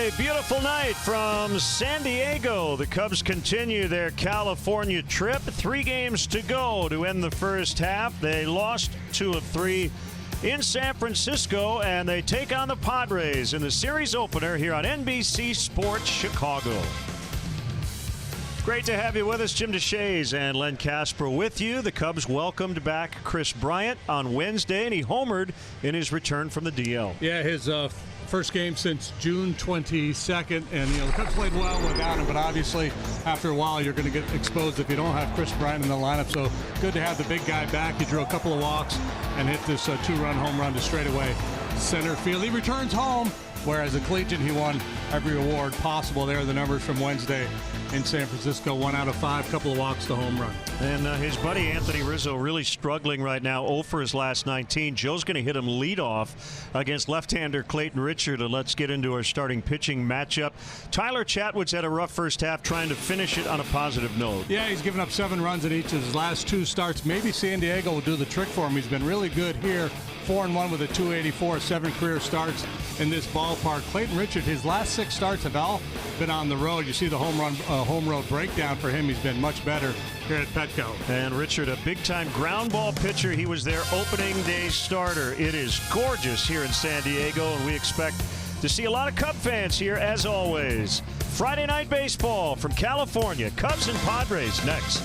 a beautiful night from San Diego. The Cubs continue their California trip. 3 games to go to end the first half. They lost 2 of 3 in San Francisco, and they take on the Padres in the series opener here on NBC Sports Chicago. Great to have you with us. Jim DeShays and Len Casper with you. The Cubs welcomed back Chris Bryant on Wednesday, and he homered in his return from the DL. Yeah, his first game since June 22nd, and the Cubs played well without him, but obviously after a while you're going to get exposed if you don't have Chris Bryant in the lineup. So good to have the big guy back. He drew a couple of walks and hit this 2-run home run to straightaway center field. He returns home, whereas a collegiate he won every award possible. There are the numbers from Wednesday in San Francisco. 1 out of 5, couple of walks to home run. And his buddy Anthony Rizzo really struggling right now. 0 for his last 19. Joe's going to hit him leadoff against left-hander Clayton Richard. And let's get into our starting pitching matchup. Tyler Chatwood's had a rough first half, trying to finish it on a positive note. Yeah, he's given up 7 runs in each of his last 2 starts. Maybe San Diego will do the trick for him. He's been really good here. 4-1 with a 284, 7 career starts in this ballpark. Clayton Richard, his last 6 starts have all been on the road. You see the home road breakdown for him. He's been much better here at Petco. And Richard, a big-time ground ball pitcher. He was their opening day starter. It is gorgeous here in San Diego, and we expect to see a lot of Cub fans here as always. Friday night baseball from California. Cubs and Padres next.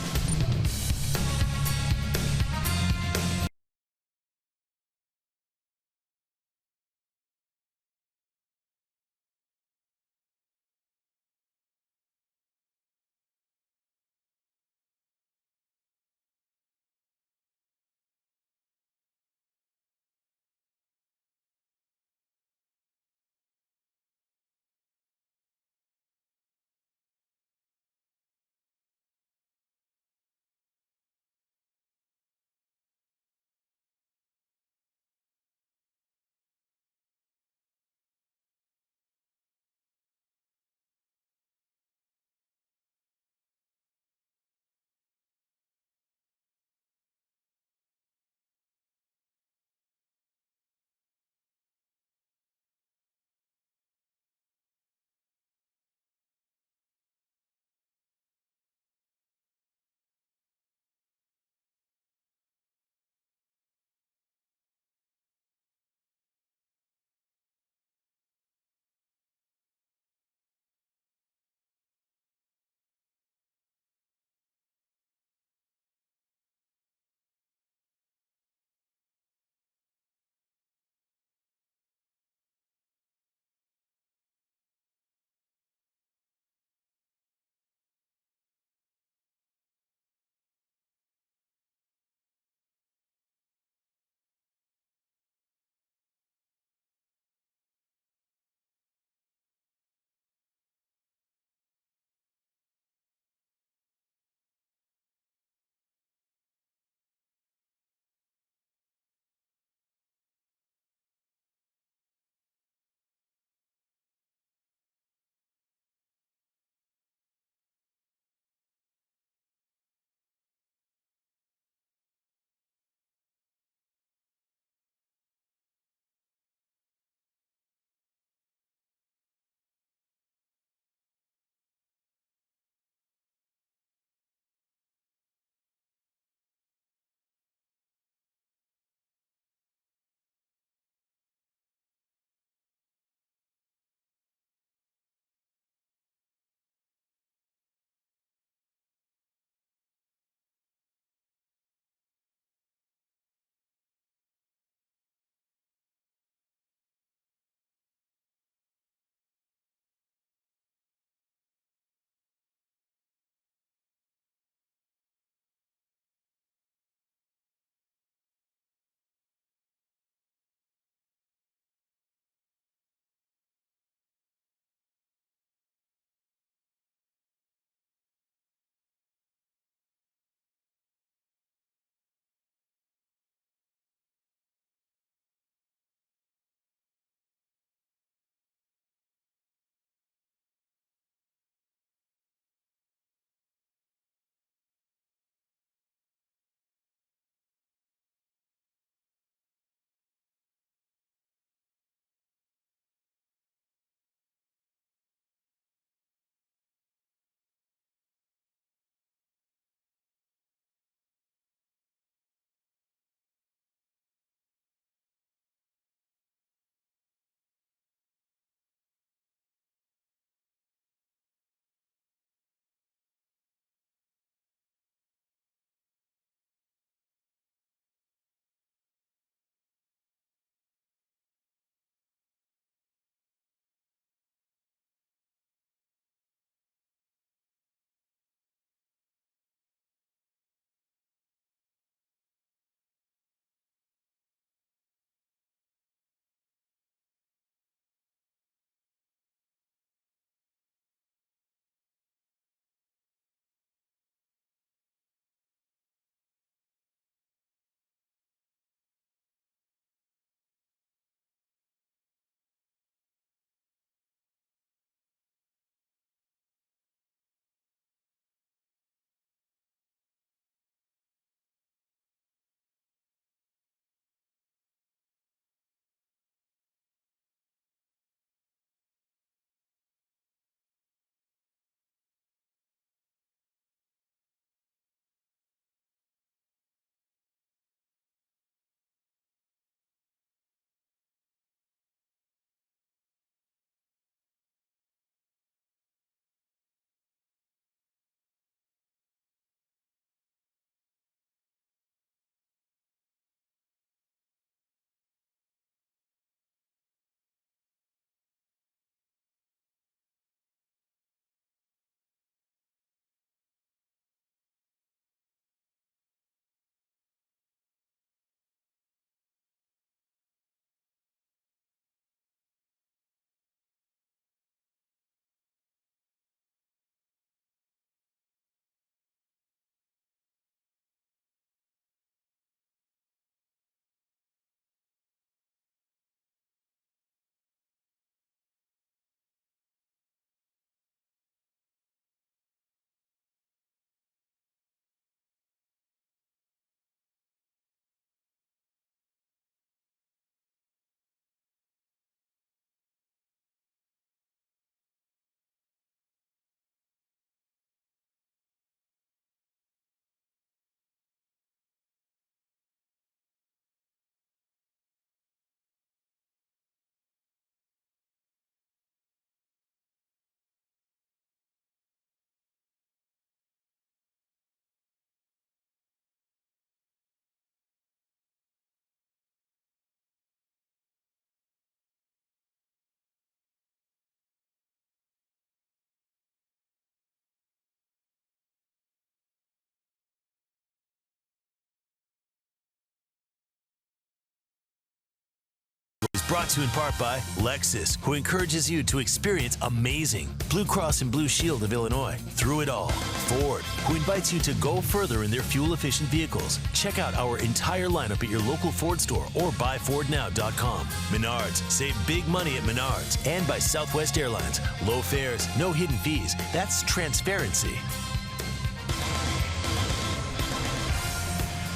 Brought to you in part by Lexus, who encourages you to experience amazing. Blue Cross and Blue Shield of Illinois, through it all. Ford, who invites you to go further in their fuel-efficient vehicles. Check out our entire lineup at your local Ford store or buyfordnow.com. Menards, save big money at Menards. And by Southwest Airlines, low fares, no hidden fees. That's transparency.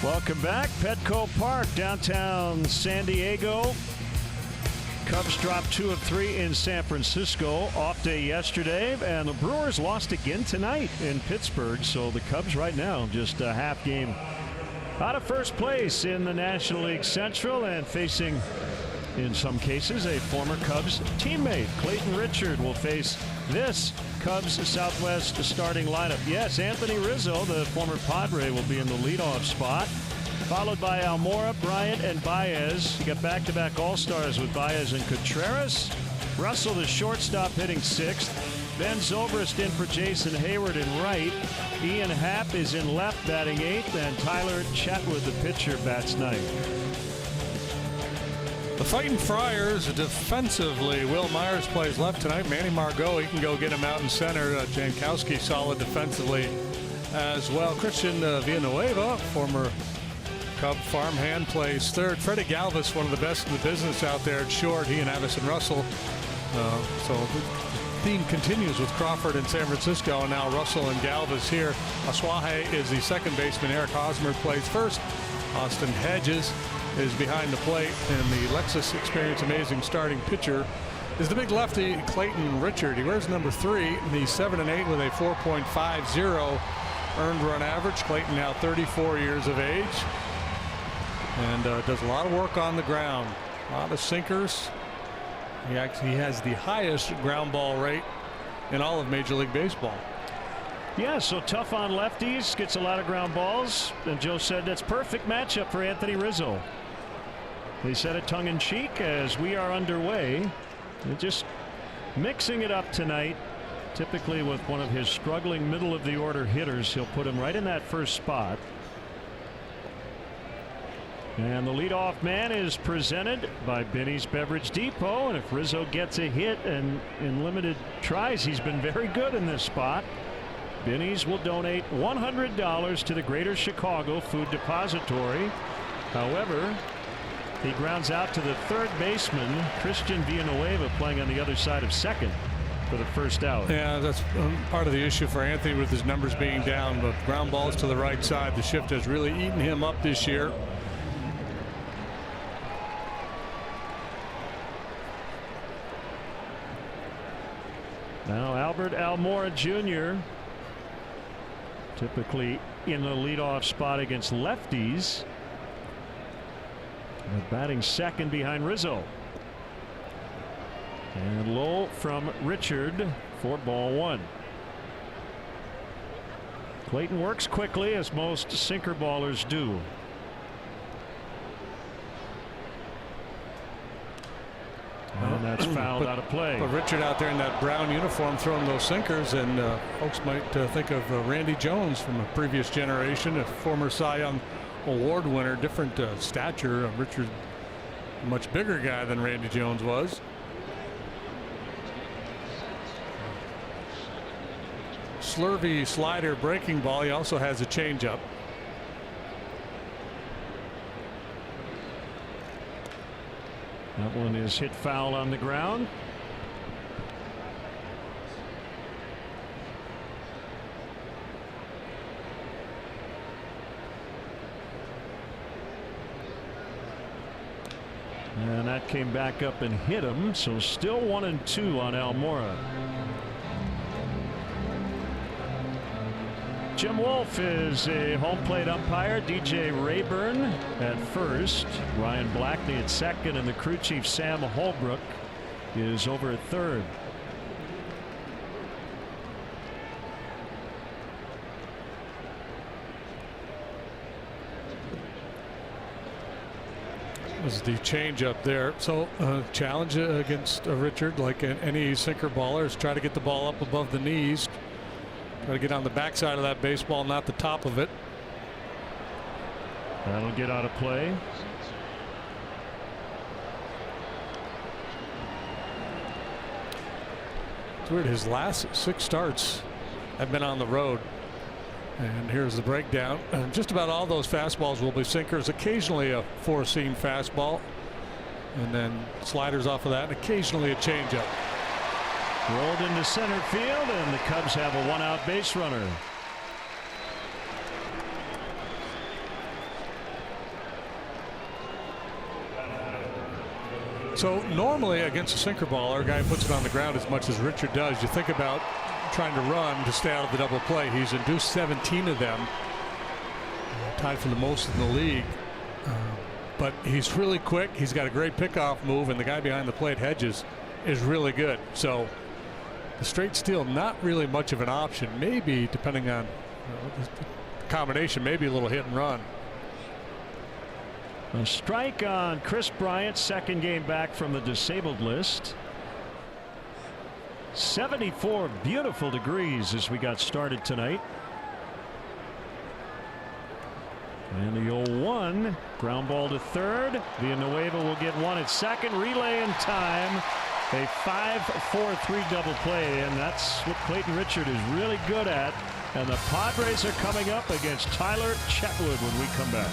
Welcome back. Petco Park, downtown San Diego. Cubs dropped 2 of 3 in San Francisco. Off day yesterday, and the Brewers lost again tonight in Pittsburgh. So the Cubs right now just a half game out of first place in the National League Central, and facing, in some cases, a former Cubs teammate. Clayton Richard will face this Cubs Southwest starting lineup. Yes, Anthony Rizzo, the former Padre, will be in the leadoff spot, followed by Almora, Bryant, and Baez. You got back-to-back All-Stars with Baez and Contreras. Russell, the shortstop, hitting 6th. Ben Zobrist in for Jason Hayward in right. Ian Happ is in left, batting 8th, and Tyler Chatwood, the pitcher, bats 9th. The Fighting Friars defensively. Will Myers plays left tonight. Manny Margot, he can go get him out in center. Jankowski solid defensively as well. Christian Villanueva, former Cub farmhand, plays third. Freddie Galvis, one of the best in the business out there at short. He and Addison Russell. So the theme continues with Crawford in San Francisco, and now Russell and Galvis here. Asuaje is the second baseman. Eric Hosmer plays first. Austin Hedges is behind the plate, and the Lexus Experience Amazing starting pitcher is the big lefty Clayton Richard. He wears number 3. He's 7-8 with a 4.50 earned run average. Clayton now 34 years of age, and does a lot of work on the ground. A lot of sinkers. He actually has the highest ground ball rate in all of Major League Baseball. Yeah, so tough on lefties, gets a lot of ground balls, and Joe said that's perfect matchup for Anthony Rizzo. They said it tongue-in-cheek as we are underway. They're just mixing it up tonight. Typically with one of his struggling middle-of-the-order hitters, he'll put him right in that first spot. And the leadoff man is presented by Benny's Beverage Depot. And if Rizzo gets a hit, and in limited tries, he's been very good in this spot, Benny's will donate $100 to the Greater Chicago Food Depository. However, he grounds out to the third baseman, Christian Villanueva, playing on the other side of second for the first out. Yeah, that's part of the issue for Anthony with his numbers being down, but ground balls to the right side. The shift has really eaten him up this year. Now Albert Almora Jr. typically in the leadoff spot against lefties. And batting second behind Rizzo. And low from Richard for ball 1. Clayton works quickly, as most sinker ballers do. And that's fouled out of play. But Richard out there in that brown uniform throwing those sinkers, and folks might think of Randy Jones from a previous generation, a former Cy Young Award winner. Different stature. Richard, a much bigger guy than Randy Jones was. Slurvy slider breaking ball. He also has a changeup. That one is hit foul on the ground. And that came back up and hit him. So still 1-2 on Almora. Jim Wolf is a home plate umpire. DJ Rayburn at first. Ryan Blackney at second, and the crew chief Sam Holbrook is over at third. Was the change up there. So challenge against Richard, like any sinker baller, is try to get the ball up above the knees. Try to get on the backside of that baseball, not the top of it. That'll get out of play. It's weird. His last 6 starts have been on the road. And here's the breakdown. Just about all those fastballs will be sinkers, occasionally a 4-seam fastball, and then sliders off of that, and occasionally a changeup. Rolled into center field, and the Cubs have a 1-out base runner. So normally against a sinker baller, a guy puts it on the ground as much as Richard does. You think about trying to run to stay out of the double play. He's induced 17 of them, tied for the most in the league. But he's really quick. He's got a great pickoff move, and the guy behind the plate, Hedges, is really good. So the straight steal, not really much of an option. Maybe, depending on the combination, maybe a little hit and run. A strike on Chris Bryant, second game back from the disabled list. 74 beautiful degrees as we got started tonight. And the 0-1 ground ball to third. Villanueva will get one at second. Relay in time. A 5-4-3 double play, and that's what Clayton Richard is really good at. And the Padres are coming up against Tyler Chetwood when we come back.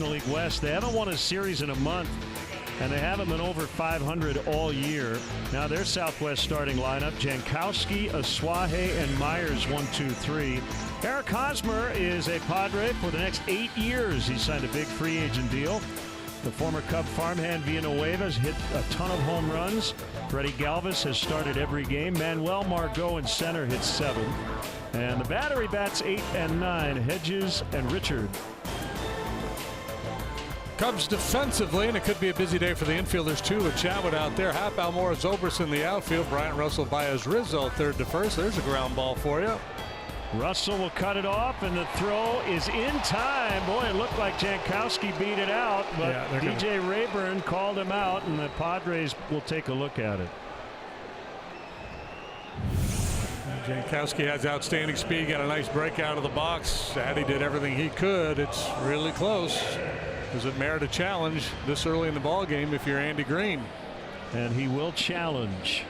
League West, they haven't won a series in a month, and they haven't been over 500 all year. Now their Southwest starting lineup: Jankowski, Asuaje, and Myers. 1, 2, 3. Eric Hosmer is a Padre for the next 8 years. He signed a big free agent deal. The former Cub farmhand Villanueva has hit a ton of home runs. Freddie Galvis has started every game. Manuel Margot in center hits 7. And the battery bats 8 and 9, Hedges and Richard. Cubs defensively, and it could be a busy day for the infielders too, with Chatwood out there. Hap, Almora, Zobrist in the outfield. Bryant, Russell, Baez, Rizzo third to first. There's a ground ball for you. Russell will cut it off, and the throw is in time. Boy, it looked like Jankowski beat it out, but yeah, DJ Rayburn called him out, and the Padres will take a look at it. Jankowski has outstanding speed, got a nice break out of the box. Addy did everything he could. It's really close. Does it merit a challenge this early in the ball game if you're Andy Green? And he will challenge.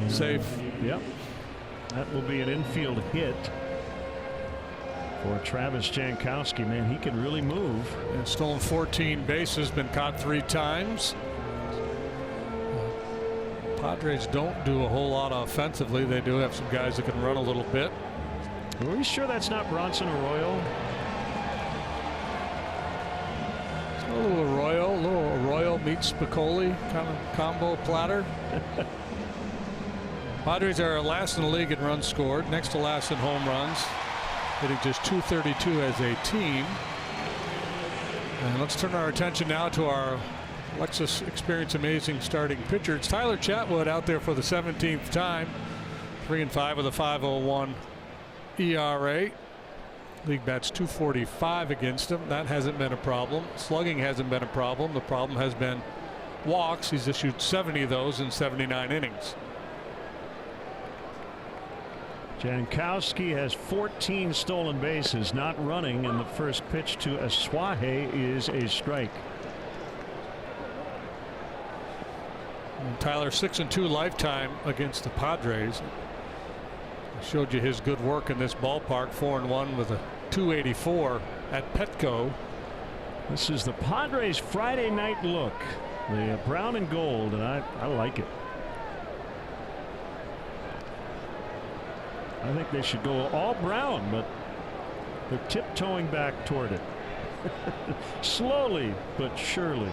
Safe. Yep. That will be an infield hit for Travis Jankowski. Man, he can really move. And stolen 14 bases, been caught 3 times. Padres don't do a whole lot offensively. They do have some guys that can run a little bit. Are we sure that's not Bronson Arroyo? A little Arroyo meets Spicoli kind of combo platter. Padres are last in the league in runs scored, next to last in home runs, hitting just .232 as a team. And let's turn our attention now to our Alexis experienced amazing starting pitcher. It's Tyler Chatwood out there for the 17th time. 3-5 with a 5.01 ERA. League bats .245 against him. That hasn't been a problem. Slugging hasn't been a problem. The problem has been walks. He's issued 70 of those in 79 innings. Jankowski has 14 stolen bases, not running, and the first pitch to Aswahe is a strike. And Tyler 6-2 lifetime against the Padres. I showed you his good work in this ballpark. 4-1 with a .284 at Petco. This is the Padres Friday night look. The brown and gold, and I like it. I think they should go all brown, but they're tiptoeing back toward it. Slowly but surely.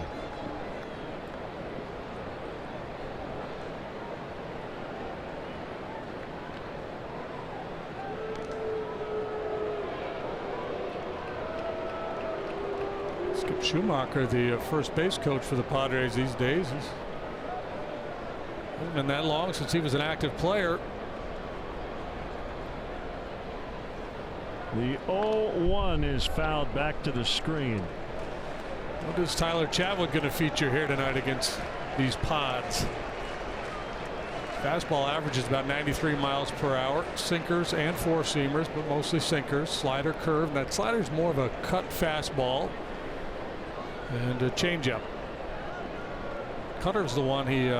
Skip Schumacher, the first base coach for the Padres these days. Hasn't been that long since he was an active player. The 0-1 is fouled back to the screen. What is Tyler Chatwood going to feature here tonight against these Pods? Fastball averages about 93 miles per hour. Sinkers and four-seamers, but mostly sinkers. Slider, curve. That slider is more of a cut fastball. And a changeup. Cutter's the one he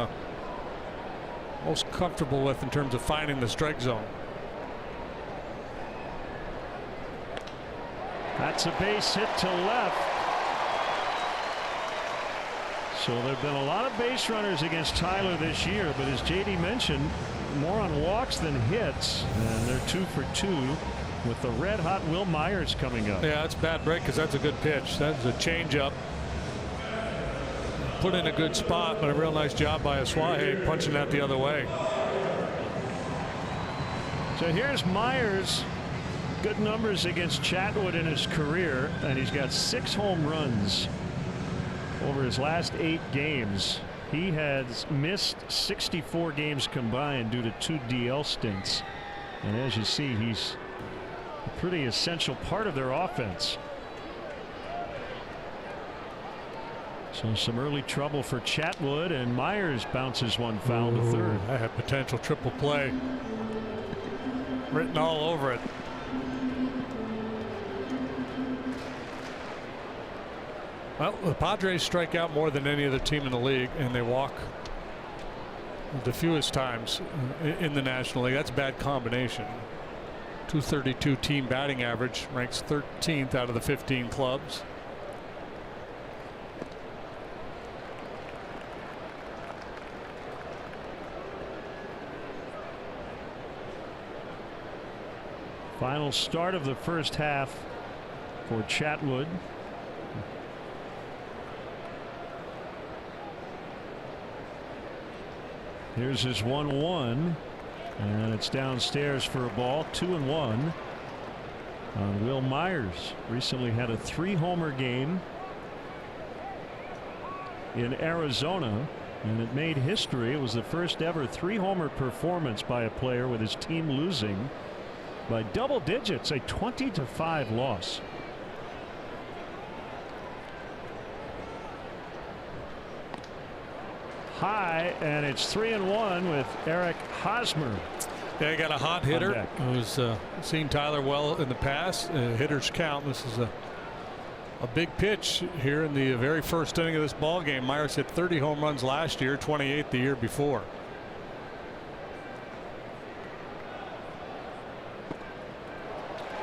most comfortable with in terms of finding the strike zone. That's a base hit to left. So there have been a lot of base runners against Tyler this year, but as JD mentioned, more on walks than hits, and they're 2 for 2 with the red hot Will Myers coming up. Yeah, that's a bad break because that's a good pitch. That's a changeup. Put in a good spot, but a real nice job by Aswahe punching that the other way. So here's Myers. Good numbers against Chatwood in his career, and he's got 6 home runs over his last 8 games. He has missed 64 games combined due to 2 DL stints, and as you see, he's a pretty essential part of their offense. So some early trouble for Chatwood, and Myers bounces one foul to third. I had potential triple play written all over it. Well, the Padres strike out more than any other team in the league, and they walk the fewest times in the National League. That's a bad combination. .232 team batting average, ranks 13th out of the 15 clubs. Final start of the first half for Chatwood. Here's his 1-1, and it's downstairs for a ball. 2-1 on Will Myers. Recently had a 3-homer game in Arizona, and it made history. It was the first ever 3-homer performance by a player with his team losing by double digits, a 20-5 loss. High, and it's 3-1 with Eric Hosmer. Yeah, he got a hot hitter who's seen Tyler well in the past. Hitters count. This is a big pitch here in the very first inning of this ball game. Myers hit 30 home runs last year, 28 the year before.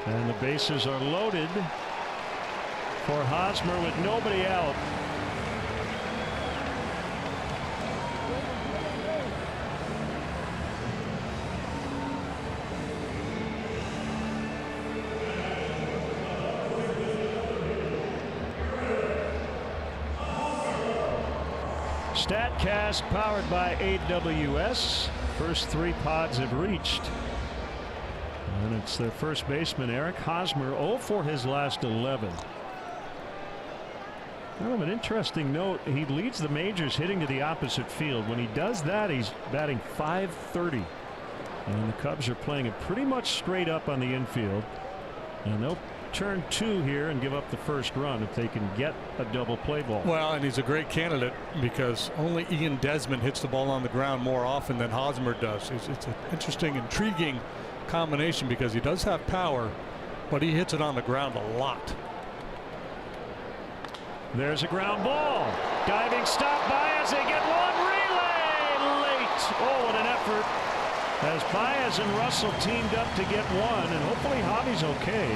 And the bases are loaded for Hosmer with nobody out. StatCast powered by AWS. First 3 pods have reached. And it's their first baseman, Eric Hosmer, 0 for his last 11. Kind of an interesting note. He leads the majors hitting to the opposite field. When he does that, he's batting .530. And the Cubs are playing it pretty much straight up on the infield. And they'll turn 2 here and give up the first run if they can get a double play ball. Well, and he's a great candidate because only Ian Desmond hits the ball on the ground more often than Hosmer does. It's an interesting, intriguing combination because he does have power, but he hits it on the ground a lot. There's a ground ball. Diving stop Baez. They get one. Relay late. Oh, what an effort. As Baez and Russell teamed up to get one, and hopefully Javi's okay.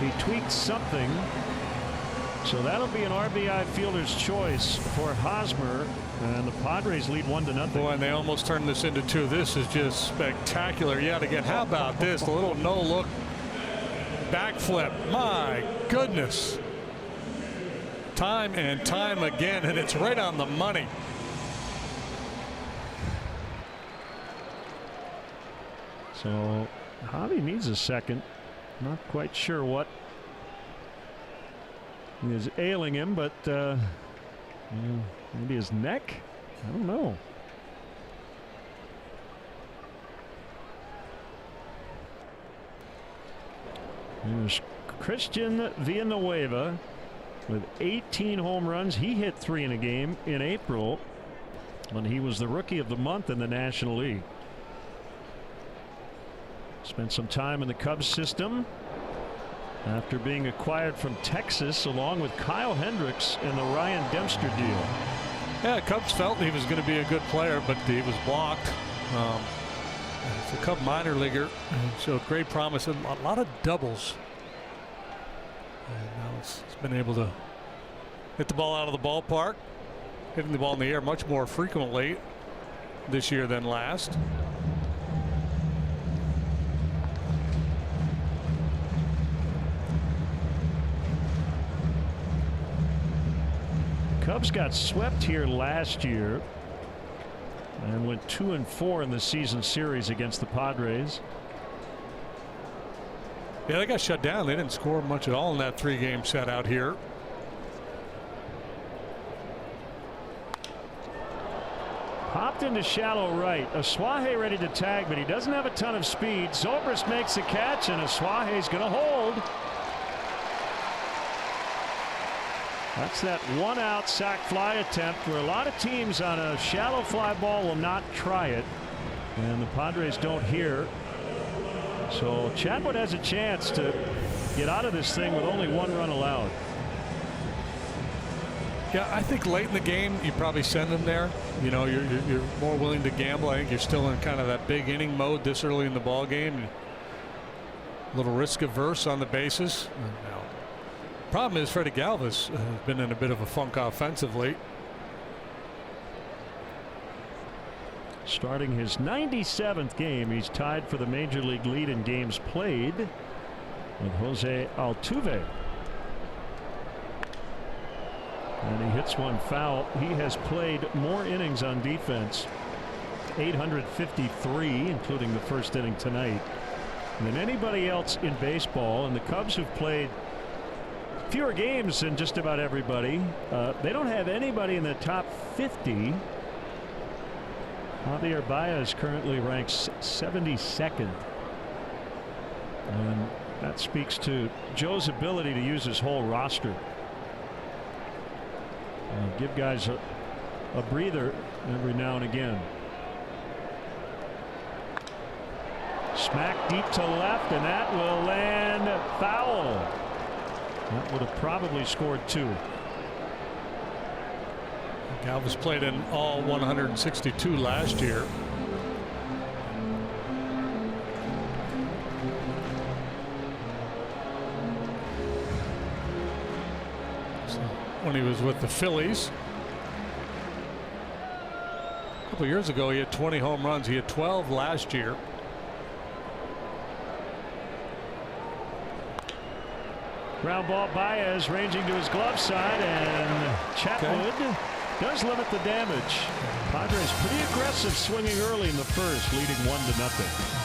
He tweaked something. So that'll be an RBI fielder's choice for Hosmer, and the Padres lead 1-0. Boy, and they almost turned this into 2. This is just spectacular yet again. How about this? The little no-look backflip. My goodness. Time and time again, and it's right on the money. So Javi needs a second. Not quite sure what is ailing him, but maybe his neck. I don't know. There's Christian Villanueva with 18 home runs. He hit 3 in a game in April when he was the Rookie of the Month in the National League. Spent some time in the Cubs system after being acquired from Texas along with Kyle Hendricks in the Ryan Dempster deal. Yeah, Cubs felt he was going to be a good player, but he was blocked. It's a Cub minor leaguer, showed great promise and a lot of doubles. And now it's been able to hit the ball out of the ballpark, hitting the ball in the air much more frequently this year than last. Cubs got swept here last year and went 2-4 in the season series against the Padres. Yeah, they got shut down. They didn't score much at all in that 3-game set out here. Popped into shallow right. Asuaje ready to tag, but he doesn't have a ton of speed. Zobrist makes a catch, and Asuaje's going to hold. That's that 1-out sac fly attempt where a lot of teams on a shallow fly ball will not try it, and the Padres don't here. So Chatwood has a chance to get out of this thing with only 1 run allowed. Yeah, I think late in the game you probably send him there. You know, you're more willing to gamble. I think you're still in kind of that big inning mode this early in the ball game. A little risk averse on the bases. Problem is Freddie Galvis has been in a bit of a funk offensively. Starting his 97th game, he's tied for the major league lead in games played with Jose Altuve. And he hits one foul. He has played more innings on defense, 853, including the first inning tonight, than anybody else in baseball. And the Cubs have played fewer games than just about everybody. They don't have anybody in the top 50. Javier Baez currently ranks 72nd. And that speaks to Joe's ability to use his whole roster. Give guys a breather every now and again. Smack deep to left, and that will land foul. That would have probably scored 2. Galvis played in all 162 last year. So when he was with the Phillies a couple years ago, he had 20 home runs. He had 12 last year. Ground ball. Baez ranging to his glove side, and Chatwood does limit the damage. Padres pretty aggressive, swinging early in the first, leading 1-0.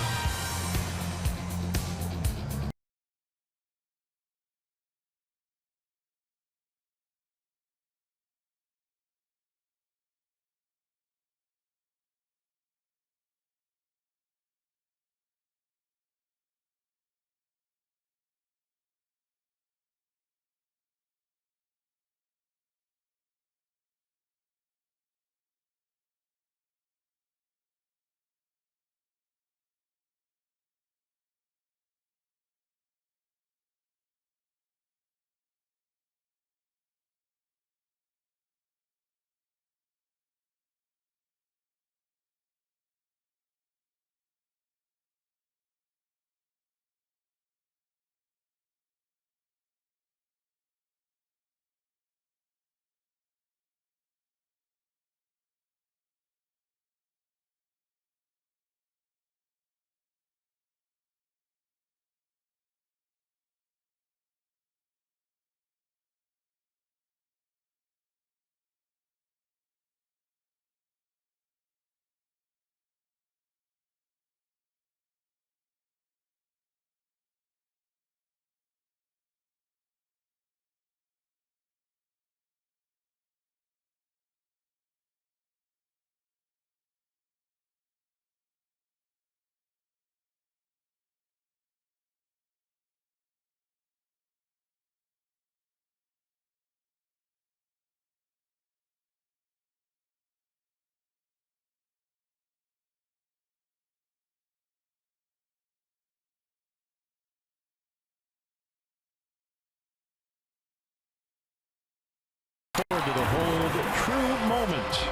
forward to the hold true moment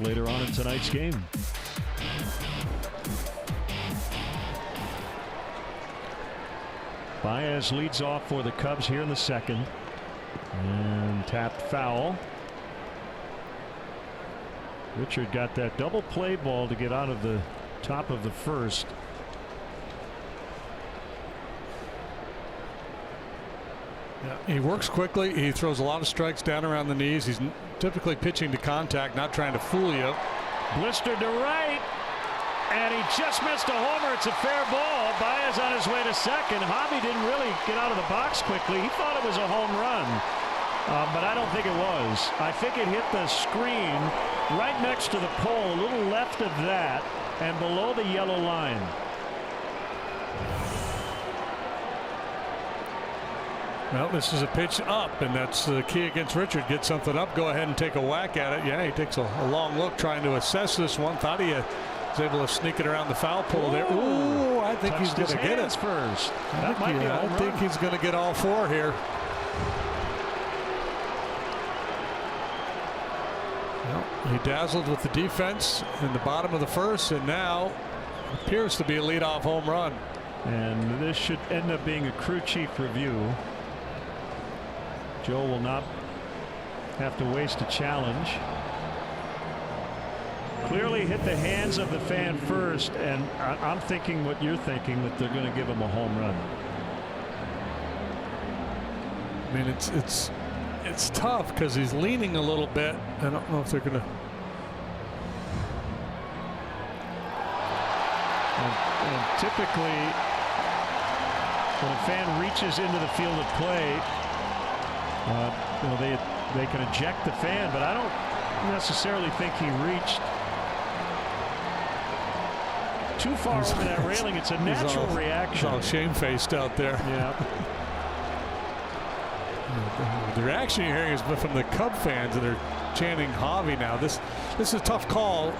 later on in tonight's game. Baez leads off for the Cubs here in the second. And tapped foul. Richard got that double play ball to get out of the top of the first. Yeah, he works quickly. He throws a lot of strikes down around the knees. He's typically pitching to contact, not trying to fool you. Blistered to right. And he just missed a homer. It's a fair ball. Baez on his way to second. Javi didn't really get out of the box quickly. He thought it was a home run. But I don't think it was. I think it hit the screen right next to the pole, a little left of that, and below the yellow line. Well, this is a pitch up, and that's the key against Richard. Get something up, go ahead and take a whack at it. Yeah, he takes a long look trying to assess this one. Thought he was able to sneak it around the foul pole there. Ooh, I think he's going to get it first. I think he's going to get all four here. Well, he dazzled with the defense in the bottom of the first, and now appears to be a leadoff home run. And this should end up being a crew chief review. Joe will not have to waste a challenge. Clearly hit the hands of the fan first, and I'm thinking what you're thinking, that they're going to give him a home run. I mean, it's tough because he's leaning a little bit. I don't know if they're going to. And typically, when a fan reaches into the field of play, you know, they can eject the fan, but I don't necessarily think he reached too far over that railing. It's a natural reaction. He's all shamefaced out there. Yeah. The reaction you're hearing is from the Cub fans that are chanting Javi now. This is a tough call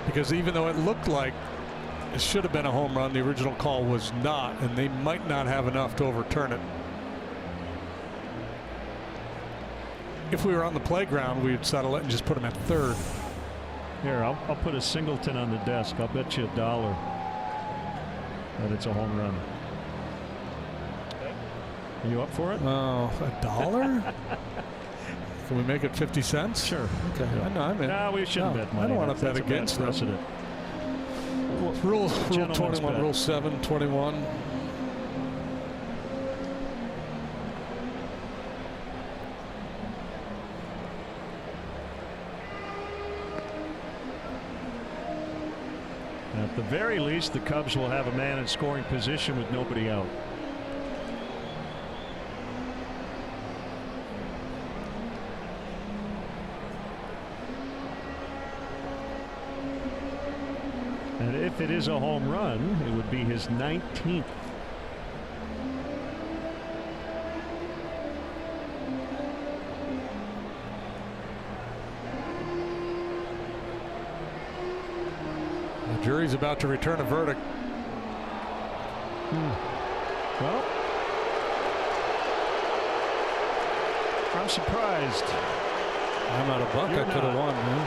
because even though it looked like it should have been a home run, the original call was not, and they might not have enough to overturn it. If we were on the playground, we'd settle it and just put him at third. Here, I'll put a singleton on the desk. I'll bet you $1 that it's a home run. Are you up for it? Oh, $1? Can we make it 50 cents? Sure. Okay. Yeah. I'm in. No, we shouldn't bet money. I don't want to bet against them. Rule 21, bet. Rule 7, 21. At the very least, the Cubs will have a man in scoring position with nobody out. And if it is a home run, it would be his 19th. The jury's about to return a verdict. Well, I'm surprised. I'm not a buck. I could have won, man.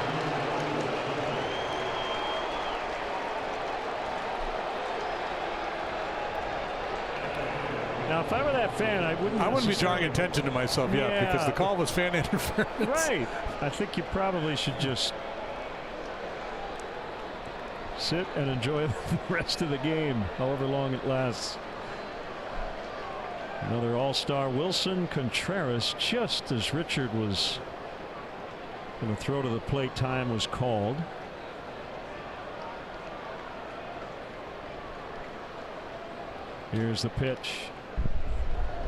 Now, if I were that fan, I wouldn't be drawing attention to myself yet because the call was fan interference. Right. I think you probably should just sit and enjoy the rest of the game, however long it lasts. Another all-star Wilson Contreras, just as Richard was going to throw to the plate, time was called. Here's the pitch.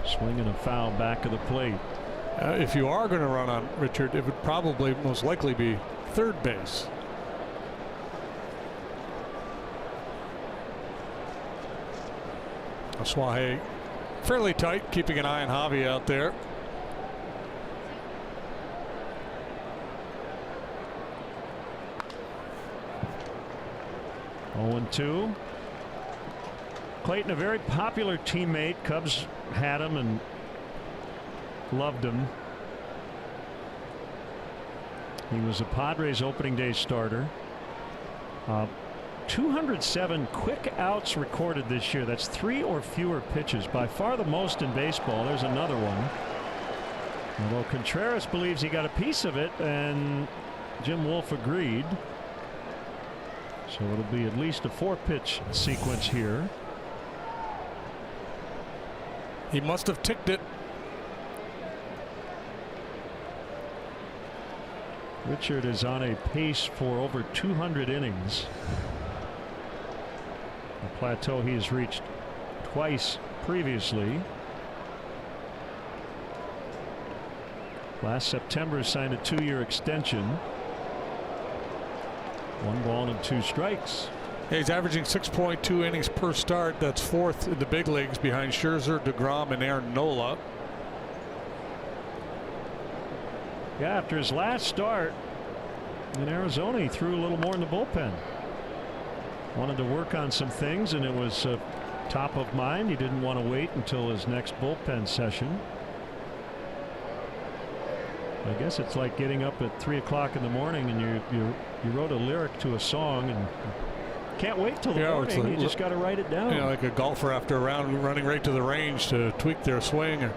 Swinging a foul back of the plate. If you are going to run on Richard, it would probably most likely be third base. Swahe fairly tight, keeping an eye on Javi out there. Oh, 2. Clayton, a very popular teammate. Cubs had him and loved him. He was a Padres opening day starter. 207 quick outs recorded this year. That's 3 or fewer pitches, by far the most in baseball. There's another one. Although Contreras believes he got a piece of it, and Jim Wolf agreed. So it'll be at least a 4-pitch sequence here. He must have ticked it. Richard is on a pace for over 200 innings. A plateau he has reached twice previously. Last September signed a 2-year extension. 1 ball and 2 strikes. He's averaging 6.2 innings per start. That's 4th in the big leagues behind Scherzer, DeGrom, and Aaron Nola. Yeah, after his last start in Arizona, he threw a little more in the bullpen. Wanted to work on some things, and it was top of mind. He didn't want to wait until his next bullpen session. I guess it's like getting up at 3 o'clock in the morning and you wrote a lyric to a song and can't wait till the morning. You just got to write it down. You know, like a golfer after a round running right to the range to tweak their swing or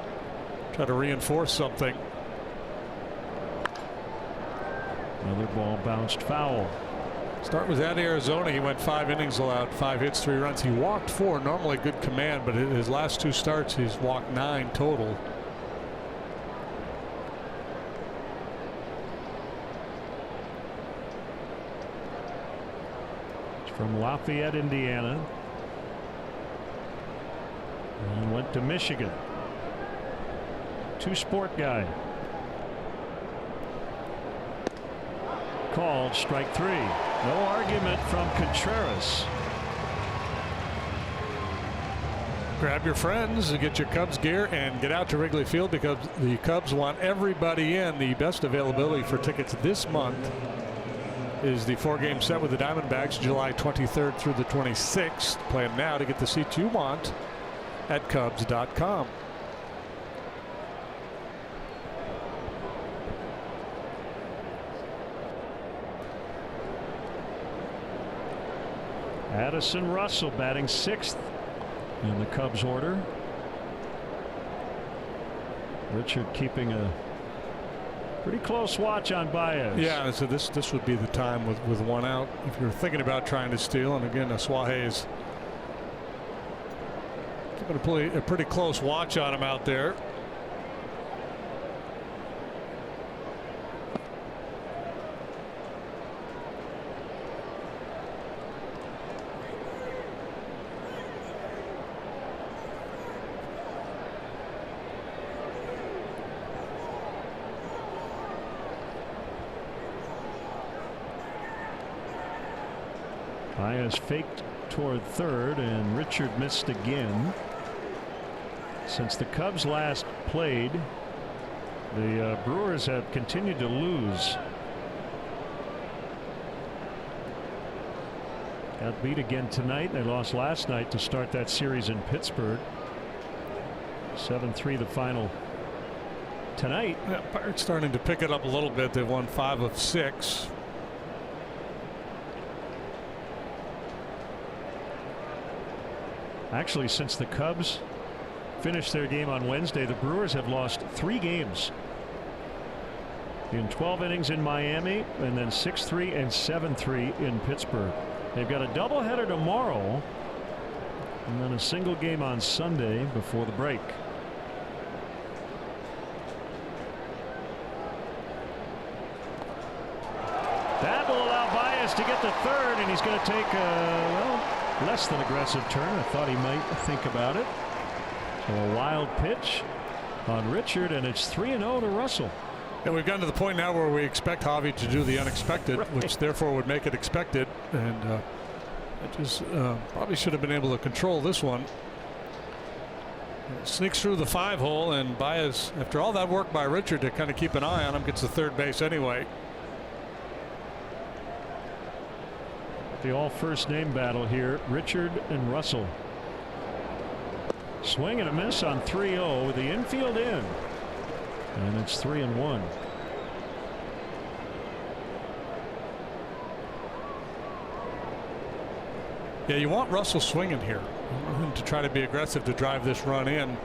try to reinforce something. Another ball bounced foul. Start was at Arizona. He went 5 innings, allowed 5 hits, 3 runs. He walked 4. Normally good command, but his last 2 starts he's walked 9 total. From Lafayette, Indiana, and went to Michigan. 2-sport guy. Called strike 3. No argument from Contreras. Grab your friends and get your Cubs gear and get out to Wrigley Field, because the Cubs want everybody in. The best availability for tickets this month is the 4-game set with the Diamondbacks, July 23rd through the 26th. Play them now to get the seats you want at Cubs.com. Addison Russell batting 6th in the Cubs order. Richard keeping a pretty close watch on Baez. Yeah, so this would be the time with 1 out if you're thinking about trying to steal. And again, Suaje is keeping a pretty close watch on him out there. Baez faked toward third, and Richard missed again. Since the Cubs last played, the Brewers have continued to lose. Got beat again tonight. They lost last night to start that series in Pittsburgh. 7-3 the final tonight. Yeah, Pirates starting to pick it up a little bit. They've won 5 of 6. Actually, since the Cubs finished their game on Wednesday, the Brewers have lost 3 games in 12 innings in Miami, and then 6-3 and 7-3 in Pittsburgh. They've got a doubleheader tomorrow and then a single game on Sunday before the break. That will allow Baez to get to third, and he's going to take less than aggressive turn. I thought he might think about it. So a wild pitch on Richard, and it's 3-0 to Russell. And we've gotten to the point now where we expect Javi to do the unexpected, right, which therefore would make it expected. And it just probably should have been able to control this one. Sneaks through the 5-hole, and Baez, after all that work by Richard to kind of keep an eye on him, gets to third base anyway. The all first name battle here, Richard and Russell. Swing and a miss on 3-0 with the infield in. And it's 3-1. Yeah, you want Russell swinging here. You want him to try to be aggressive to drive this run in.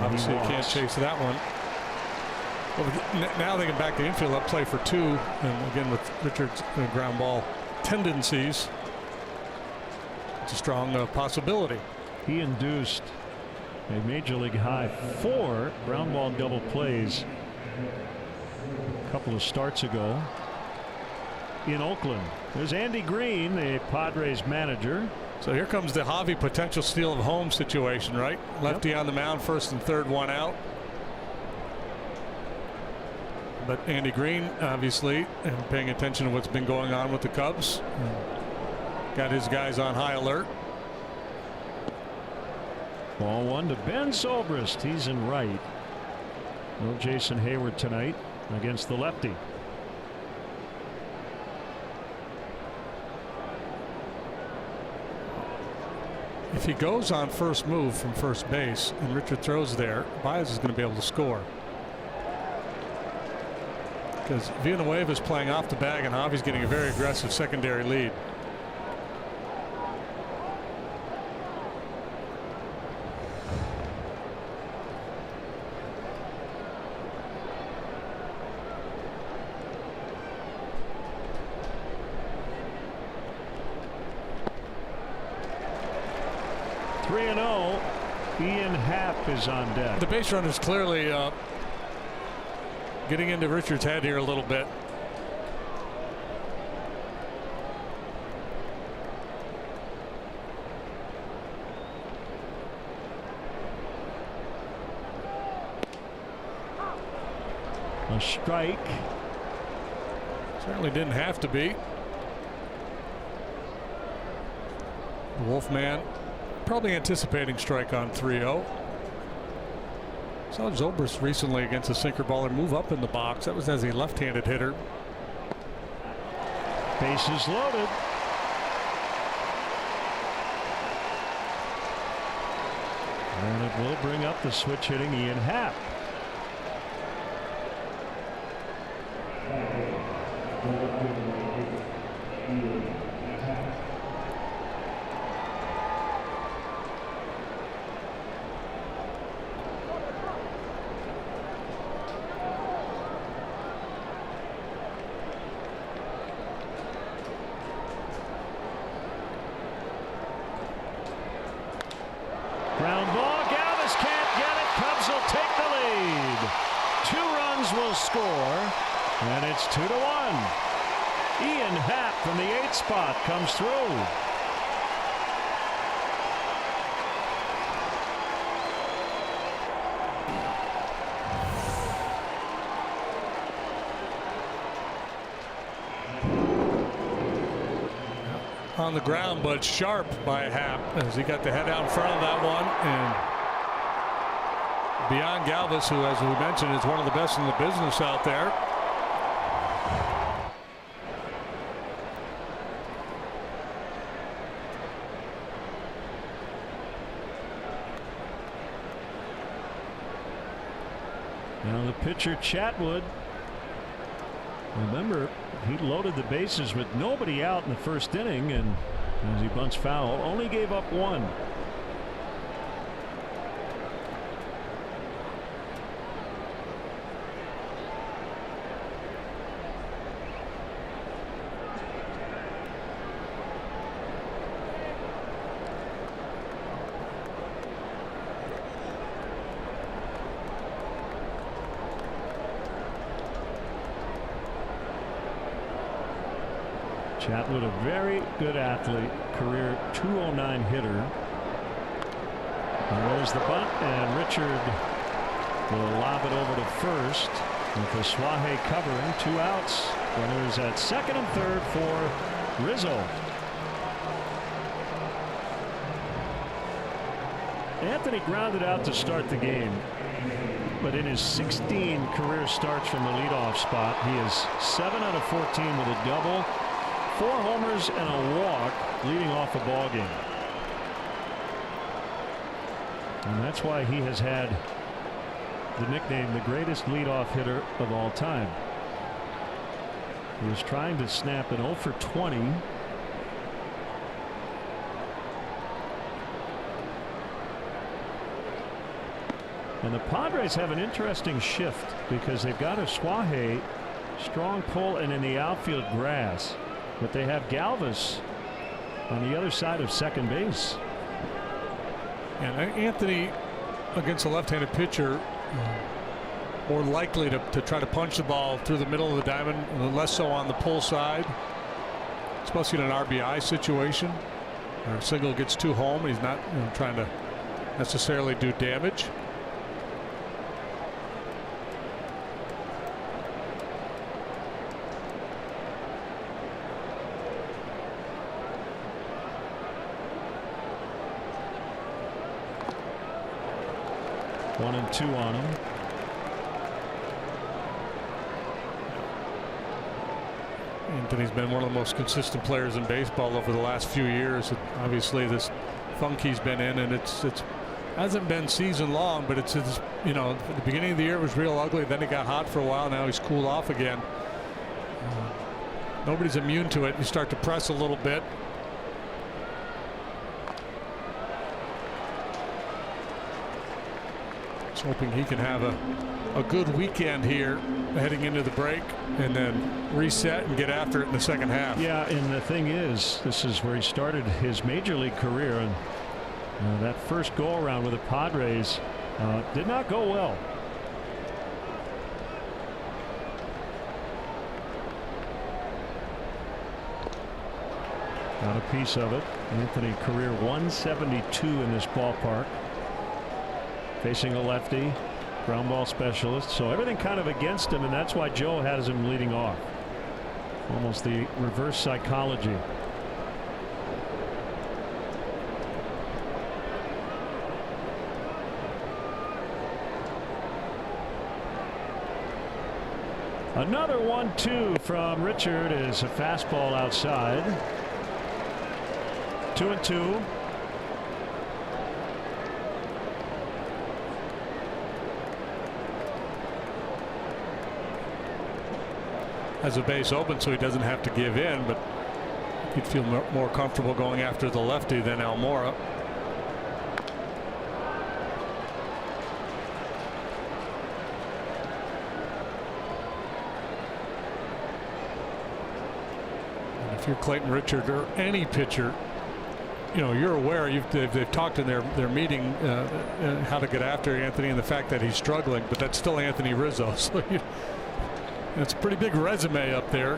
Obviously, you can't chase that one. Well, now they can back the infield up, play for 2, and again with Richard's ground ball tendencies, it's a strong possibility. He induced a major league high 4 ground ball double plays a couple of starts ago in Oakland. There's Andy Green, the Padres manager. So here comes the Javi potential steal of home situation, right? Lefty on the mound, first and third, 1 out. But Andy Green, obviously, and paying attention to what's been going on with the Cubs, got his guys on high alert. Ball 1 to Ben Zobrist. He's in right. No Jason Hayward tonight against the lefty. If he goes on first move from first base and Richard throws there, Baez is going to be able to score. Because Villanueva is playing off the bag and Javi's getting a very aggressive secondary lead. Ian Happ is on deck. The base runner is clearly getting into Richard's head here a little bit. A strike. Certainly didn't have to be. The Wolfman probably anticipating strike on 3-0. Saw Zobrist recently against a sinker baller move up in the box. That was as a left-handed hitter. Bases loaded. And it will bring up the switch hitting Ian Happ. Ground ball. Galvis can't get it. Cubs will take the lead. 2 runs will score, and it's 2-1. Ian Happ from the 8th spot comes through. On the ground, but sharp by Happ as he got the head out in front of that one. And beyond Galvis, who, as we mentioned, is one of the best in the business out there. Now the pitcher Chatwood, remember, he loaded the bases with nobody out in the first inning, and as he bunts foul, only gave up 1. Chatwood, a very good athlete, career .209 hitter. And there's the bunt, and Richard will lob it over to first with the Suaje covering. 2 outs. Runners at second and third for Rizzo. Anthony grounded out to start the game, but in his 16 career starts from the leadoff spot, he is 7 out of 14 with a double, 4 homers and a walk, leading off a ball game. And that's why he has had the nickname the greatest leadoff hitter of all time. He was trying to snap an 0 for 20. And the Padres have an interesting shift because they've got a Suaje, strong pull, and in the outfield grass, but they have Galvis on the other side of second base. And Anthony, against a left-handed pitcher, more likely to try to punch the ball through the middle of the diamond, and less so on the pull side, especially in an RBI situation. Or single gets two home, and he's not trying to necessarily do damage. One and two on him. Anthony's been one of the most consistent players in baseball over the last few years. Obviously, this funk he's been in, and it's hasn't been season long, but it's at the beginning of the year it was real ugly. Then it got hot for a while. Now he's cooled off again. Nobody's immune to it. You start to press a little bit. Hoping he can have a good weekend here heading into the break and then reset and get after it in the second half. Yeah, and the thing is, this is where he started his major league career, and that first go around with the Padres did not go well. Got a piece of it. Anthony, career 172 in this ballpark. Facing a lefty, ground ball specialist, so everything kind of against him, and that's why Joe has him leading off. Almost the reverse psychology. Another 1-2 from Richard is a fastball outside. 2-2. Has a base open, so he doesn't have to give in, but he'd feel more comfortable going after the lefty than Almora. And if you're Clayton Richard or any pitcher, you're aware they've talked in their meeting how to get after Anthony and the fact that he's struggling, but that's still Anthony Rizzo. So it's a pretty big resume up there.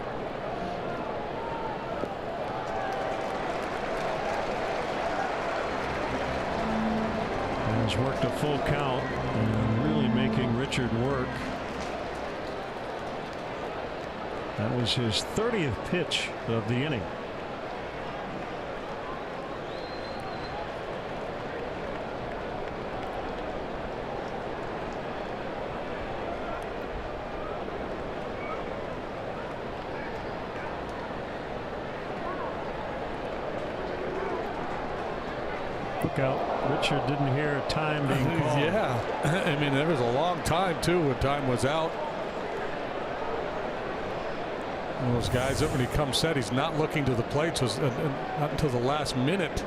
Has worked a full count and really making Richard work. That was his 30th pitch of the inning. Look out. Richard didn't hear time being called. Yeah. I mean, there was a long time, too, when time was out. And those guys, when he comes set, he's not looking to the plate. So not until the last minute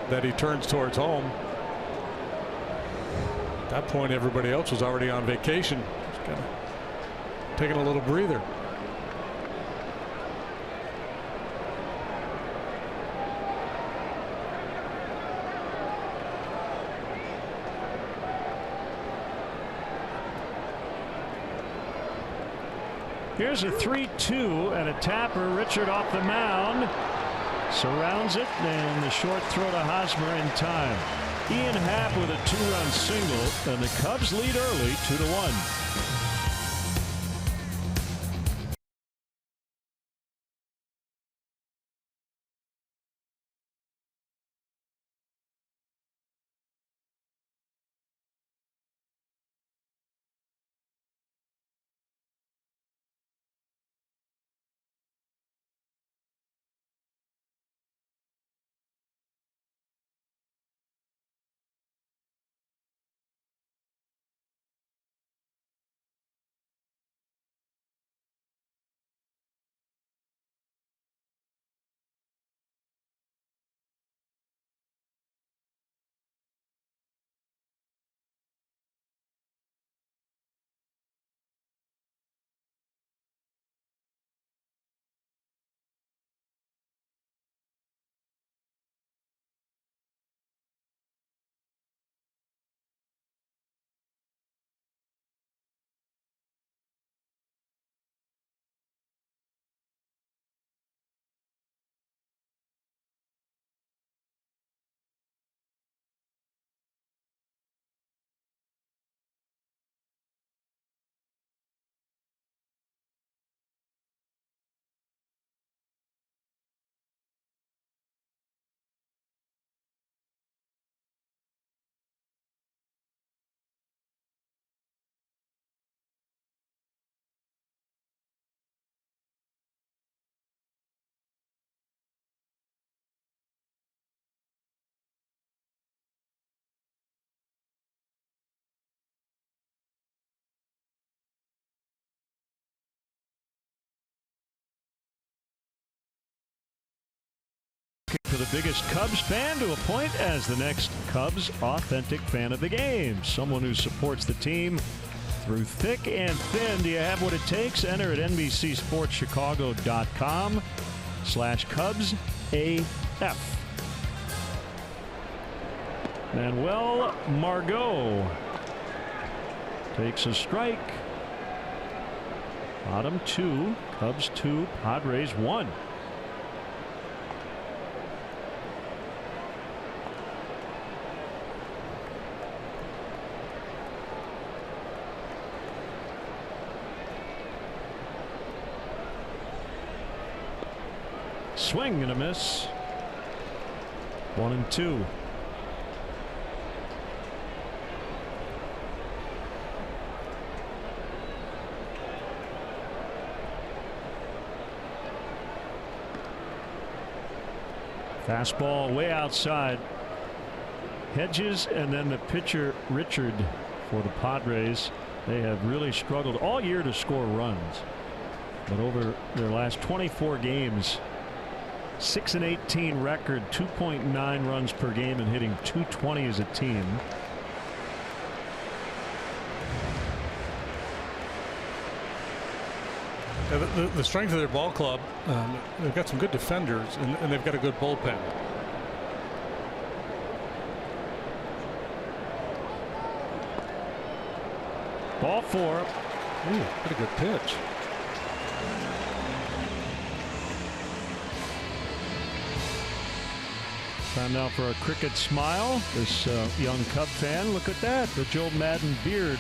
that he turns towards home. At that point, everybody else was already on vacation. Just kind of taking a little breather. Here's a 3-2 and a tapper. Richard off the mound, surrounds it, and the short throw to Hosmer in time. Ian Happ with a 2-run single, and the Cubs lead early 2-1. the biggest Cubs fan to a point as the next Cubs authentic fan of the game. Someone who supports the team through thick and thin. Do you have what it takes? Enter at NBCSportsChicago.com/CubsAF. Manuel Margot takes a strike. Bottom 2, Cubs 2, Padres 1. Swing and a miss. 1-2. Fastball way outside. Hedges and then the pitcher Richard for the Padres. They have really struggled all year to score runs, but over their last 24 games, 6-18 record, 2.9 runs per game, and hitting .220 as a team. The strength of their ball club, they've got some good defenders, and they've got a good bullpen. Ball 4. Ooh, pretty good pitch. Time now for a cricket smile. This young Cub fan, look at that. The Joe Madden beard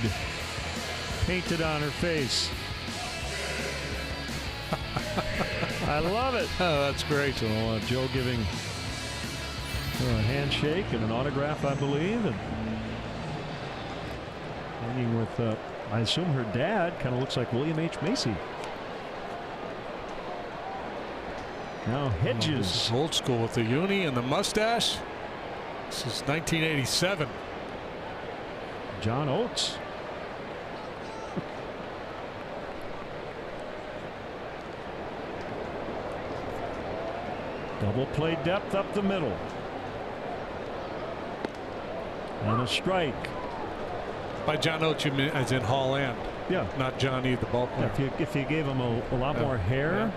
painted on her face. I love it. Oh, that's great. So Joe giving her a handshake and an autograph, I believe, and hanging with, I assume her dad. Kind of looks like William H. Macy. Now Hedges. Old school with the uni and the mustache. This is 1987. John Oates. Double play depth up the middle. And a strike. By John Oates, you mean as in Hall End? Yeah. Not Johnny the ball player. If you gave him a lot more hair. Yeah.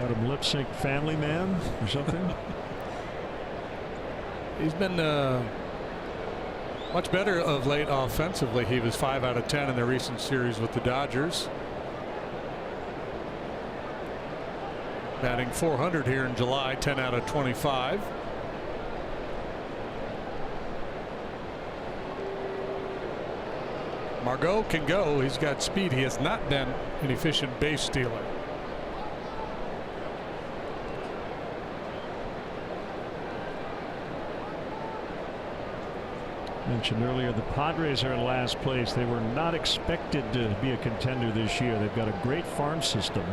Got him lip sync Family Man or something. He's been much better of late offensively. He was 5 out of 10 in the recent series with the Dodgers. Batting .400 here in July, 10 out of 25. Margot can go. He's got speed. He has not been an efficient base stealer. Mentioned earlier, the Padres are in last place. They were not expected to be a contender this year. They've got a great farm system.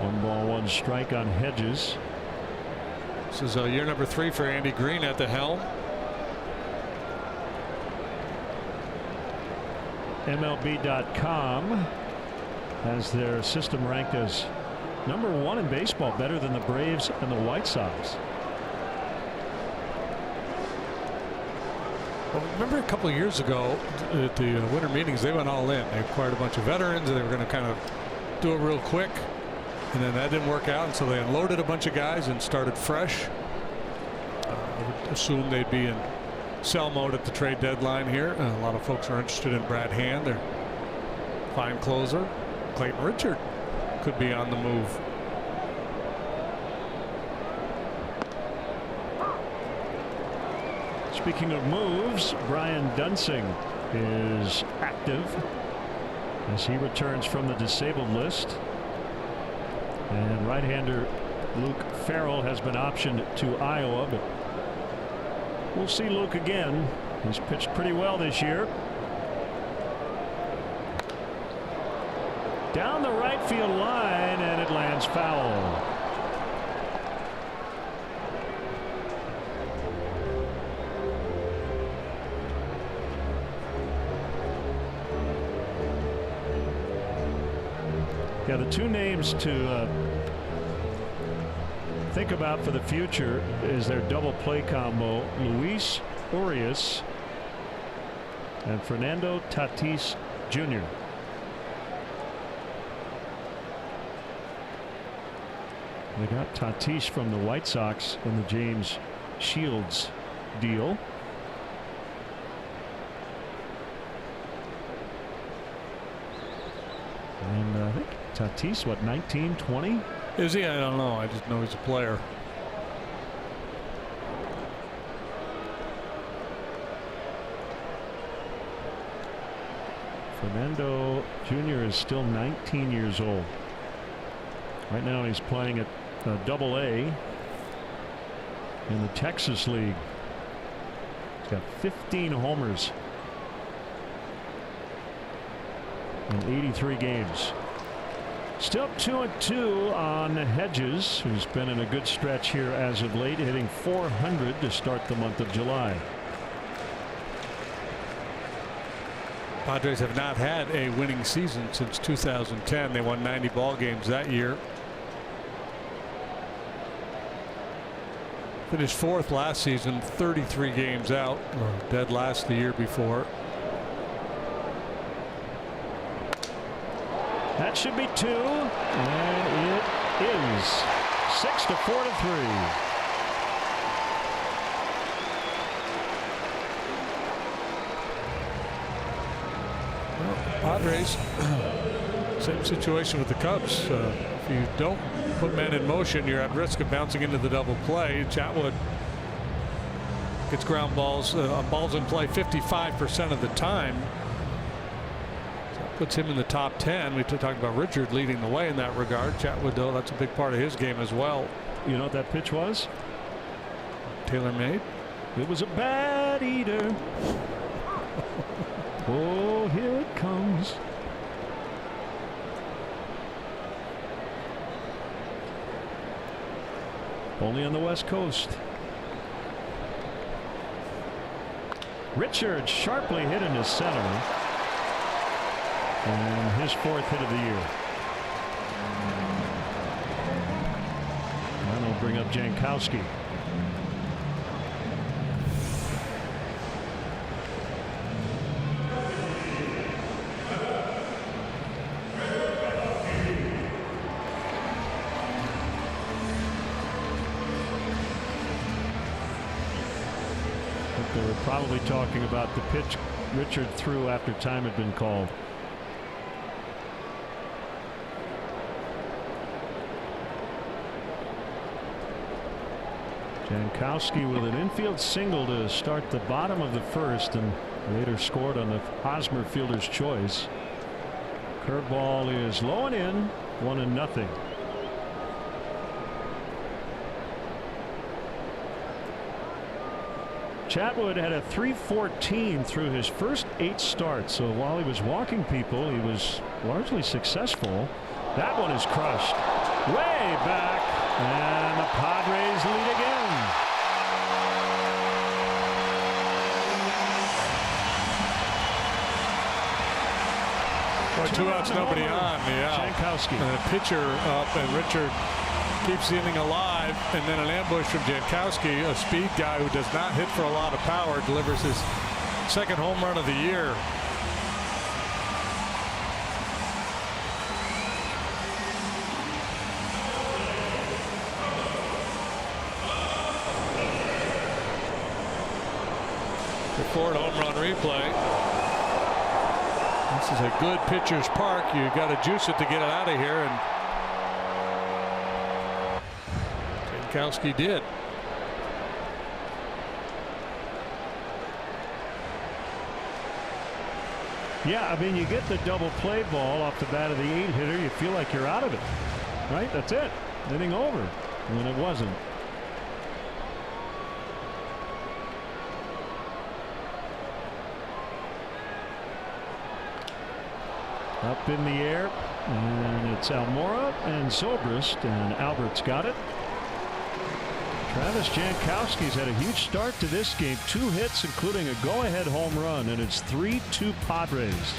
One ball, one strike on Hedges. This is year number 3 for Andy Green at the helm. MLB.com has their system ranked as number 1 in baseball, better than the Braves and the White Sox. Well, remember a couple of years ago at the winter meetings, they went all in. They acquired a bunch of veterans, and they were going to kind of do it real quick. And then that didn't work out, and so they unloaded a bunch of guys and started fresh. I would assume they'd be in sell mode at the trade deadline here. A lot of folks are interested in Brad Hand, their fine closer. Clayton Richard could be on the move. Speaking of moves, Brian Dunsing is active as he returns from the disabled list. And right-hander Luke Farrell has been optioned to Iowa, but we'll see Luke again. He's pitched pretty well this year. Down the right field line, and it lands foul. Yeah, the two names to think about for the future is their double play combo, Luis Urias and Fernando Tatis Jr. They got Tatis from the White Sox in the James Shields deal. And I think Tatis, what, 19, 20? Is he? I don't know. I just know he's a player. Fernando Jr. is still 19 years old. Right now he's playing at Double-A in the Texas League. He's got 15 homers in 83 games. Still 2-2 on Hedges, who's been in a good stretch here as of late, hitting .400 to start the month of July. Padres have not had a winning season since 2010. They won 90 ball games that year. Finished fourth last season, 33 games out, dead last the year before. That should be two, and it is 6-4-3. Padres, same situation with the Cubs. If you don't put men in motion, you're at risk of bouncing into the double play. Chatwood gets ground balls, balls in play 55% of the time. So that puts him in the top 10. We talked about Richard leading the way in that regard. Chatwood, though, that's a big part of his game as well. You know what that pitch was? Tailor-made. It was a bad eater. Oh, here it comes. Only on the West Coast. Richard sharply hit in his center. And his fourth hit of the year. And they'll bring up Jankowski. They were probably talking about the pitch Richard threw after time had been called. Jankowski with an infield single to start the bottom of the first, and later scored on the Hosmer fielder's choice. Curveball is low and in, 1-0. Chatwood had a .314 through his first 8 starts, so while he was walking people, he was largely successful. That one is crushed way back, and the Padres lead again. Well, 2 outs, nobody on. Yeah. Jankowski. And a pitcher up, and Richard keeps the inning alive, and then an ambush from Jankowski, a speed guy who does not hit for a lot of power, delivers his second home run of the year. The Ford home run replay. This is a good pitcher's park. You got to juice it to get it out of here, and Jankowski did. Yeah, I mean, you get the double play ball off the bat of the 8-hitter, you feel like you're out of it, right? That's it. Inning over. And it wasn't. Up in the air, and it's Almora and Zobrist, and Albert's got it. Travis Jankowski's had a huge start to this game. 2 hits, including a go-ahead home run, and it's 3-2 Padres.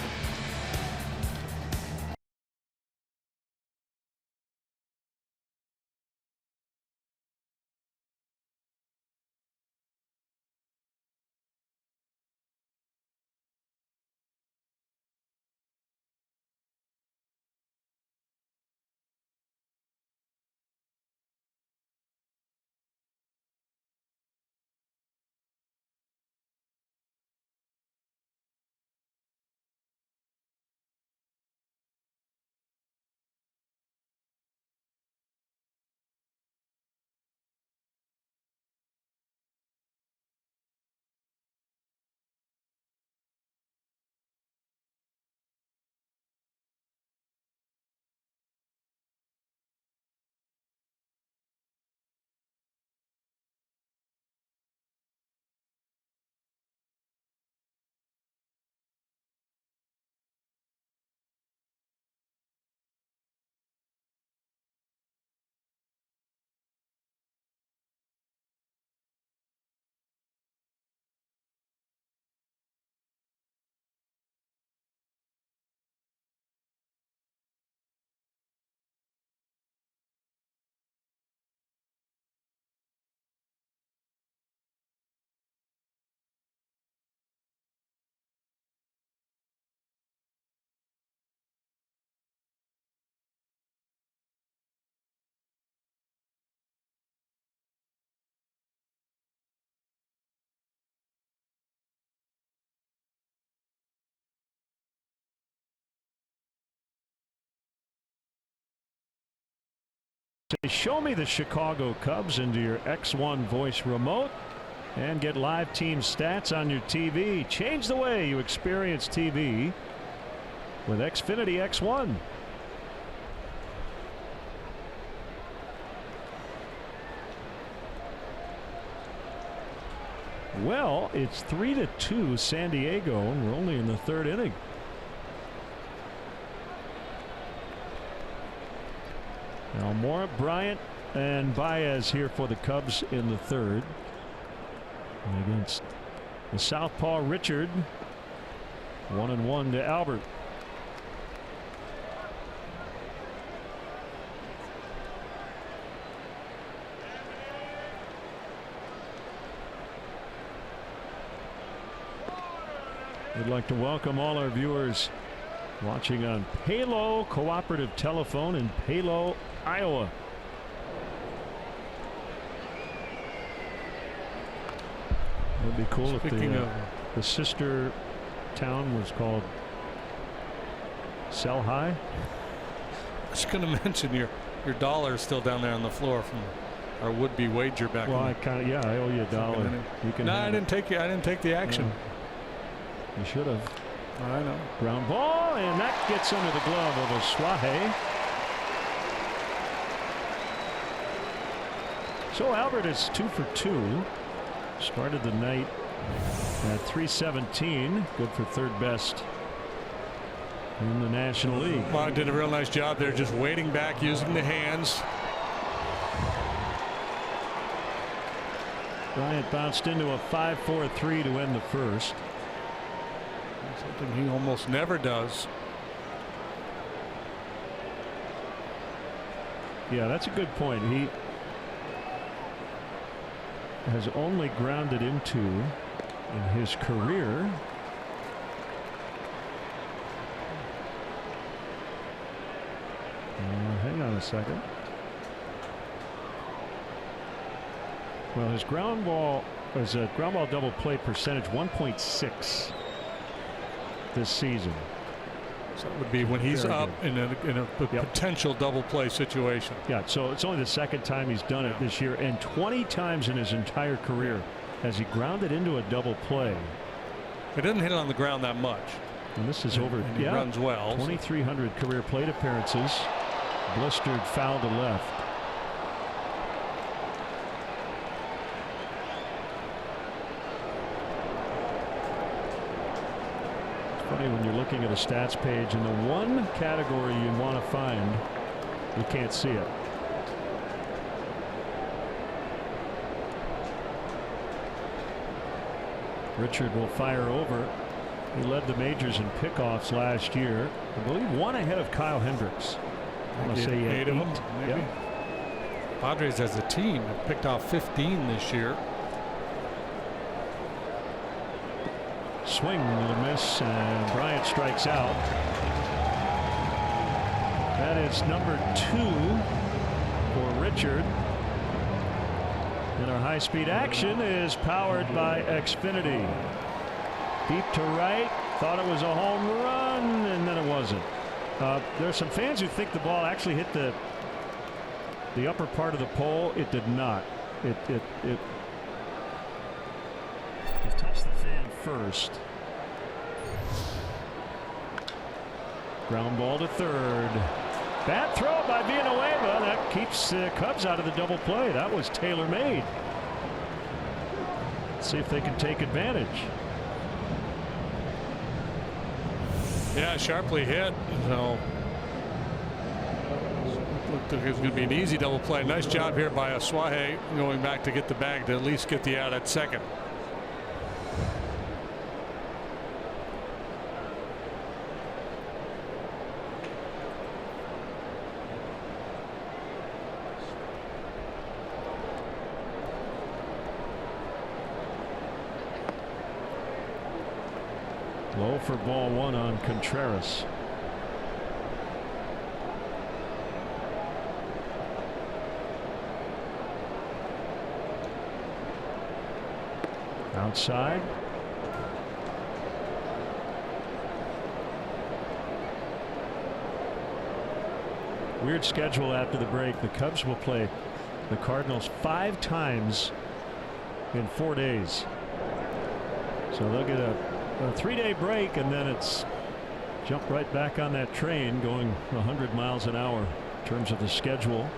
Say, show me the Chicago Cubs into your X1 voice remote and get live team stats on your TV. Change the way you experience TV with Xfinity X1. Well, it's 3-2 San Diego, and we're only in the third inning. Almora, Bryant, and Baez here for the Cubs in the third. And against the southpaw Richard. 1-1 to Albert. We'd like to welcome all our viewers watching on Palo Cooperative Telephone in Palo, Iowa. It would be cool if the sister town was called Sell High. I was going to mention your dollar is still down there on the floor from our would-be wager back. Well, I kind of I owe you $1. You can. No, I didn't take the action. Yeah. You should have. I know. Ground ball, and that gets under the glove of Oswahe. So Albert is 2 for 2. Started the night at 317. Good for third best in the National League. Well, did a real nice job there, just waiting back, using the hands. Bryant bounced into a 5-4-3 to end the first. Something he almost never does. Yeah, that's a good point. He has only grounded into in his career hang on a second. Well, his ground ball double play percentage 1.6 this season. So it would be when he's up in a potential double play situation. Yeah, so it's only the second time he's done it this year, and 20 times in his entire career has he grounded into a double play. He doesn't hit it on the ground that much. And this is over. And he runs well. 2,300 career plate appearances. Blistered foul to left. Funny when you're looking at a stats page and the one category you want to find, you can't see it. Richard will fire over. He led the majors in pickoffs last year. I believe one ahead of Kyle Hendricks. I want to say eight of them. Maybe. Yep. Padres as a team have picked off 15 this year. Swing and a miss, and Bryant strikes out. That is number 2 for Richard. And our high-speed action is powered by Xfinity. Deep to right, thought it was a home run, and then it wasn't. There are some fans who think the ball actually hit the upper part of the pole. It did not. It touched the fan first. Ground ball to third. Bad throw by Villanueva. That keeps the Cubs out of the double play. That was tailor-made. Let's see if they can take advantage. Yeah, sharply hit. So looked like it was going to be an easy double play. Nice job here by Oswahe going back to get the bag to at least get the out at second. Low for ball 1 on Contreras. Outside. Weird schedule after the break. The Cubs will play the Cardinals 5 times in 4 days. So they'll get a 3-day break, and then it's jump right back on that train going 100 miles an hour in terms of the schedule.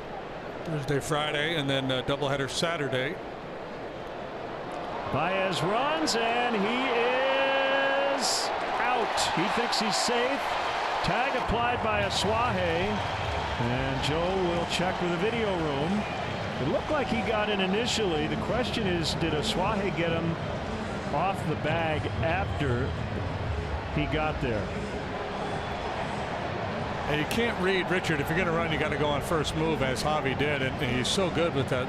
Thursday, Friday, and then doubleheader Saturday. Baez runs, and he is out. He thinks he's safe. Tag applied by Asuaje, and Joe will check with the video room. It looked like he got in initially. The question is, did Asuaje get him off the bag after he got there? And you can't read, Richard, if you're going to run, you got to go on first move, as Javi did, and he's so good with that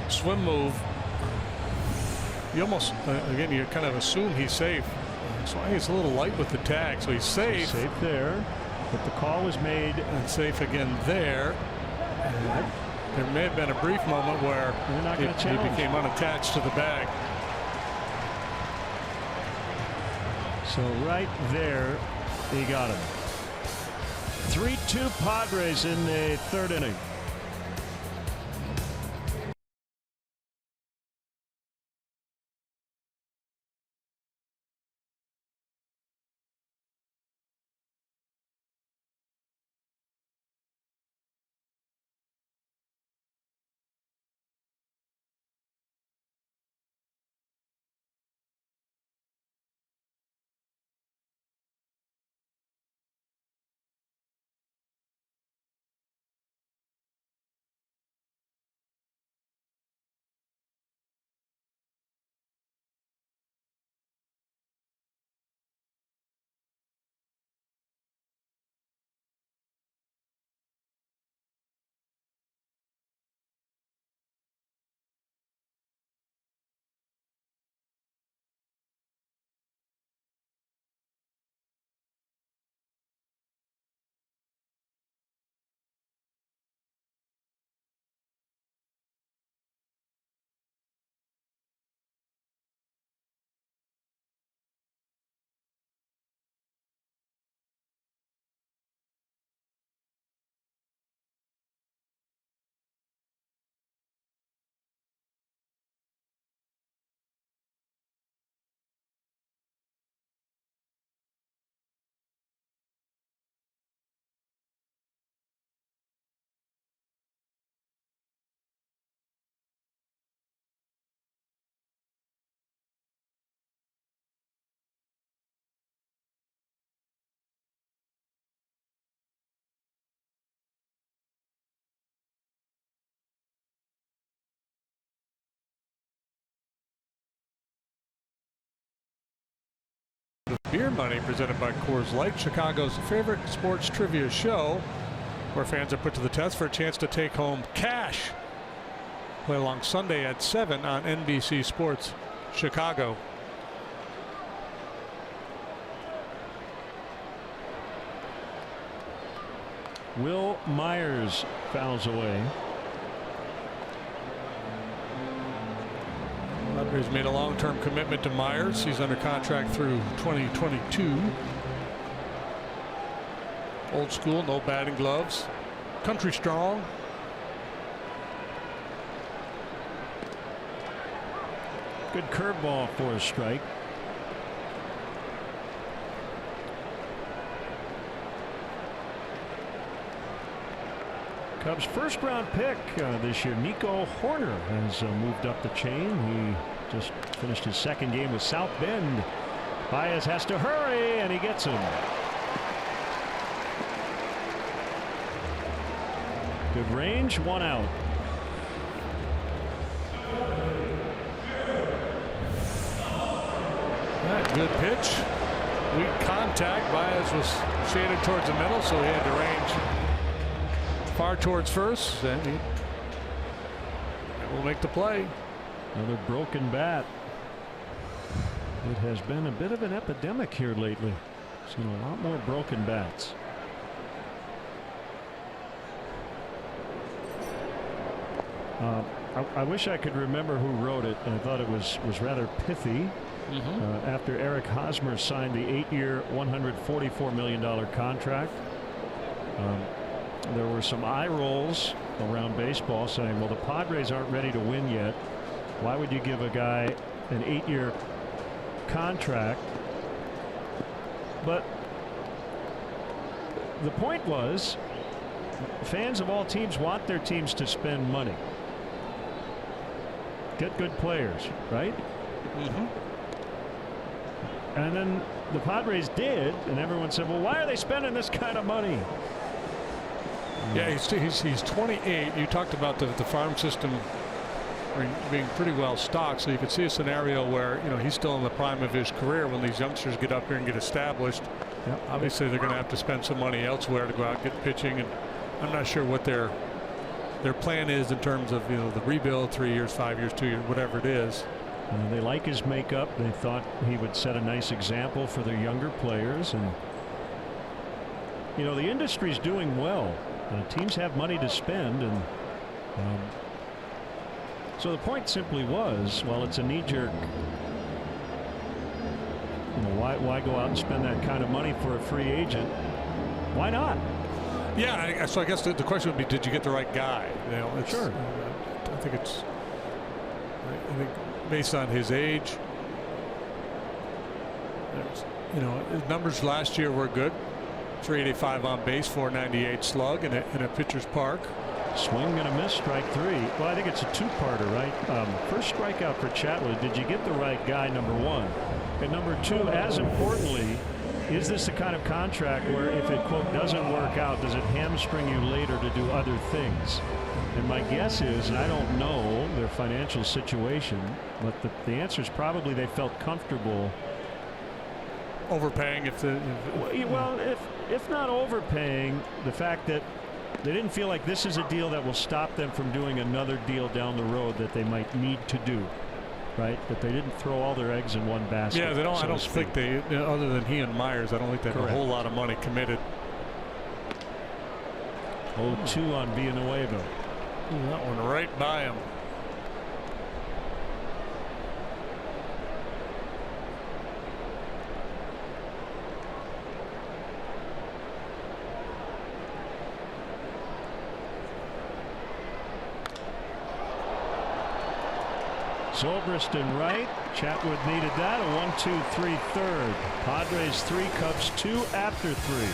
swim move. You almost, again, you kind of assume he's safe. So he's a little light with the tag, so he's safe. Safe there, but the call was made. And safe again there. And there may have been a brief moment where he became unattached to the bag. So right there, he got him. 3-2 Padres in the 3rd inning. Beer Money, presented by Coors Light, Chicago's favorite sports trivia show, where fans are put to the test for a chance to take home cash. Play along Sunday at 7 on NBC Sports Chicago. Will Myers fouls away. Padres made a long-term commitment to Myers. He's under contract through 2022. Old school, no batting gloves. Country strong. Good curveball for a strike. Cubs first round pick this year, Nico Horner, has moved up the chain. He just finished his 2nd game with South Bend. Baez has to hurry, and he gets him. Good range, 1 out. Good pitch. Weak contact. Baez was shaded towards the middle, so he had to range far towards first, and he will make the play. Another broken bat. It has been a bit of an epidemic here lately. Seen a lot more broken bats. I wish I could remember who wrote it. I thought it was rather pithy. After Eric Hosmer signed the 8-year, $144 million contract. there were some eye rolls around baseball saying, well, the Padres aren't ready to win yet. Why would you give a guy an 8-year contract? But the point was, fans of all teams want their teams to spend money, get good players, right? And then the Padres did, and everyone said, well, why are they spending this kind of money? Yeah, he's 28. You talked about the farm system being pretty well stocked, so you could see a scenario where, you know, he's still in the prime of his career when these youngsters get up here and get established. Yep. Obviously, they're going to have to spend some money elsewhere to go out and get pitching, and I'm not sure what their plan is in terms of, you know, the rebuild, 3 years, 5 years, 2 years, whatever it is. They like his makeup. They thought he would set a nice example for their younger players, and you know, the industry's doing well. Teams have money to spend, and so the point simply was, well, it's a knee-jerk. You know, why go out and spend that kind of money for a free agent? Why not? Yeah, so I guess the question would be, did you get the right guy? You know, sure. I think based on his age, you know, his numbers last year were good. 385 on base, 498 slug in a pitcher's park. Swing and a miss, strike 3. Well, I think it's a two-parter, right? First strikeout for Chatwood. Did you get the right guy, number 1? And number 2, as importantly, is this the kind of contract where if it, quote, doesn't work out, does it hamstring you later to do other things? And my guess is, and I don't know their financial situation, but the answer is probably they felt comfortable overpaying if not overpaying, the fact that they didn't feel like this is a deal that will stop them from doing another deal down the road that they might need to do, right? That they didn't throw all their eggs in one basket. Yeah, they don't. I don't think they, other than he and Myers, I don't think they have a whole lot of money committed. 0-2 on Villanueva. That one right by him. Zobrist in right. Chatwood needed that. A 1-2-3 third. Padres 3, Cubs 2 after 3.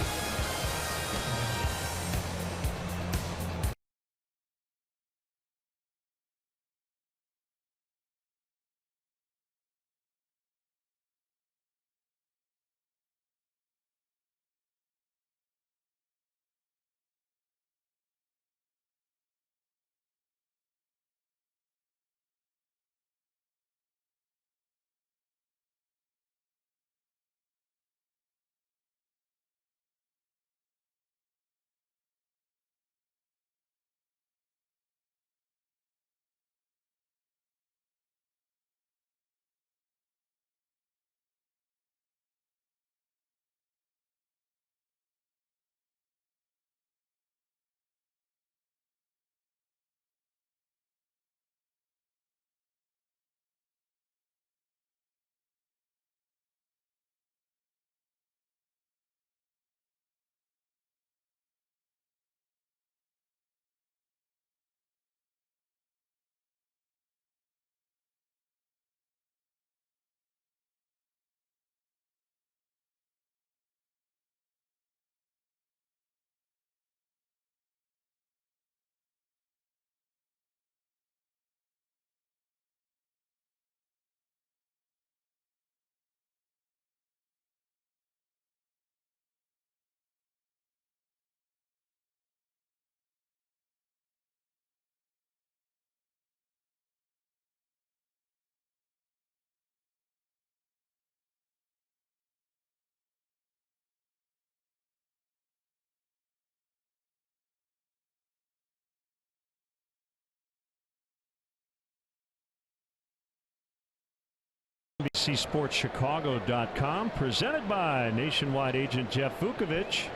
NBCSportsChicago.com, presented by Nationwide agent Jeff Vukovich.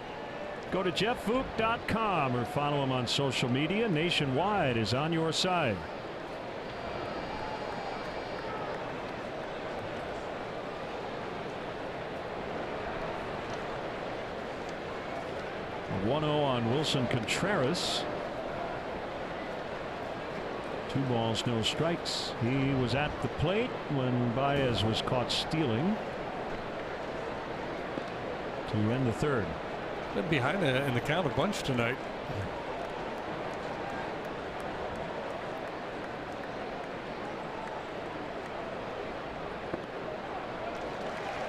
Go to jeffvuk.com or follow him on social media. Nationwide is on your side. 1-0 on Wilson Contreras. 2 balls, no strikes. He was at the plate when Baez was caught stealing to end the 3rd. Been behind in the count a bunch tonight.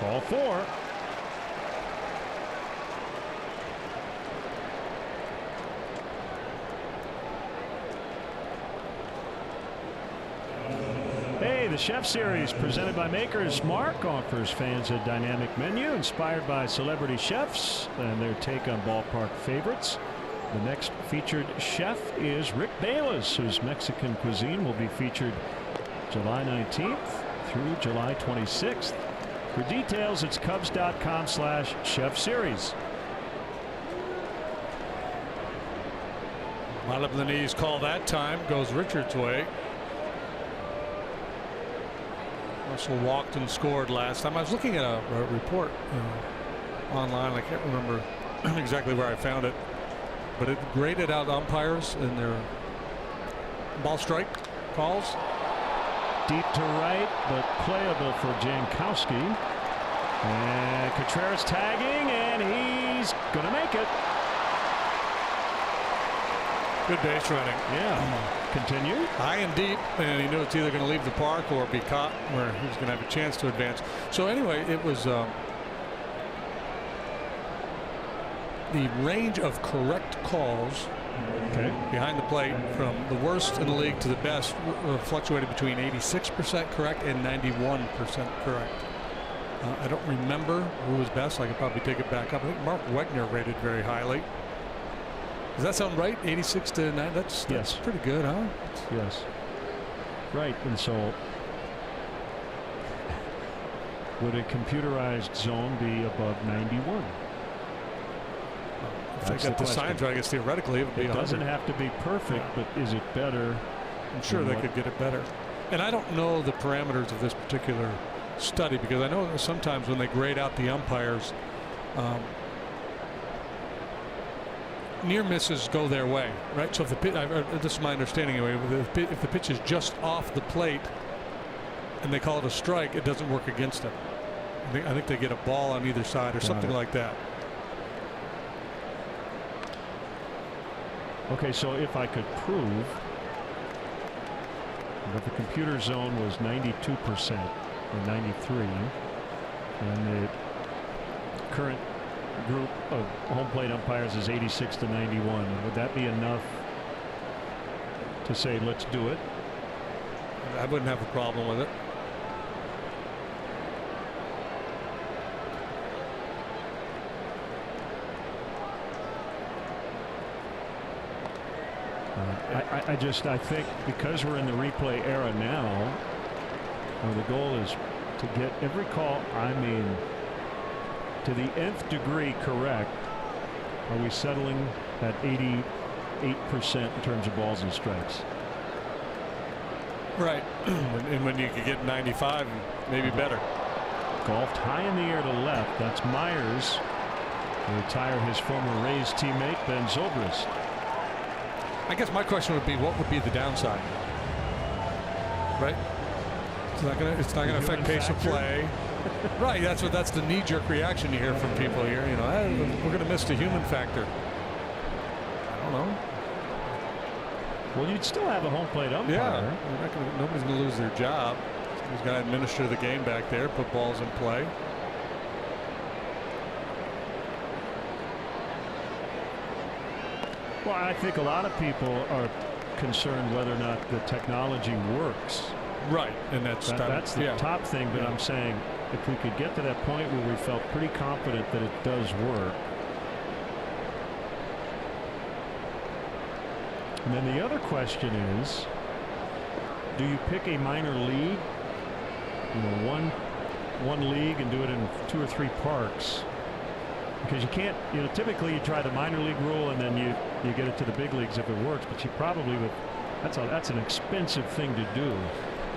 Ball 4. Hey, the Chef Series presented by Maker's Mark offers fans a dynamic menu inspired by celebrity chefs and their take on ballpark favorites. The next featured chef is Rick Bayless, whose Mexican cuisine will be featured July 19th through July 26th. For details, it's Cubs.com/Chef Series. Right up the knees call that time. Goes Richards' way. Russell walked and scored last time. I was looking at a report online. I can't remember exactly where I found it, but it graded out umpires in their ball strike calls. Deep to right, but playable for Jankowski. And Contreras tagging, and he's going to make it. Good base running. Yeah. Continue. High and deep, and he knew it's either going to leave the park or be caught where he was going to have a chance to advance. So anyway, it was the range of correct calls behind the plate from the worst in the league to the best fluctuated between 86% correct and 91% correct. I don't remember who was best. I could probably take it back up. I think Mark Wegner rated very highly. Does that sound right? 86 to 9. That's pretty good, huh? Yes. Right. And so would a computerized zone be above 91? If they got the signs right, I guess theoretically it would be 100. It doesn't have to be perfect, but is it better? I'm sure they could get it better. And I don't know the parameters of this particular study, because I know sometimes when they grade out the umpires, near misses go their way, right? So if the pitch, this is my understanding anyway, if the pitch is just off the plate and they call it a strike, it doesn't work against them. I think they get a ball on either side or something like that. Okay, so if I could prove that the computer zone was 92% or 93, and the current group of home plate umpires is 86 to 91, would that be enough to say let's do it? I wouldn't have a problem with it. I think because we're in the replay era now, the goal is to get every call, I mean, to the nth degree correct. Are we settling at 88% in terms of balls and strikes? Right. And when you could get 95, maybe better. Golfed high in the air to left. That's Myers to retire his former Rays teammate Ben Zobrist. I guess my question would be, what would be the downside? Right? It's not gonna affect pace of play. Right. That's the knee-jerk reaction you hear from people here. You know, hey, we're gonna miss the human factor. I don't know. Well, you'd still have a home plate umpire. Yeah. Nobody's gonna lose their job. Somebody's gonna administer the game back there, put balls in play. Well, I think a lot of people are concerned whether or not the technology works. Right, and that's the top thing. But I'm saying if we could get to that point where we felt pretty confident that it does work. And then the other question is, do you pick a minor league, you know, one league and do it in 2 or 3 parks? Because you can't, you know, typically you try the minor league rule and then you get it to the big leagues if it works, but you probably would. That's an expensive thing to do.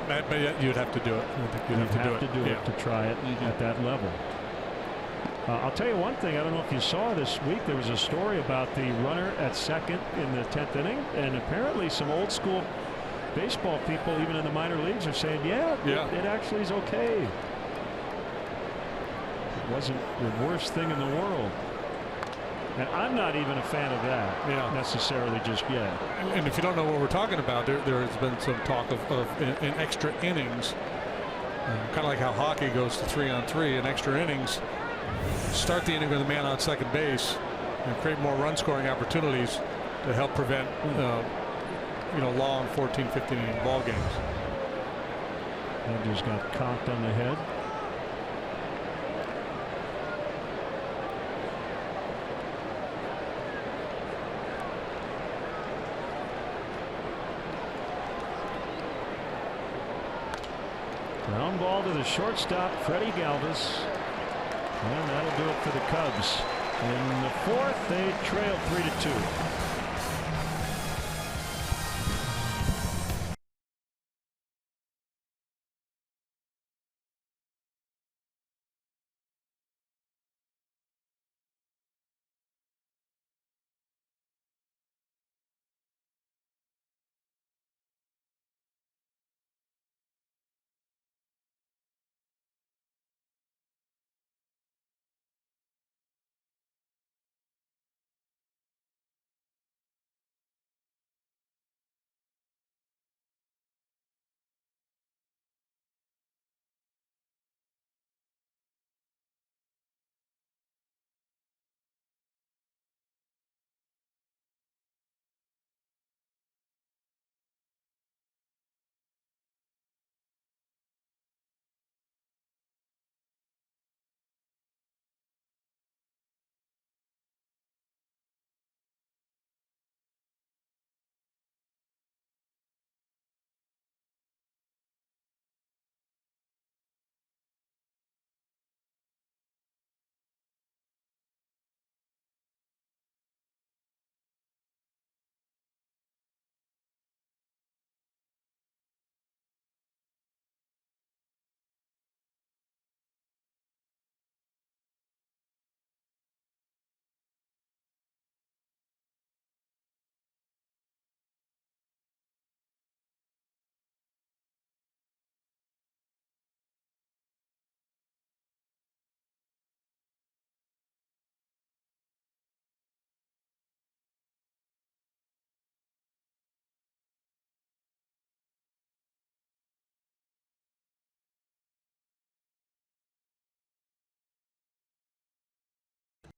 But you'd have to do it. I think you'd have to do it to try it at that level. I'll tell you one thing. I don't know if you saw this week. There was a story about the runner at second in the 10th inning, and apparently some old school baseball people, even in the minor leagues, are saying, yeah. It actually is okay. It wasn't the worst thing in the world. And I'm not even a fan of that necessarily just yet. And if you don't know what we're talking about, there has been some talk of in extra innings, kind of like how hockey goes to 3-on-3 in extra innings. Start the inning with a man on second base and create more run scoring opportunities to help prevent long 14, 15 inning ball games. And just got conked on the head. Ground ball to the shortstop, Freddie Galvis. And that'll do it for the Cubs. In the fourth, they trail 3-2.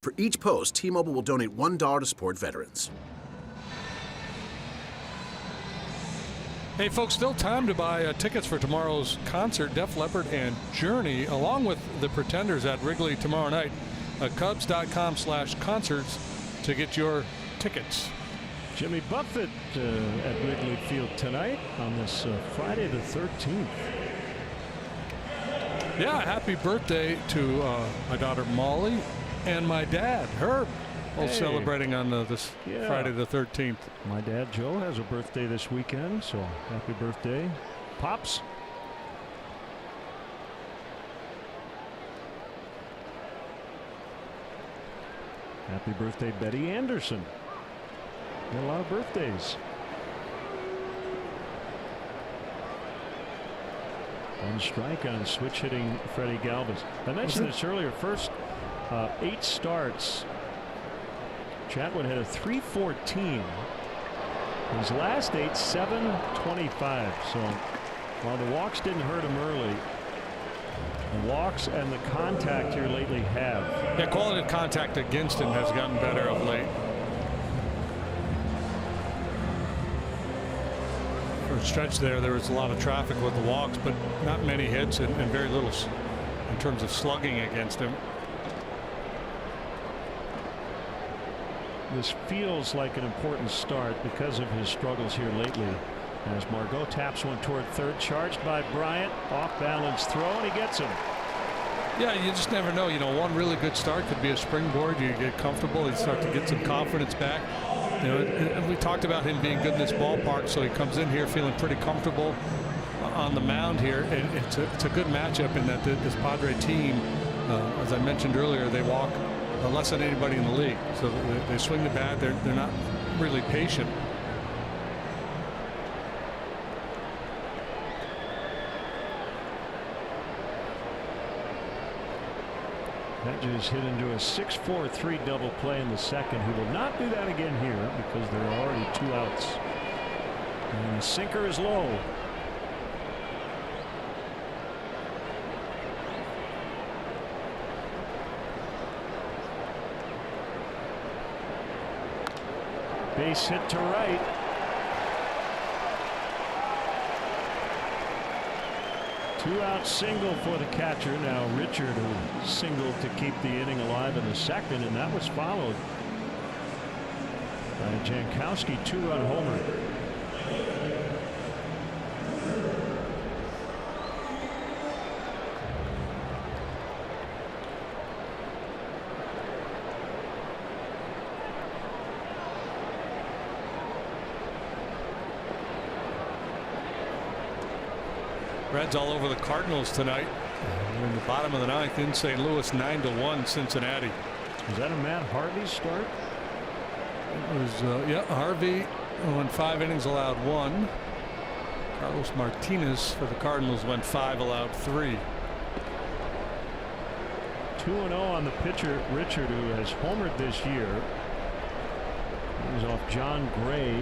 For each post, T-Mobile will donate $1 to support veterans. Hey folks, still time to buy tickets for tomorrow's concert, Def Leppard and Journey, along with the Pretenders at Wrigley tomorrow night. Cubs.com/concerts to get your tickets. Jimmy Buffett at Wrigley Field tonight on this Friday the 13th. Yeah, happy birthday to my daughter Molly and my dad, Herb, both celebrating on this Friday the 13th. My dad, Joe, has a birthday this weekend, so happy birthday, Pops. Happy birthday, Betty Anderson. Got a lot of birthdays. One strike on switch hitting Freddie Galvis. I mentioned this earlier. First 8 starts, Chatwood had a 3.14. His last 8, 7.25. So while the walks didn't hurt him early, the walks and the contact here lately have. Yeah, quality of contact against him has gotten better of late. For a stretch there was a lot of traffic with the walks, but not many hits and very little in terms of slugging against him. This feels like an important start because of his struggles here lately. As Margot taps one toward third, charged by Bryant, off balance throw, and he gets him. Yeah, you just never know. You know, one really good start could be a springboard. You get comfortable, you start to get some confidence back. You know, we talked about him being good in this ballpark, so he comes in here feeling pretty comfortable on the mound here. And it's a good matchup in that this Padre team As I mentioned earlier, they walk less than anybody in the league. So they swing the bat. They're not really patient. Hedges hit into a 6-4-3 double play in the second. He will not do that again here because there are already 2 outs. And the sinker is low. Base hit to right. Two-out single for the catcher. Now Richard, who singled to keep the inning alive in the second, and that was followed by Jankowski 2-run homer. Reds all over the Cardinals tonight. We're in the bottom of the 9th in St. Louis, 9-1 Cincinnati. Was that a Matt Harvey start? It was yeah, Harvey went 5 innings, allowed 1. Carlos Martinez for the Cardinals went 5, allowed 3. 2-0 on the pitcher Richard, who has homered this year. He was off John Gray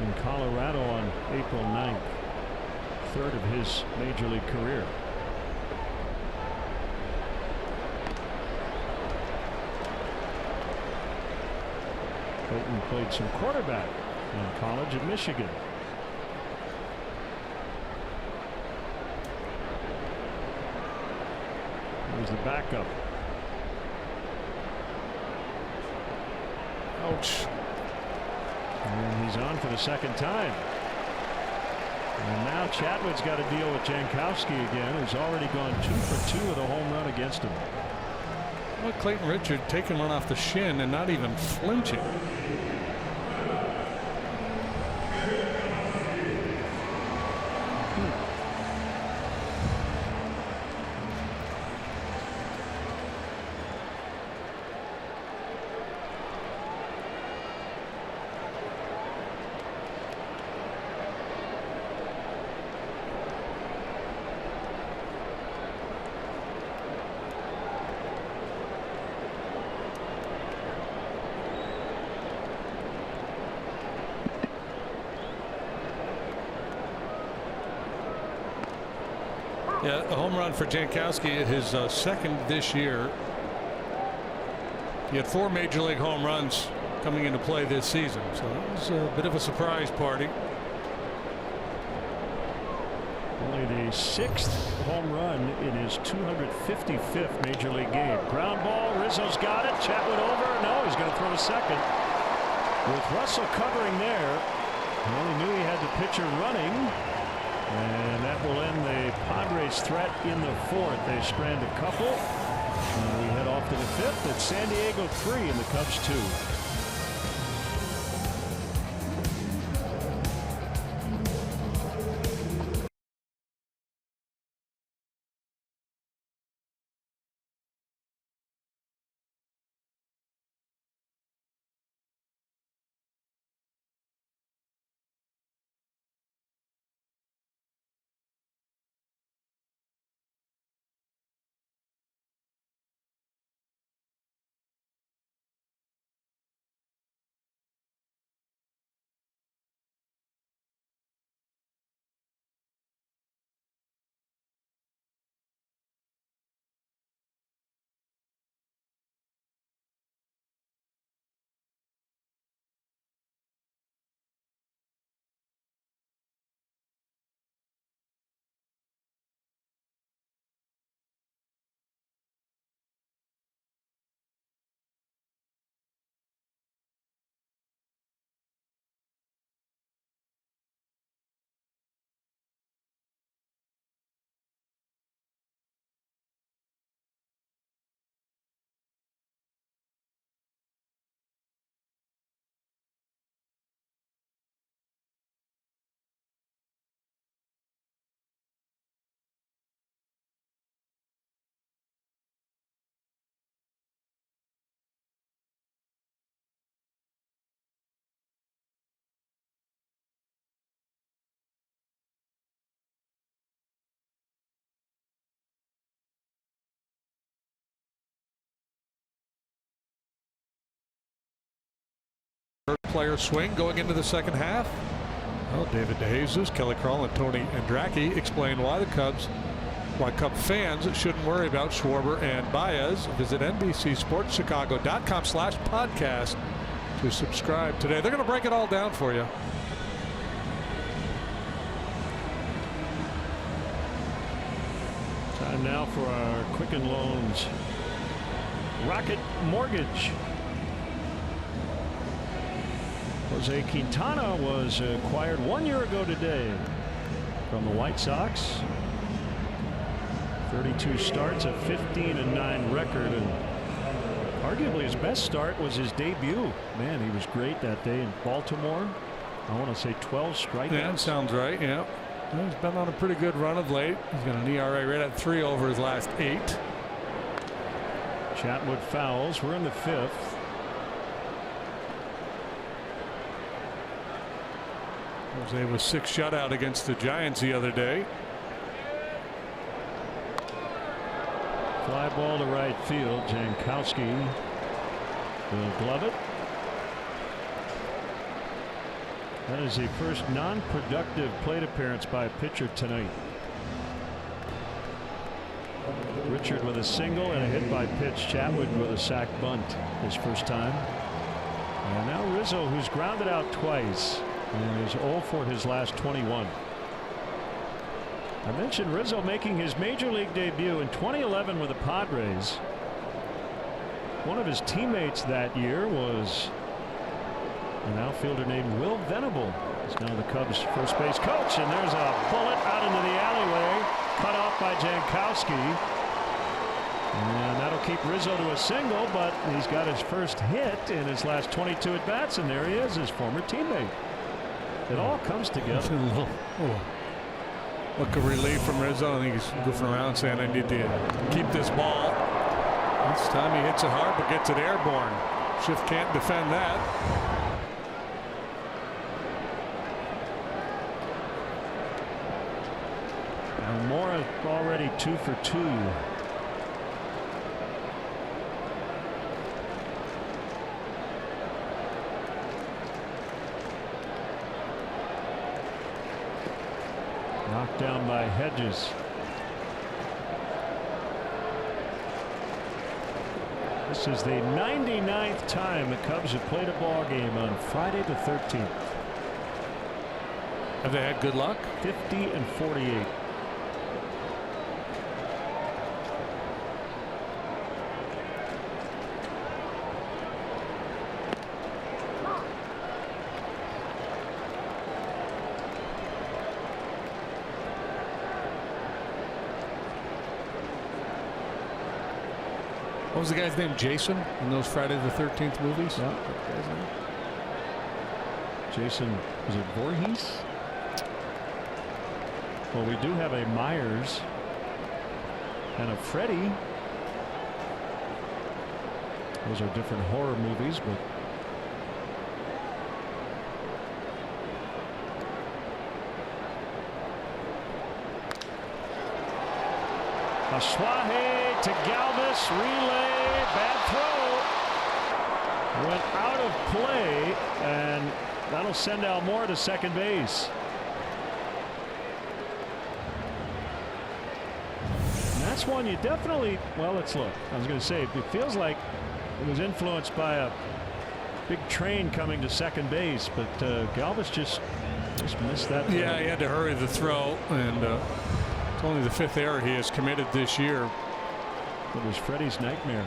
in Colorado on April 9th. Third of his major league career. Clayton played some quarterback in college at Michigan. Here's the backup. Ouch. And he's on for the second time. And now Chatwood's got to deal with Jankowski again, who's already gone 2 for 2 with a home run against him. Well, Clayton Richard taking one off the shin and not even flinching. Yeah, a home run for Jankowski, his second this year. He had 4 major league home runs coming into play this season, so that was a bit of a surprise party. Only the 6th home run in his 255th major league game. Ground ball. Rizzo's got it. Chatwood over. No, he's going to throw to second. With Russell covering there, he only knew he had the pitcher running. And that will end the Padres' threat in the 4th. They strand a couple. And we head off to the 5th. It's San Diego 3 and the Cubs 2. player swing going into the second half? Well, David DeJesus, Kelly Crawl, and Tony Andracki explain why Cub fans shouldn't worry about Schwarber and Baez. Visit NBCSportsChicago.com/podcast to subscribe today. They're going to break it all down for you. Time now for our Quicken Loans Rocket Mortgage. Jose Quintana was acquired 1 year ago today from the White Sox. 32 starts, a 15-9 record, and arguably his best start was his debut. Man, he was great that day in Baltimore. I want to say 12 strikeouts. Yeah, that sounds right. Yeah, he's been on a pretty good run of late. He's got an ERA right at 3 over his last 8. Chatwood fouls. We're in the 5th. Jose was 6 shutout against the Giants the other day. Fly ball to right field. Jankowski will glove it. That is the first non-productive plate appearance by a pitcher tonight. Richard with a single and a hit by pitch. Chatwood with a sac bunt his first time. And now Rizzo, who's grounded out twice and is 0 for his last 21. I mentioned Rizzo making his major league debut in 2011 with the Padres. One of his teammates that year was an outfielder named Will Venable. He's now the Cubs first base coach, and there's a bullet out into the alleyway, cut off by Jankowski. And that'll keep Rizzo to a single, but he's got his first hit in his last 22 at-bats, and there he is, his former teammate. It all comes together. Look of relief from Rizzo. I think he's goofing around saying, I need to keep this ball. This time he hits it hard but gets it airborne. Schiff can't defend that. Almora already 2 for 2. Knocked down by Hedges. This is the 99th time the Cubs have played a ball game on Friday the 13th. Have they had good luck? 50 and 48. What was the guy's name? Jason in those Friday the 13th movies? Yeah. Jason, was it Voorhees? Well, we do have a Myers and a Freddy. Those are different horror movies, but Asuaje to Galvis, relay, bad throw, went out of play, and that'll send Almora to second base. And that's one you definitely, well, let's look. I was going to say, it feels like it was influenced by a big train coming to second base, but Galvis just missed that throw. Yeah, he had to hurry the throw, and it's only the 5th error he has committed this year. It was Freddie's nightmare.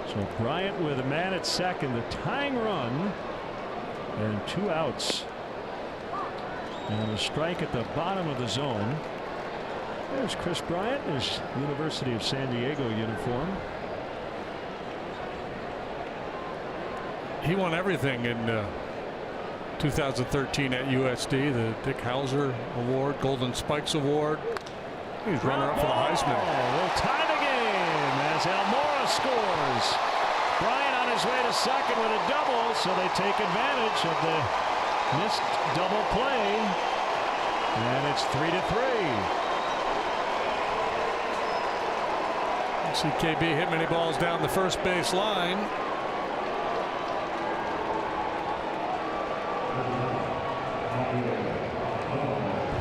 So Bryant with a man at second, the tying run, and 2 outs. And a strike at the bottom of the zone. There's Chris Bryant, his University of San Diego uniform. He won everything in 2013 at USD, the Dick Hauser Award, Golden Spikes Award. He's runner-up for the Heisman. We'll tie the game as Almora scores. Bryant on his way to second with a double, so they take advantage of the missed double play, and it's 3-3. See KB hit many balls down the first base line.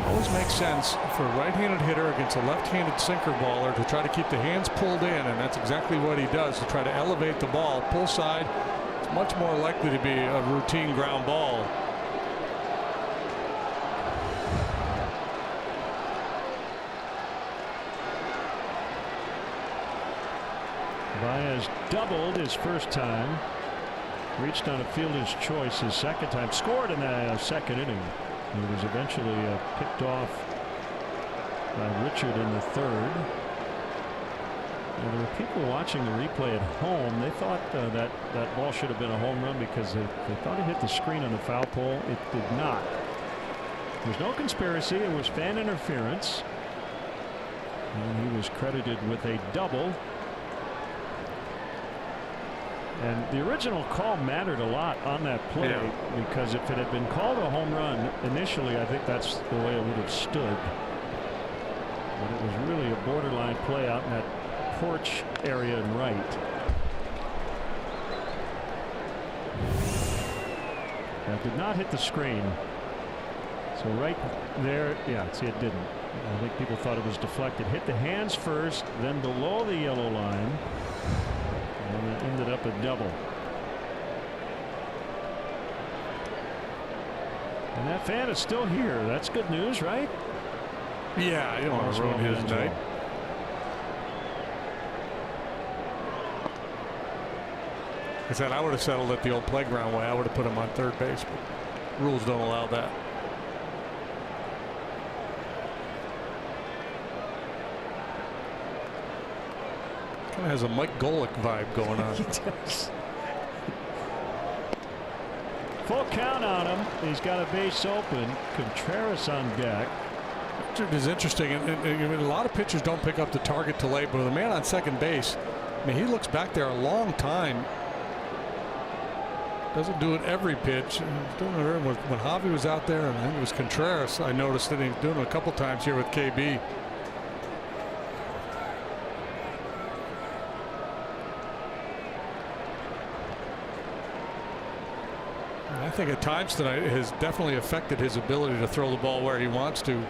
Always makes sense for a right-handed hitter against a left-handed sinker baller to try to keep the hands pulled in, and that's exactly what he does, to try to elevate the ball. Pull side, it's much more likely to be a routine ground ball. Baez doubled his first time, reached on a fielder's choice his second time, scored in the second inning. He was eventually picked off by Richard in the third. And there were people watching the replay at home. They thought that ball should have been a home run because they thought it hit the screen on the foul pole. It did not. There's no conspiracy. It was fan interference. And he was credited with a double. And the original call mattered a lot on that play, because if it had been called a home run initially, I think that's the way it would have stood. But it was really a borderline play out in that porch area and right. That did not hit the screen. So right there, see, it didn't. I think people thought it was deflected. Hit the hands first, then below the yellow line. And it ended up a double. And that fan is still here. That's good news, right? Yeah, you don't want to ruin his night. I said I would have settled it the old playground way. I would have put him on third base, but rules don't allow that. Kind of has a Mike Golick vibe going on. He does. Full count on him. He's got a base open. Contreras on deck. Richard is interesting, and a lot of pitchers don't pick up the target till late, but with a man on second base, I mean, he looks back there a long time. Doesn't do it every pitch. When Javi was out there, and I think it was Contreras, I noticed that he was doing it a couple times here with KB. I think at times tonight it has definitely affected his ability to throw the ball where he wants to.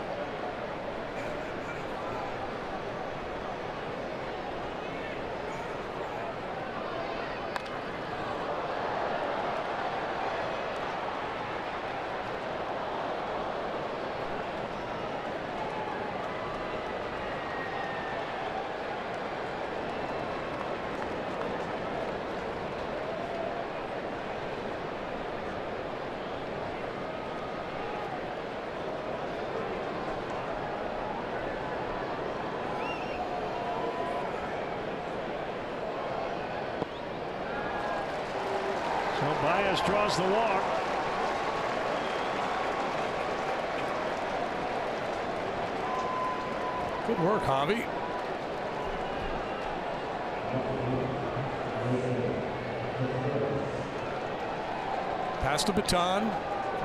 Baez draws the walk. Good work, Javi. Pass the baton.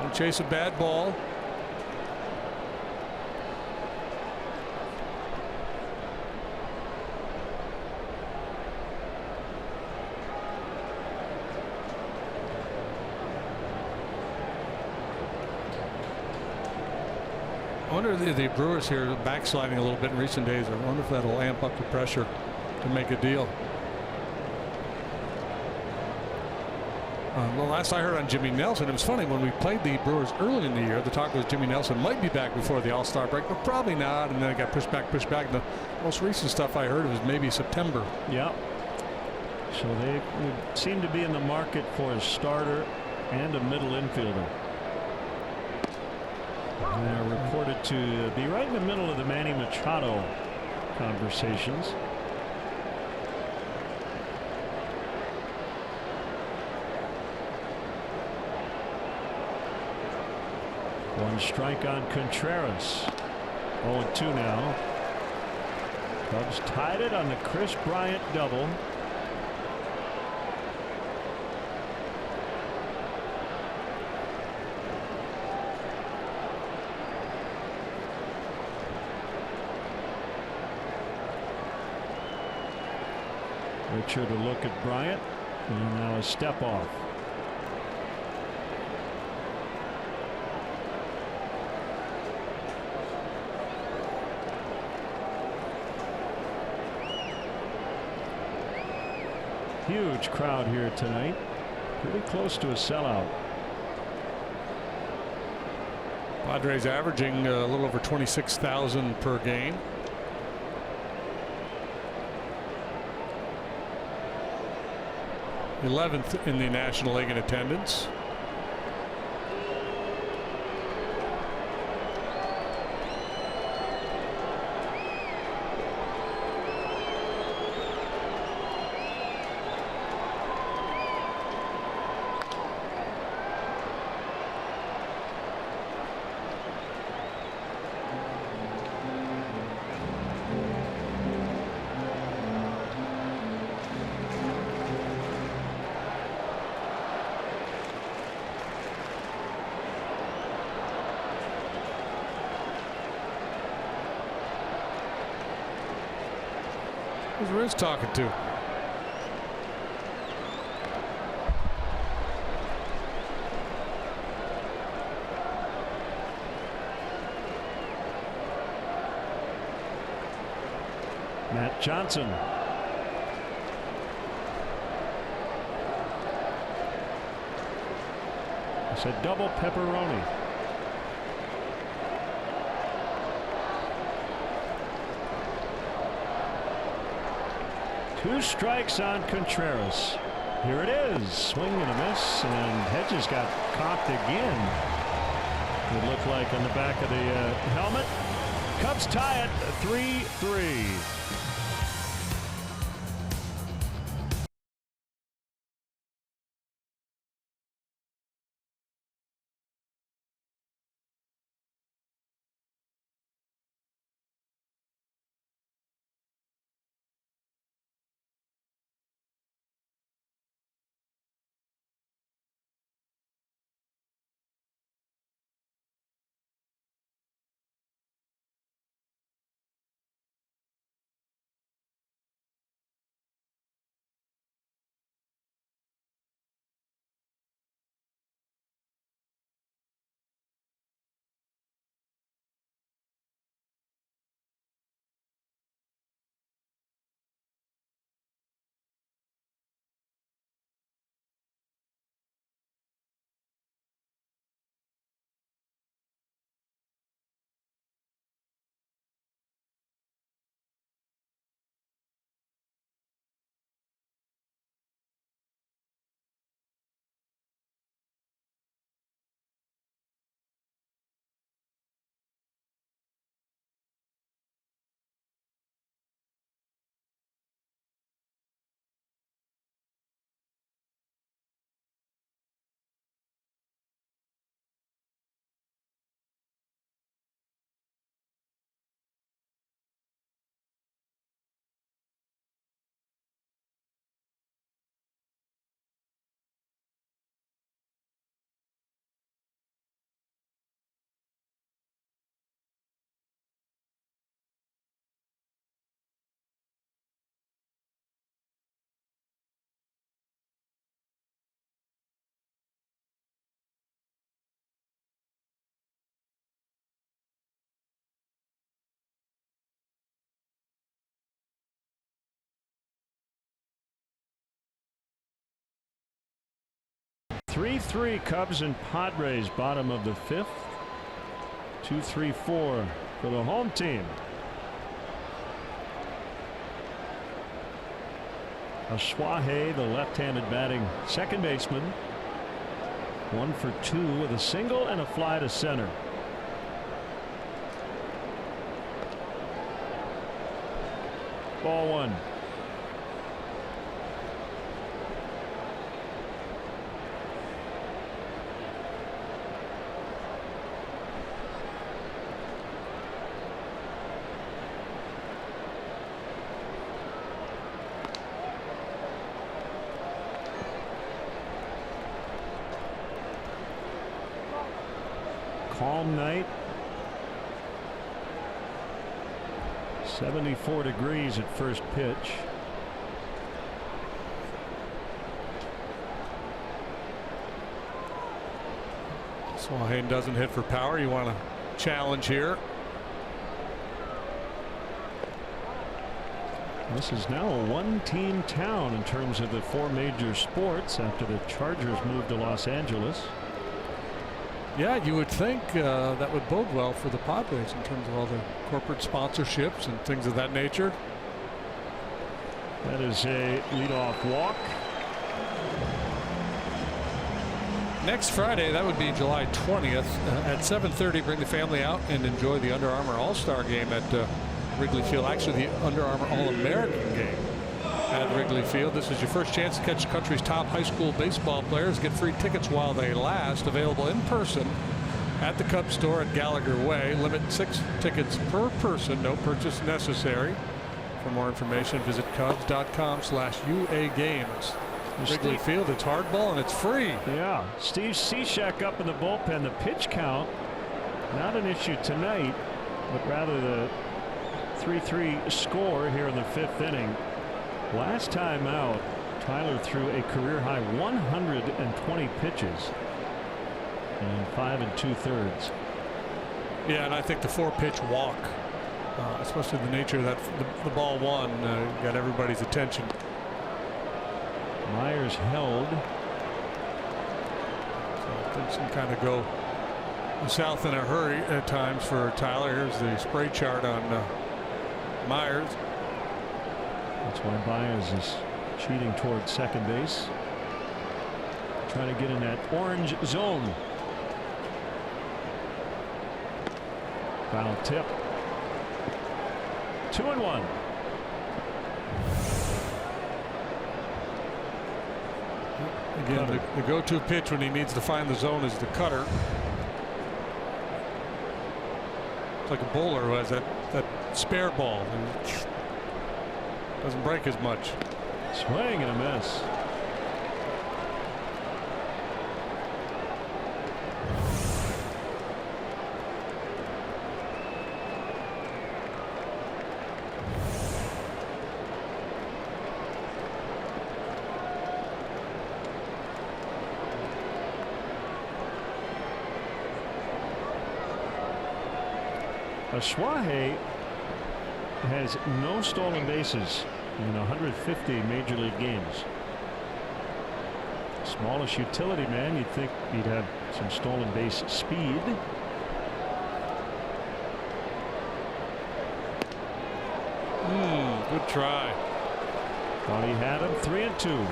Don't chase a bad ball. I wonder if the Brewers here are backsliding a little bit in recent days. I wonder if that'll amp up the pressure to make a deal. Well, last I heard on Jimmy Nelson, it was funny when we played the Brewers early in the year. The talk was Jimmy Nelson might be back before the All-Star break, but probably not. And then it got pushed back. The most recent stuff I heard was maybe September. Yeah. So they would seem to be in the market for a starter and a middle infielder. They're reported to be right in the middle of the Manny Machado conversations. One strike on Contreras. 0-2 now. Cubs tied it on the Chris Bryant double. Richard a look at Bryant, and now a step off. Huge crowd here tonight. Pretty close to a sellout. Padres averaging a little over 26,000 per game. '11th in the National League in attendance. Who's Riz talking to? Matt Johnson. It's a double pepperoni. Two strikes on Contreras. Here it is. Swing and a miss, and Hedges got cocked again. It looked like on the back of the helmet. Cubs tie it 3-3. Three Cubs and Padres, bottom of the fifth. 2-3-4 for the home team. Aswahe, the left-handed batting second baseman. 1 for 2 with a single and a fly to center. Ball one. Calm night. 74 degrees at first pitch. Swahane doesn't hit for power. You want to challenge here. This is now a one-team town in terms of the 4 major sports after the Chargers moved to Los Angeles. Yeah, you would think that would bode well for the Padres in terms of all the corporate sponsorships and things of that nature. That is a leadoff walk. Next Friday, that would be July 20th at 7:30. Bring the family out and enjoy the Under Armour All-Star Game at Wrigley Field. Actually, the Under Armour All-American Game at Wrigley Field. This is your first chance to catch the country's top high school baseball players. Get free tickets while they last. Available in person at the Cubs store at Gallagher Way. Limit 6 tickets per person. No purchase necessary. For more information, visit Cubs.com/UA Games. Wrigley Field, it's hardball and it's free. Yeah, Steve Cishek up in the bullpen. The pitch count, not an issue tonight, but rather the 3-3 score here in the 5th inning. Last time out, Tyler threw a career high 120 pitches in 5 2/3. Yeah, and I think the 4-pitch walk, especially the nature of that the ball one, got everybody's attention. Myers held. So things can kind of go south in a hurry at times for Tyler. Here's the spray chart on Myers. That's why Baez is cheating towards second base, trying to get in that orange zone. Foul tip. 2-1. Again, the go-to pitch when he needs to find the zone is the cutter. It's like a bowler who has that spare ball and doesn't break as much. Swing and a miss. Schwahe has no stolen bases in 150 major league games. Smallish utility man, you'd think he'd have some stolen base speed. Good try. Thought he had him. 3-2.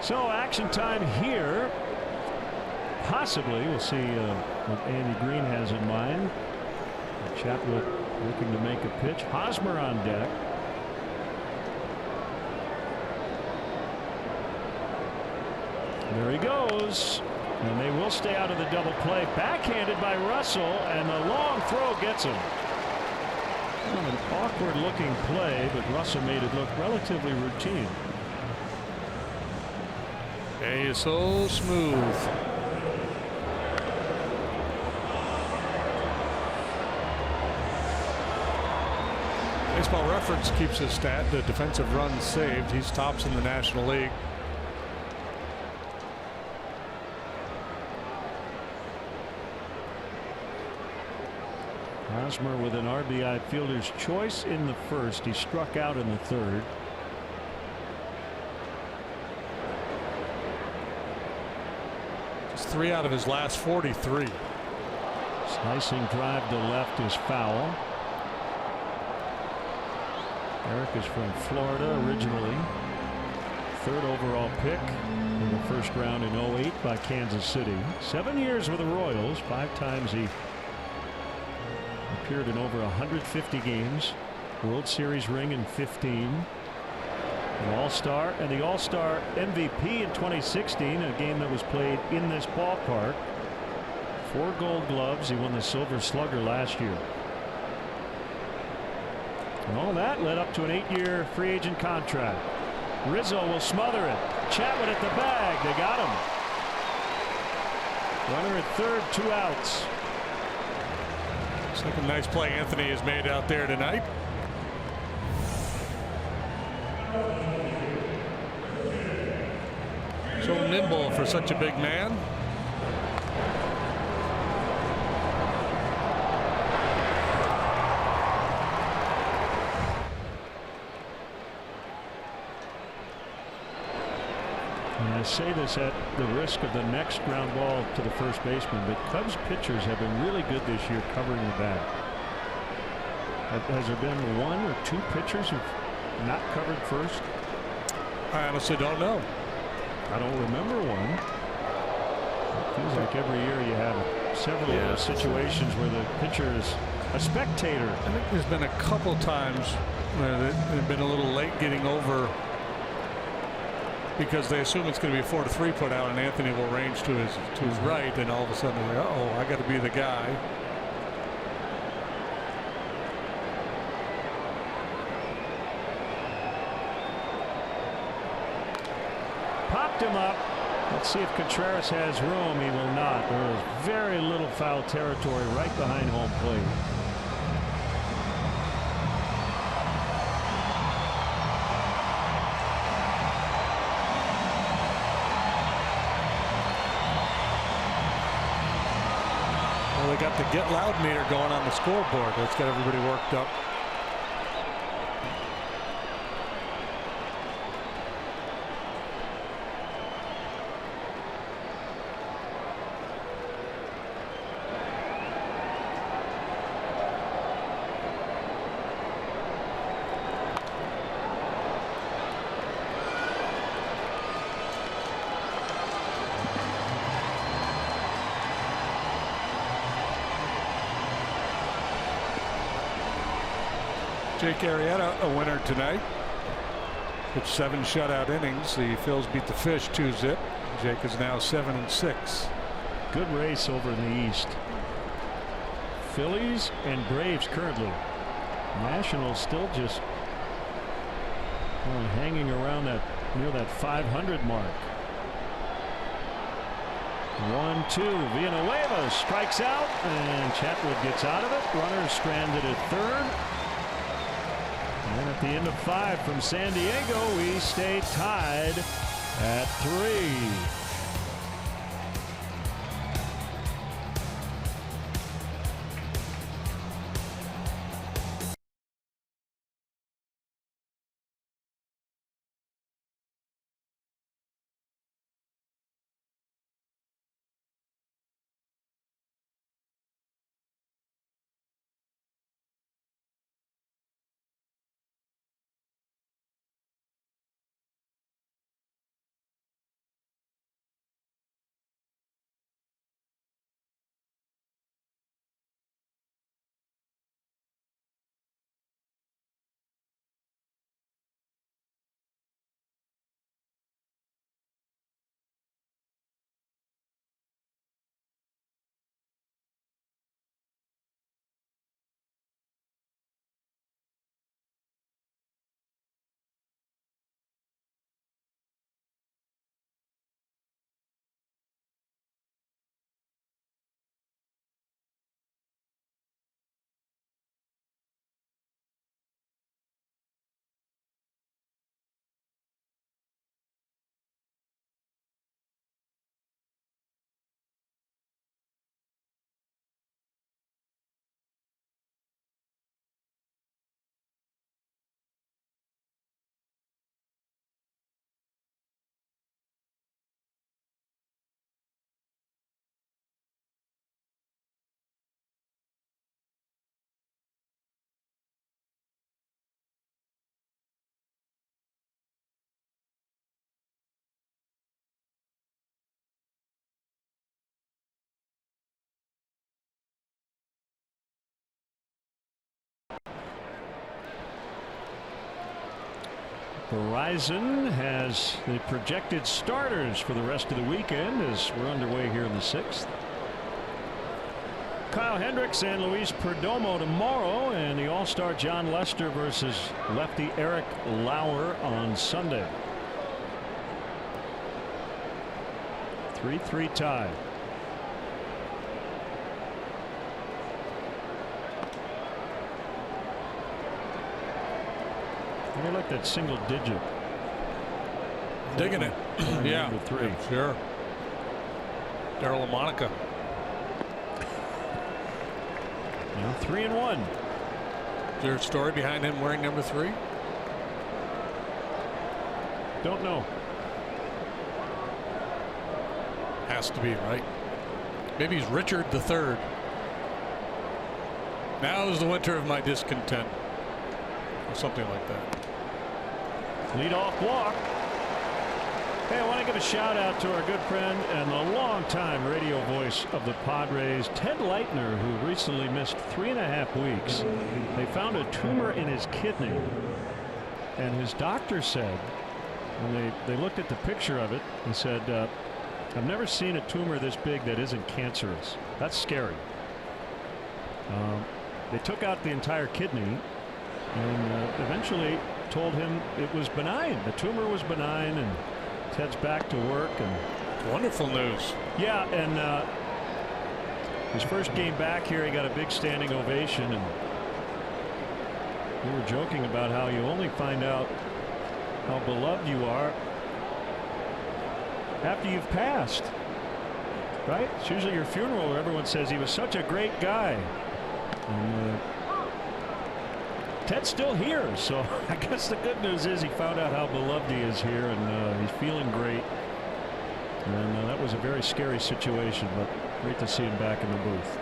So action time here. Possibly we'll see what Andy Green has in mind. Chatwood looking to make a pitch. Hosmer on deck. There he goes. And they will stay out of the double play. Backhanded by Russell, and the long throw gets him. Well, an awkward looking play, but Russell made it look relatively routine. He is so smooth. Baseball Reference keeps his stat, the defensive runs saved. He's tops in the National League. Hosmer with an RBI fielder's choice in the first. He struck out in the third. Just 3 out of his last 43. Slicing drive to left is foul. Eric is from Florida originally. 3rd overall pick in the first round in 08 by Kansas City. 7 years with the Royals. 5 times he appeared in over 150 games. World Series ring in 15. An All-Star and the All-Star MVP in 2016, a game that was played in this ballpark. 4 Gold Gloves. He won the Silver Slugger last year. And all that led up to an 8-year free agent contract. Rizzo will smother it. Chatwood at the bag. They got him. Runner at third, 2 outs. So Like a nice play Anthony has made out there tonight. So nimble for such a big man. And I say this at the risk of the next ground ball to the first baseman, but Cubs pitchers have been really good this year covering the bag. Has there been one or two pitchers who've not covered first? I honestly don't know. I don't remember one. It feels like every year you have several situations where the pitcher is a spectator. I think there's been a couple times where they've been a little late getting over because they assume it's going to be a 4-3 put out, and Anthony will range to his right, and all of a sudden they're like, uh-oh, I got to be the guy. Popped him up. Let's see if Contreras has room. He will not. There is very little foul territory right behind home plate. Well, they got the get loud meter going on the scoreboard. Let's get everybody worked up. Jake Arrieta, a winner tonight. With 7 shutout innings. The Phils beat the Fish 2-zip. Jake is now 7-6. Good race over in the East. Phillies and Braves currently. Nationals still just hanging around near that 500 mark. 1-2. Villanueva strikes out, and Chatwood gets out of it. Runner stranded at third. And at the end of 5 from San Diego, we stay tied at 3. Verizon has the projected starters for the rest of the weekend as we're underway here in the 6th. Kyle Hendricks and Luis Perdomo tomorrow, and the All-Star John Lester versus lefty Eric Lauer on Sunday. 3-3 tie. They looked at single digit. Digging it. Yeah. Number 3. Sure. Darryl LaMonica. Now 3-1. Is there a story behind him wearing number 3? Don't know. Has to be, right? Maybe he's Richard III. Now is the winter of my discontent. Or something like that. Leadoff walk. Hey, I want to give a shout out to our good friend and the longtime radio voice of the Padres, Ted Leitner, who recently missed 3.5 weeks. They found a tumor in his kidney, and his doctor said, when they looked at the picture of it, he said, I've never seen a tumor this big that isn't cancerous. That's scary. They took out the entire kidney and eventually told him it was benign. The tumor was benign, and Ted's back to work. And wonderful news. Yeah, and his first game back here, he got a big standing ovation, and we were joking about how you only find out how beloved you are after you've passed, right? It's usually your funeral where everyone says he was such a great guy. And Ted's still here, so I guess the good news is he found out how beloved he is here, and he's feeling great. And that was a very scary situation, but great to see him back in the booth.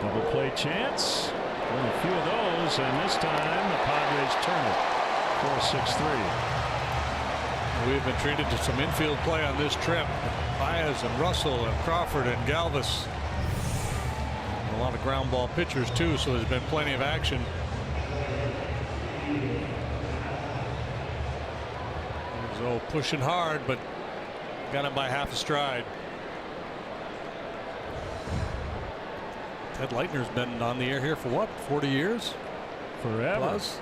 Double play chance. Well, a few of those, and this time the Padres turn it 4-6-3. We've been treated to some infield play on this trip. Baez and Russell and Crawford and Galvis. A lot of ground ball pitchers too, so there's been plenty of action. So pushing hard, but got him by half a stride. Ted Leitner's been on the air here for what, 40 years? Forever. Plus.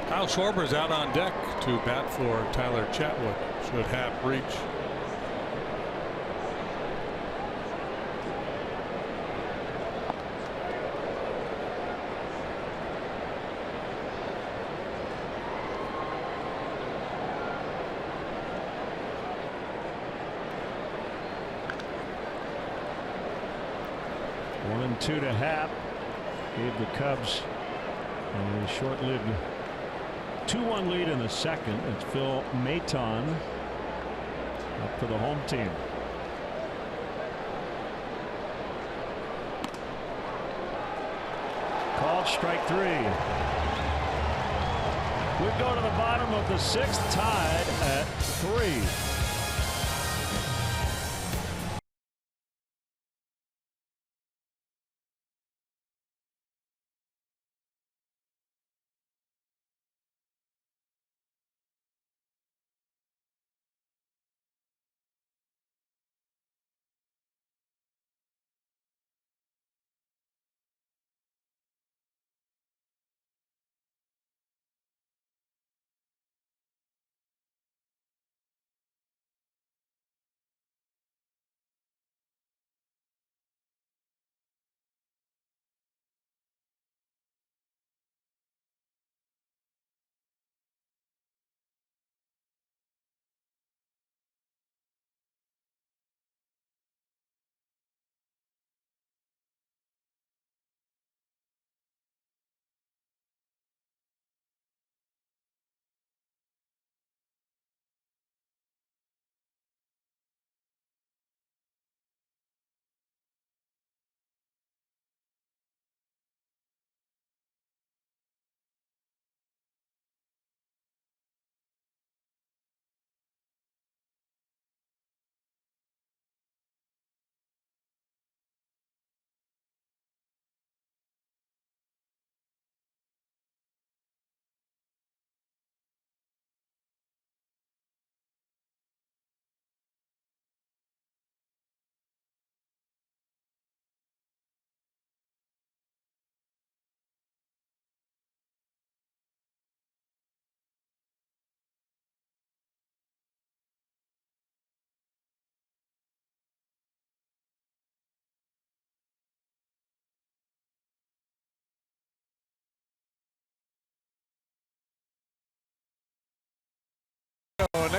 Kyle Schwarber's out on deck to bat for Tyler Chatwood. Should have reach. One and two to Happ. Gave the Cubs a short-lived 2-1 lead in the second. It's Phil Maton up for the home team. Called strike 3. We go to the bottom of the 6th, tied at 3.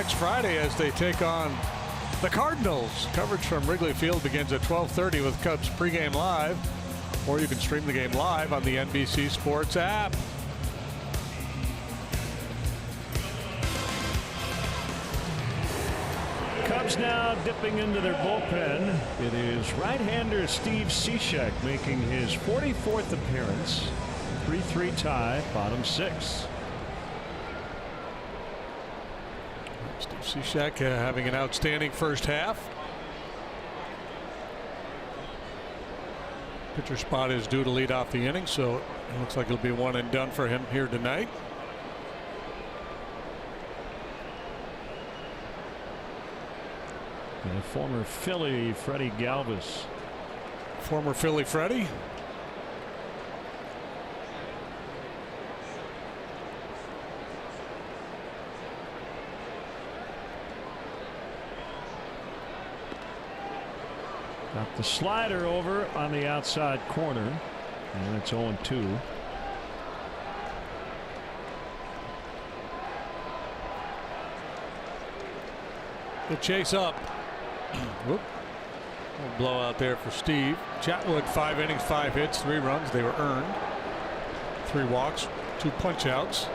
next Friday as they take on the Cardinals. Coverage from Wrigley Field begins at 12:30 with Cubs pregame live, or you can stream the game live on the NBC Sports app. Cubs now dipping into their bullpen. It is right-hander Steve Cishek making his 44th appearance. 3-3 tie, bottom 6. Steve Cishek having an outstanding first half. Pitcher spot is due to lead off the inning, so it looks like it'll be one and done for him here tonight. And former Philly Freddie Galvis. Former Philly Freddie. Got the slider over on the outside corner, and it's 0-2. The chase up. Whoop. Blowout there for Steve. Chatwood, 5 innings, 5 hits, 3 runs. They were earned. 3 walks, 2 punch outs.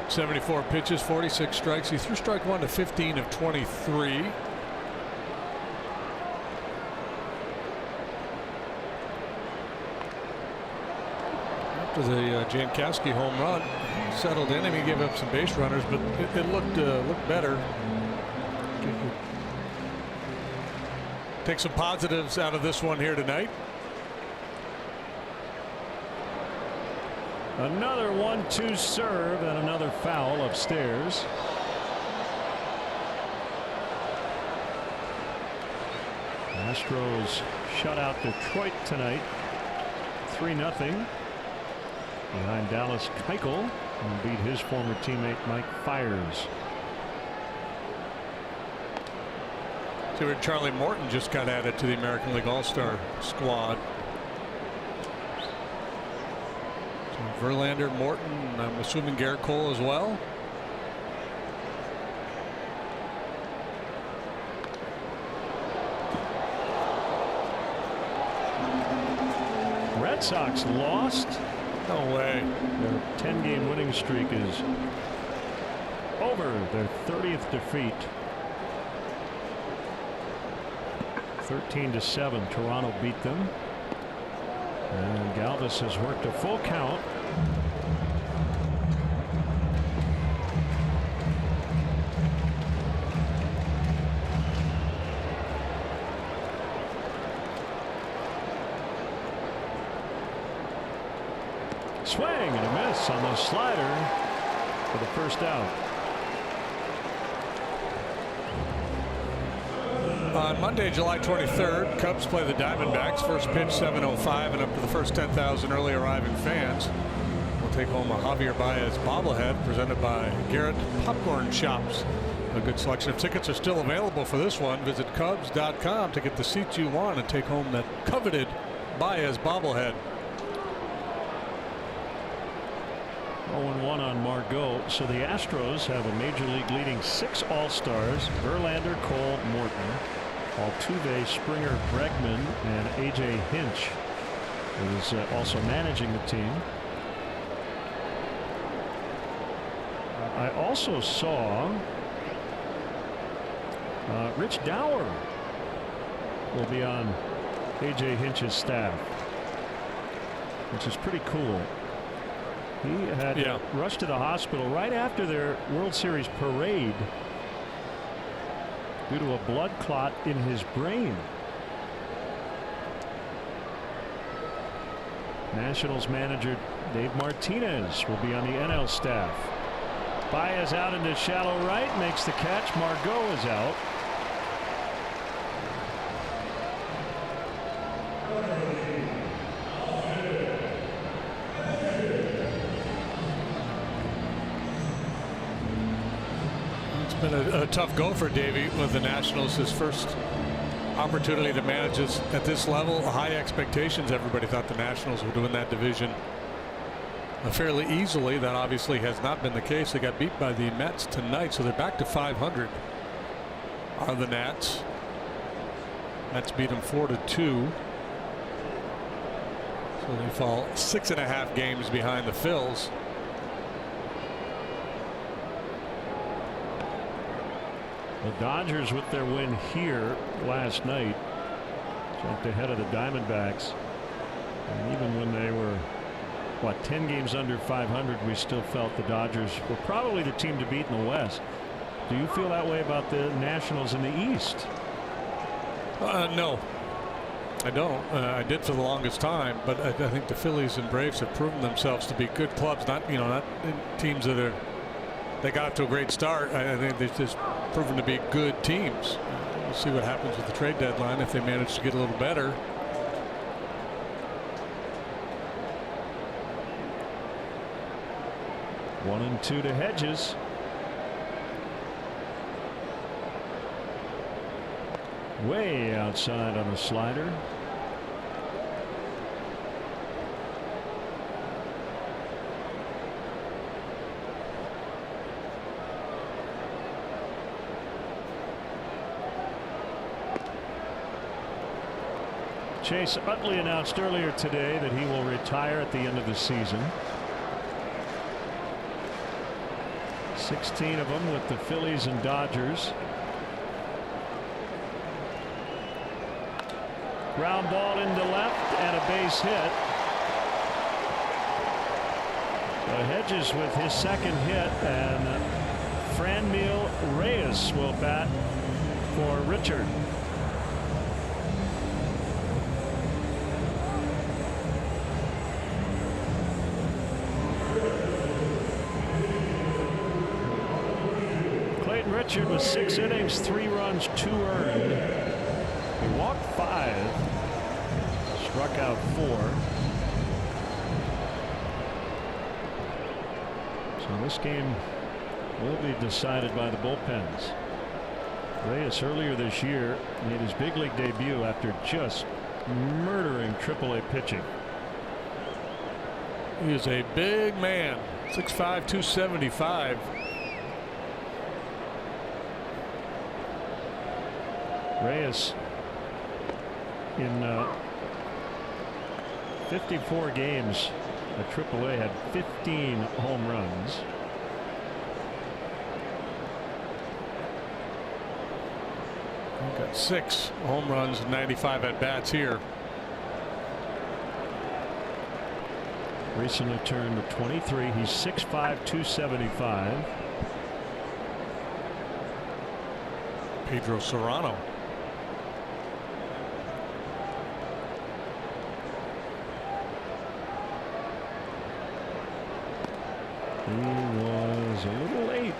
74 pitches, 46 strikes. He threw strike 1 to 15 of 23. After the Jankowski home run, he settled in and he gave up some base runners, but it looked better. Take some positives out of this one here tonight. Another 1-2 serve and another foul upstairs. Astros shut out Detroit tonight 3-0 behind Dallas Keuchel, and beat his former teammate Mike Fiers. See where Charlie Morton just got added to the American League All-Star squad. So Verlander, Morton, I'm assuming Garrett Cole as well. Red Sox lost. No way. Their 10-game winning streak is over. Their 30th defeat. 13-7. Toronto beat them. And Galvis has worked a full count. Swing and a miss on the slider for the first out. On Monday, July 23rd, Cubs play the Diamondbacks. First pitch 7:05, and up to the first 10,000 early arriving fans will take home a Javier Baez bobblehead presented by Garrett Popcorn Shops. A good selection of tickets are still available for this one. Visit Cubs.com to get the seats you want and take home that coveted Baez bobblehead. 0-1 on Margot. So the Astros have a major league leading 6 All-Stars: Verlander, Cole, Morton, Altuve, Springer, Bregman, and A.J. Hinch is also managing the team. I also saw Rich Dower will be on A.J. Hinch's staff, which is pretty cool. He had rushed to the hospital right after their World Series parade due to a blood clot in his brain. Nationals manager Dave Martinez will be on the NL staff. Baez out into shallow right, makes the catch. Margot is out. Been a tough go for Davey with the Nationals. His first opportunity to manage this at this level. High expectations. Everybody thought the Nationals would win that division. fairly easily. That obviously has not been the case. They got beat by the Mets tonight, so they're back to 500 are the Nats. Mets beat them 4-2. So they fall 6.5 games behind the Phils. The Dodgers, with their win here last night, jumped ahead of the Diamondbacks. And even when they were, what, 10 games under 500, we still felt the Dodgers were probably the team to beat in the West. Do you feel that way about the Nationals in the East? No, I don't. I did for the longest time, but I think the Phillies and Braves have proven themselves to be good clubs. Not teams that they got off to a great start. I think they've just proven to be good teams. We'll see what happens with the trade deadline if they manage to get a little better. One and two to Hedges. Way outside on a slider. Chase Utley announced earlier today that he will retire at the end of the season. 16 of them with the Phillies and Dodgers. Ground ball into left and a base hit. So Hedges with his second hit, and Franmil Reyes will bat for Richard. Richard with 6 innings, 3 runs, 2 earned. He walked 5, struck out 4. So this game will be decided by the bullpens. Reyes earlier this year made his big league debut after just murdering AAA pitching. He is a big man, 6'5", 275. Reyes in 54 games at AAA had 15 home runs. He got 6 home runs and 95 at bats here. Recently turned 23. He's 6'5", 275. Pedro Serrano. He was a little late.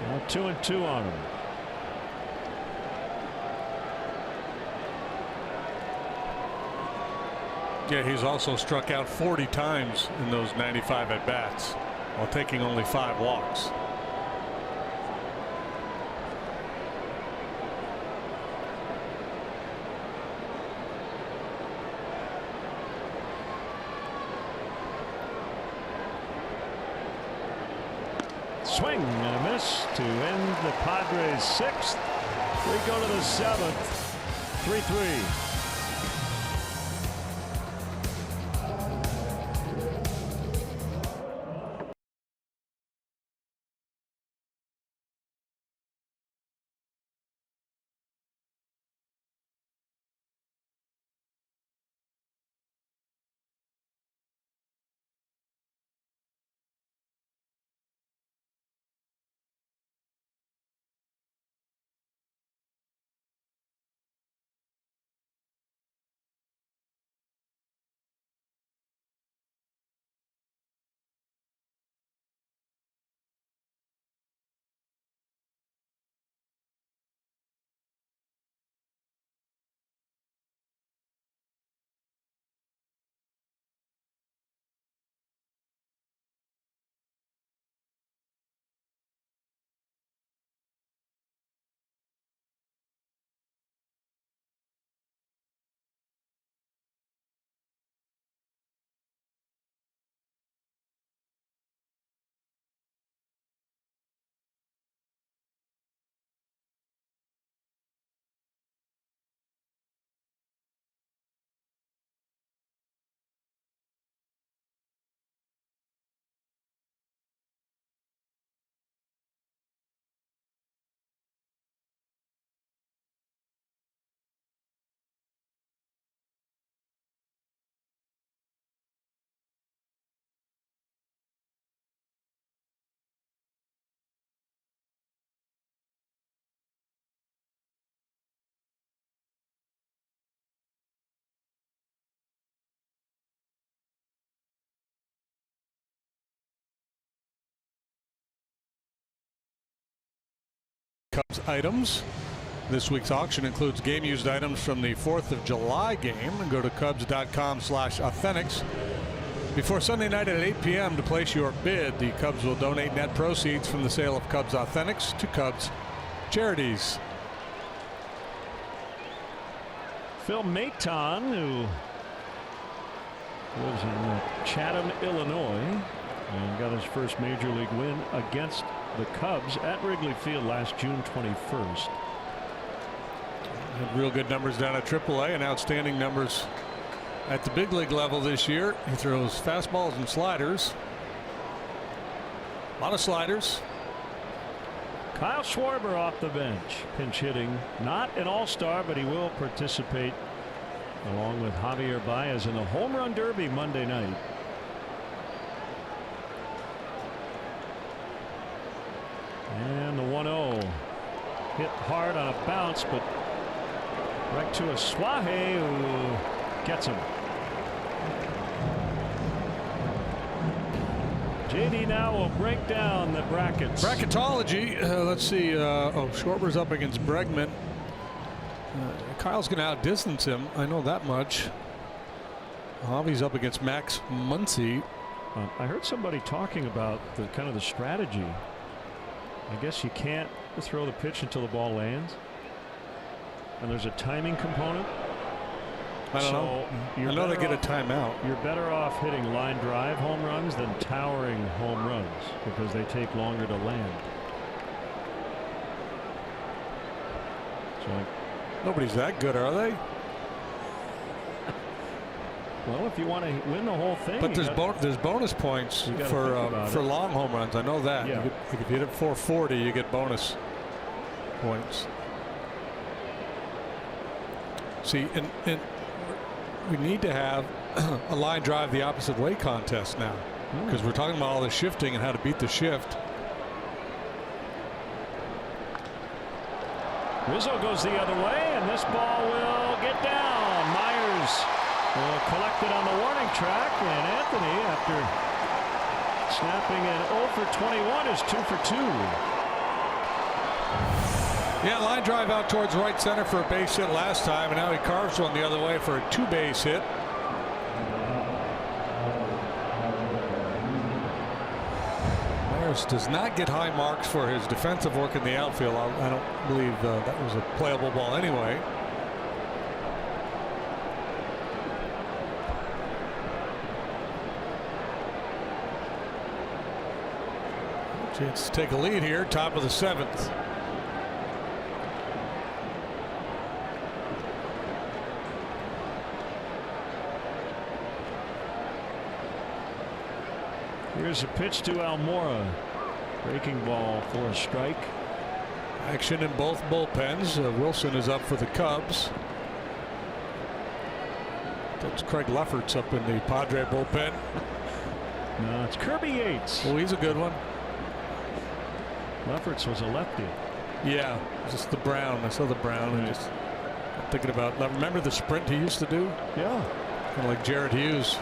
Now 2-2 on him. Yeah, he's also struck out 40 times in those 95 at bats while taking only 5 walks. Swing and a miss to end the Padres' 6th. We go to the 7th. 3-3. Cubs items. This week's auction includes game-used items from the 4th of July game. Go to Cubs.com/authentics. Before Sunday night at 8 p.m. to place your bid, the Cubs will donate net proceeds from the sale of Cubs Authentics to Cubs charities. Phil Maton, who lives in Chatham, Illinois, and got his first major league win against the Cubs at Wrigley Field last June 21st. Had real good numbers down at AAA and outstanding numbers at the big league level this year. He throws fastballs and sliders. A lot of sliders. Kyle Schwarber off the bench, pinch hitting. Not an all-star, but he will participate along with Javier Baez in the home run derby Monday night. And the 1-0 hit hard on a bounce, but right to a Suaje, who gets him. JD now will break down the brackets. Bracketology. Let's see. Schwarber's up against Bregman. Kyle's going to outdistance him. I know that much. Javi's up against Max Muncy. I heard somebody talking about the kind of the strategy. I guess you can't throw the pitch until the ball lands, and there's a timing component. I don't know. I know they get a timeout. You're better off hitting line drive home runs than towering home runs because they take longer to land. So nobody's that good, are they? Well, if you want to win the whole thing. But there's bonus points for long home runs. I know that. Yeah. If you hit it 440, you get bonus points. See, and we need to have a line drive the opposite way contest now, because we're talking about all the shifting and how to beat the shift. Rizzo goes the other way, and this ball will get down. Myers will collect it on the warning track, and Anthony, after snapping an 0 for 21, is 2 for 2. Yeah, line drive out towards right center for a base hit last time, and now he carves one the other way for a 2-base hit. Myers does not get high marks for his defensive work in the outfield. I don't believe that was a playable ball anyway. Chance to take a lead here, top of the 7th. Here's a pitch to Almora. Breaking ball for a strike. Action in both bullpens. Wilson is up for the Cubs. That's Craig Lefferts up in the Padre bullpen. No, it's Kirby Yates. Well, he's a good one. Lefferts was a lefty. Yeah, just the brown. I saw the brown and just thinking about. Remember the sprint he used to do? Yeah. Kind of like Jared Hughes.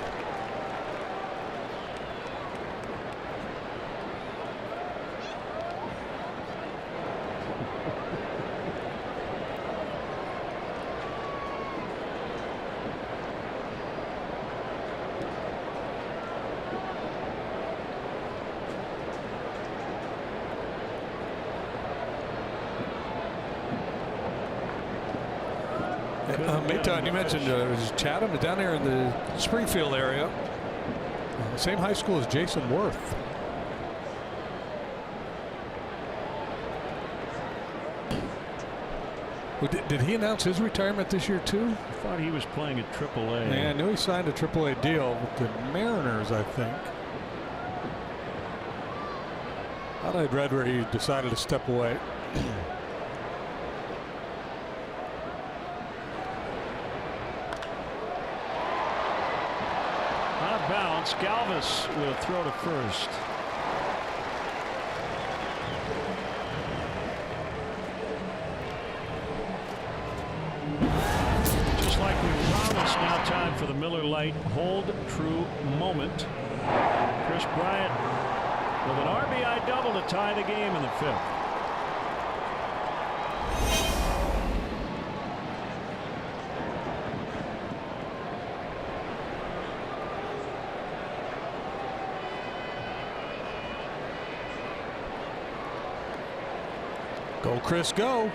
Mayton, you mentioned Chatham down there in the Springfield area. Same high school as Jason Worth. Did he announce his retirement this year too? I thought he was playing at AAA. Yeah, I knew he signed a AAA deal with the Mariners, I think. I thought I'd read where he decided to step away. Bounce. Galvis will throw to first. Just like we promised, now time for the Miller Lite Hold True moment. Chris Bryant with an RBI double to tie the game in the 5th. Go, Chris, go.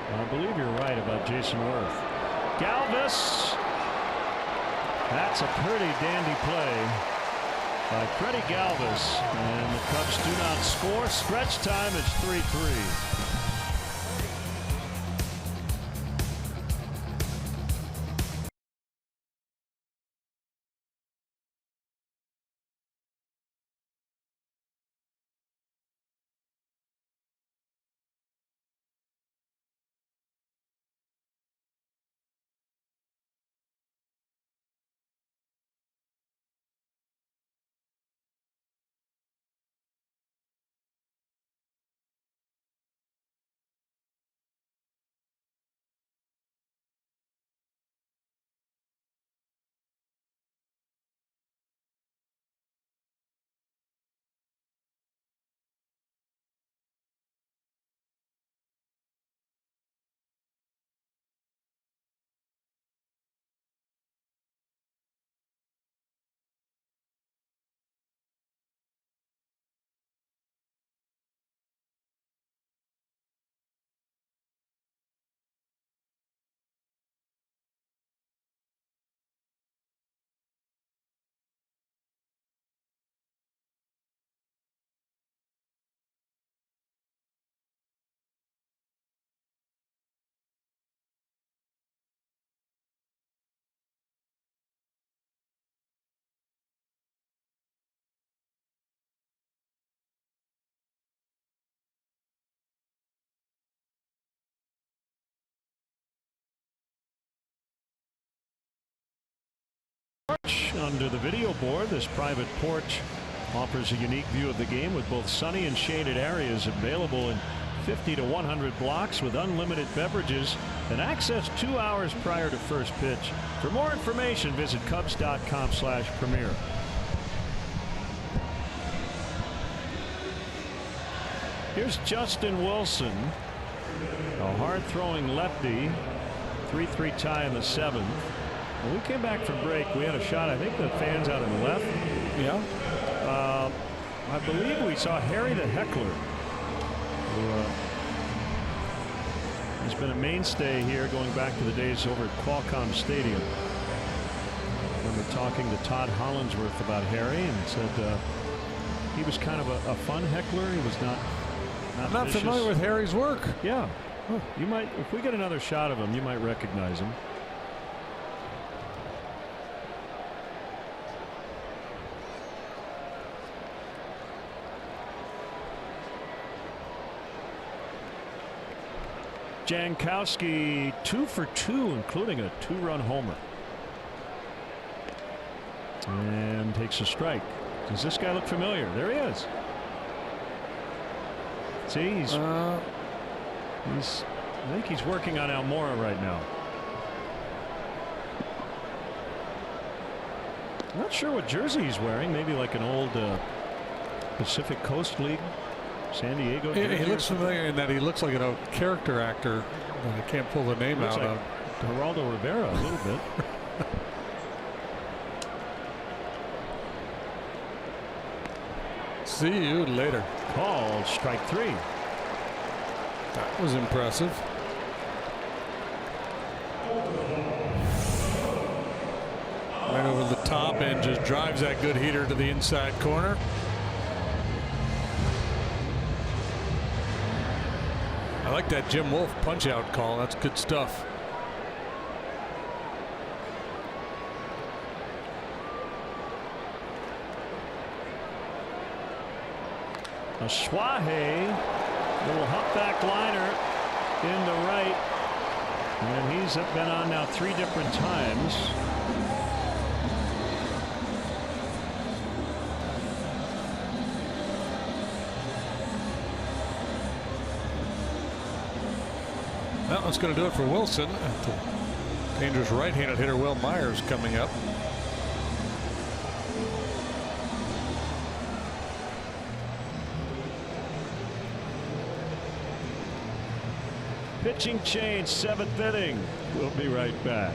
I believe you're right about Jason Worth. Galvis. That's a pretty dandy play by Freddie Galvis. And the Cubs do not score. Stretch time, it's 3-3. Under the video board, this private porch offers a unique view of the game with both sunny and shaded areas available in 50 to 100 blocks with unlimited beverages and access 2 hours prior to first pitch. For more information, visit Cubs.com/premier. Here's Justin Wilson, a hard-throwing lefty. 3-3 tie in the 7th. When we came back from break, we had a shot. I think the fans out in the left. Yeah. I believe we saw Harry the Heckler, who has been a mainstay here going back to the days over at Qualcomm Stadium. I remember talking to Todd Hollingsworth about Harry and said he was kind of a fun heckler. He was not I'm not vicious. familiar with Harry's work. Yeah. You might, if we get another shot of him, you might recognize him. Jankowski 2 for 2, including a 2-run homer. And takes a strike. Does this guy look familiar? There he is. See, I think he's working on Almora right now. I'm not sure what jersey he's wearing. Maybe like an old Pacific Coast League San Diego jersey. He looks familiar in that he looks like a character actor. I can't pull the name out of. Geraldo Rivera a little bit. See you later. Called strike 3. That was impressive. Right over the top and just drives that good heater to the inside corner. I like that Jim Wolf punch out call. That's good stuff. A Suaje, little humpback liner into right, and he's been on now 3 different times. Well, that's going to do it for Wilson. Dangerous right-handed hitter Will Myers coming up. Pitching change, 7th inning. We'll be right back.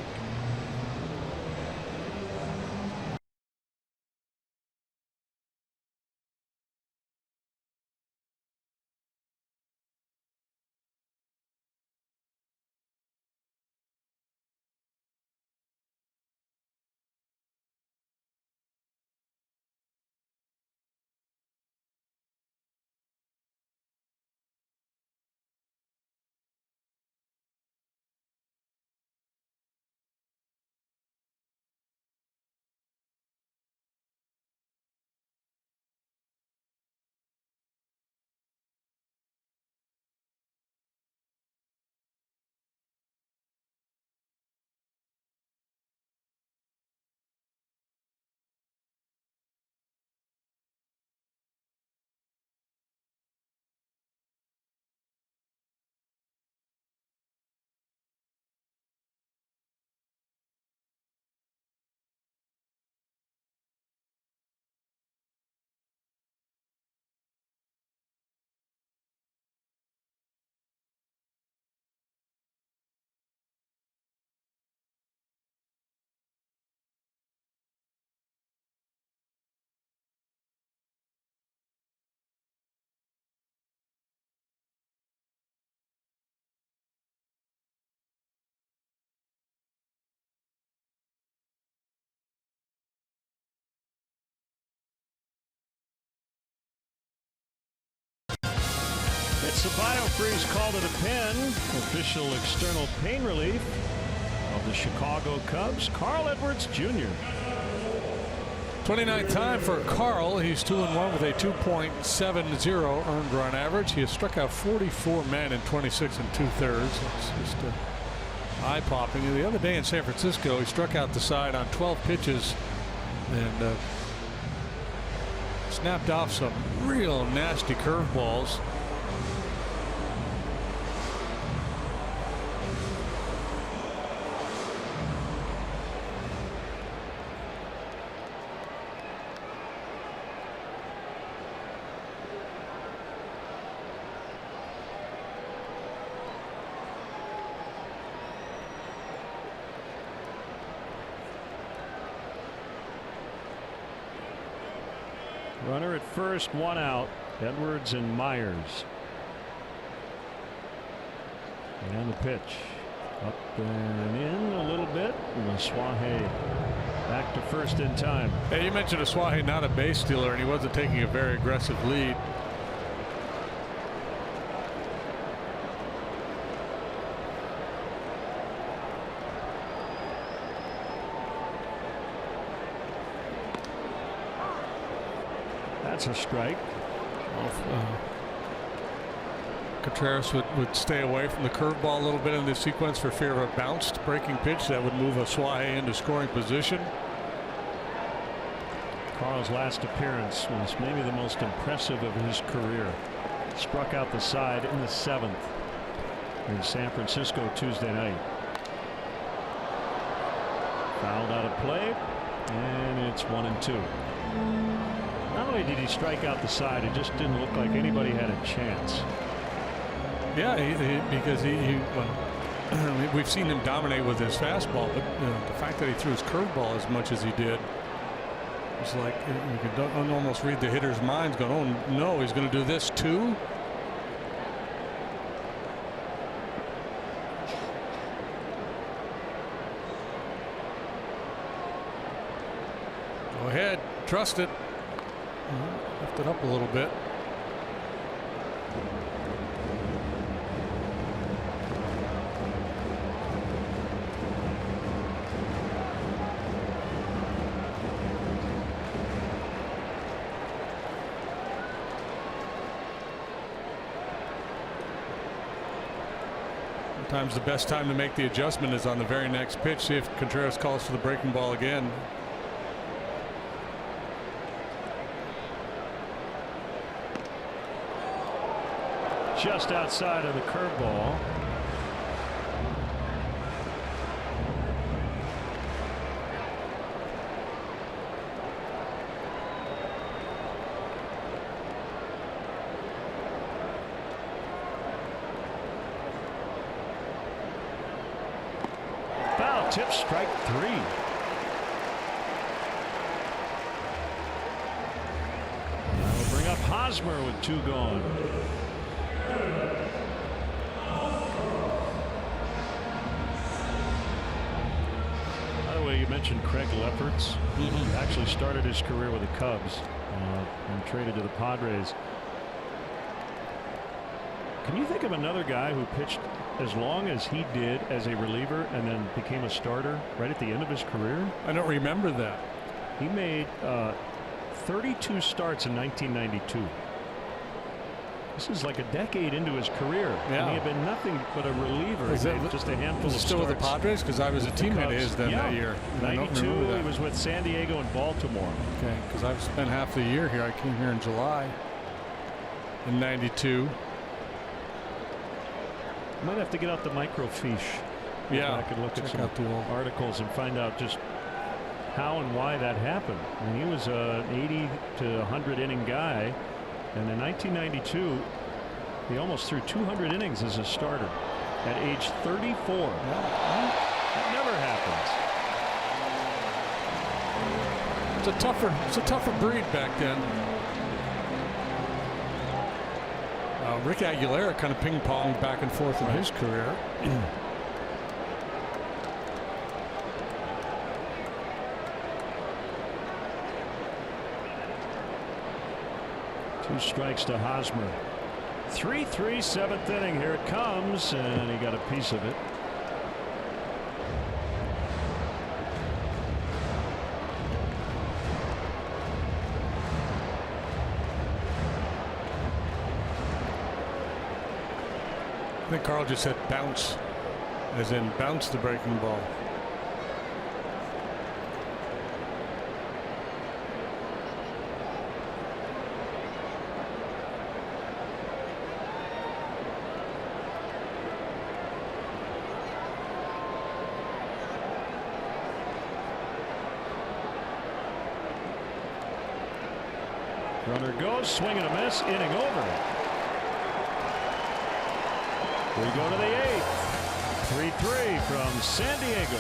It's the BioFreeze called it a pin. Official external pain relief of the Chicago Cubs. Carl Edwards Jr. 29th time for Carl. He's 2-1 with a 2.70 earned run average. He has struck out 44 men in 26 2/3. It's just eye-popping. The other day in San Francisco, he struck out the side on 12 pitches and snapped off some real nasty curveballs. Runner at first, 1 out. Edwards and Myers. And the pitch. Up and in a little bit. And Suaje back to first in time. Hey, you mentioned Suaje not a base stealer, and he wasn't taking a very aggressive lead. That's a strike. Contreras would stay away from the curveball a little bit in this sequence for fear of a bounced breaking pitch that would move Suaje into scoring position. Carl's last appearance was maybe the most impressive of his career. Struck out the side in the 7th in San Francisco Tuesday night. Fouled out of play, and it's 1-2. Not only did he strike out the side, it just didn't look like anybody had a chance. Yeah, because we've seen him dominate with his fastball, but the fact that he threw his curveball as much as he did, it's like you could almost read the hitter's minds going, oh no, he's going to do this too. Go ahead, trust it. Lift it up a little bit. Sometimes the best time to make the adjustment is on the very next pitch. See if Contreras calls for the breaking ball again. Just outside of the curveball. tip, strike 3. That'll bring up Hosmer with 2 gone. By the way, you mentioned Craig Lefferts. He actually started his career with the Cubs and traded to the Padres. Can you think of another guy who pitched as long as he did as a reliever and then became a starter right at the end of his career? I don't remember that. He made 32 starts in 1992. This is like a decade into his career. Yeah. And he had been nothing but a reliever. He made just a handful of starts. Still with the Padres? Because I was a teammate of his then that year. 92, he was with San Diego and Baltimore. Okay, because I've spent half the year here. I came here in July in 92. Might have to get out the microfiche. Yeah, I could look at some the old articles and find out just how and why that happened. I mean, he was an 80 to 100 inning guy, and in 1992 he almost threw 200 innings as a starter at age 34. Yeah. That never happens. It's a tougher breed back then. Rick Aguilera kind of ping-ponged back and forth in his career. 2 strikes to Hosmer. 3-3, 7th inning. Here it comes, and he got a piece of it. I think Carl just said bounce, as in bounce the breaking ball. Runner goes, swing and a miss, inning over. We go to the 8th. 3-3 from San Diego.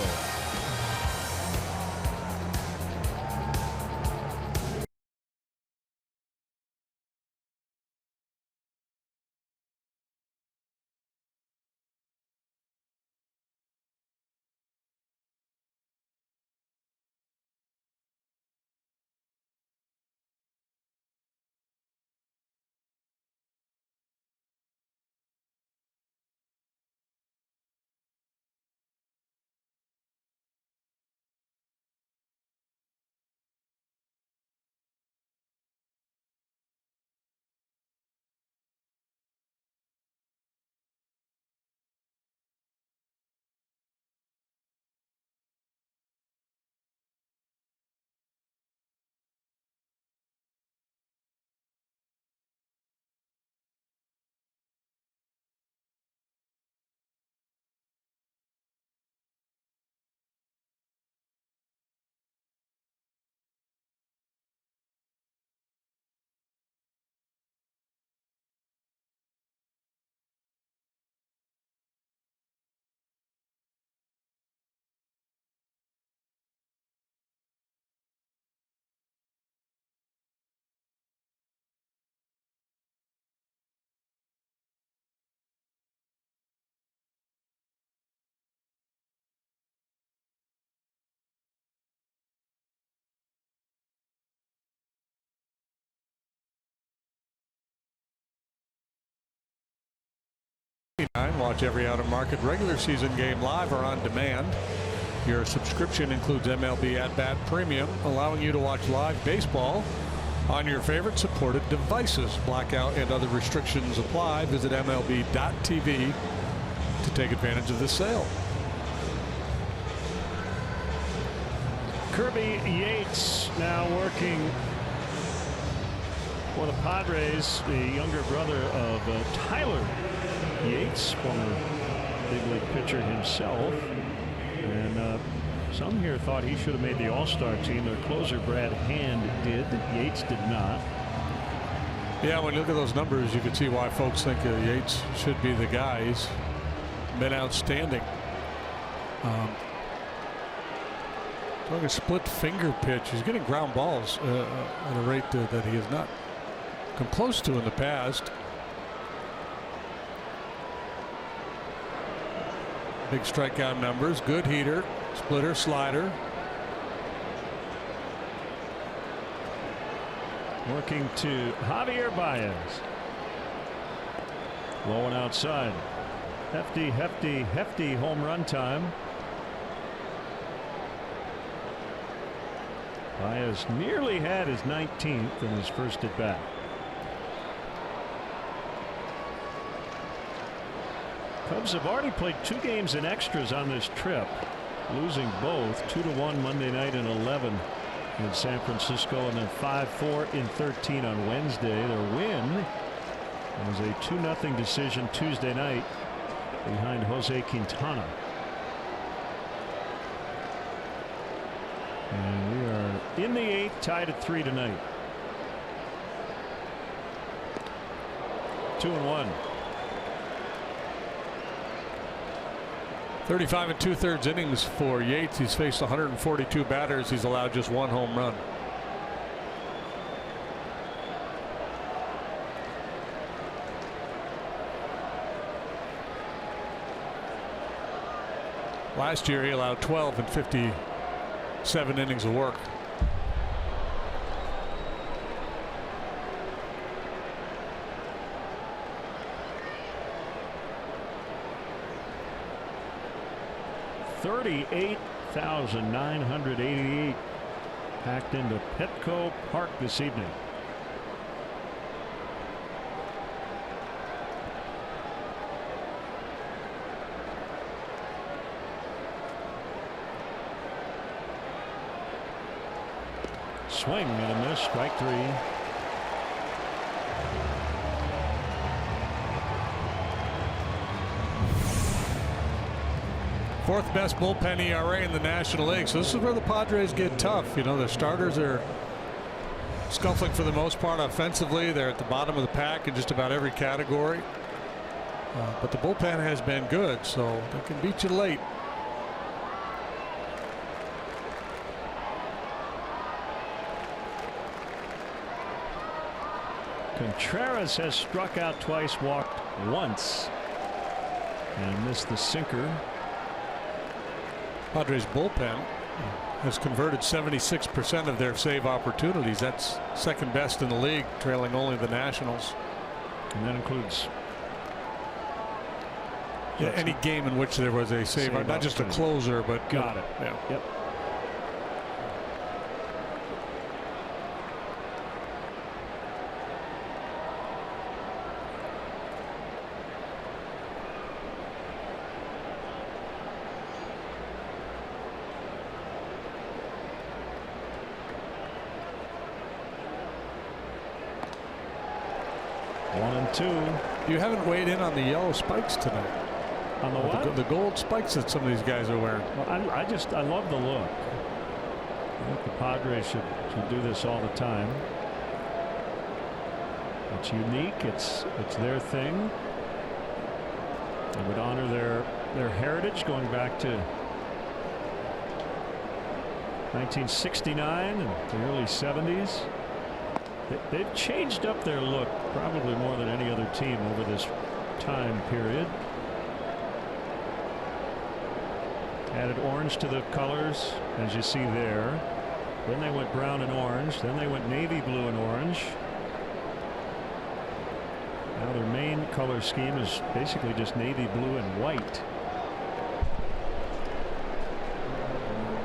Watch every out-of-market regular season game live or on demand. Your subscription includes MLB At Bat Premium, allowing you to watch live baseball on your favorite supported devices. Blackout and other restrictions apply. Visit MLB.tv to take advantage of this sale. Kirby Yates now working for the Padres, the younger brother of Tyler Yates, former big league pitcher himself. And some here thought he should have made the All-Star team. Their closer Brad Hand did. Yates did not. Yeah, when you look at those numbers, you can see why folks think Yates should be the guy. He's been outstanding. Throwing a split finger pitch. He's getting ground balls at a rate that he has not come close to in the past. Big strikeout numbers. Good heater. Splitter, slider. Working to Javier Baez. Low and outside. Hefty home run time. Baez nearly had his 19th in his first at bat. Cubs have already played 2 games in extras on this trip, losing both 2-1 Monday night and 11 in San Francisco, and then 5-4 in 13 on Wednesday. Their win was a 2-0 decision Tuesday night behind Jose Quintana. And we are in the 8th, tied at 3 tonight. 2-1. 35 2/3 innings for Yates. He's faced 142 batters. He's allowed just 1 home run. Last year he allowed 12 in 57 innings of work. $38,988 packed into Petco Park this evening. Swing and a miss. Strike 3. Fourth best bullpen ERA in the National League. So this is where the Padres get tough. You know, their starters are scuffling for the most part offensively. They're at the bottom of the pack in just about every category. But the bullpen has been good, so they can beat you late. Contreras has struck out twice, walked once, and missed the sinker. Padres bullpen has converted 76% of their save opportunities. That's second best in the league, trailing only the Nationals. And that includes any game in which there was a save, not just a closer, but got it. Yeah. Yep. One and two. You haven't weighed in on the yellow spikes tonight. On the what? The gold spikes that some of these guys are wearing. Well, I love the look. I think the Padres should do this all the time. It's unique. It's their thing. It would honor their heritage going back to 1969 and the early 70s. They've changed up their look probably more than any other team over this time period. Added orange to the colors, as you see there. Then they went brown and orange. Then they went navy blue and orange. Now their main color scheme is basically just navy blue and white.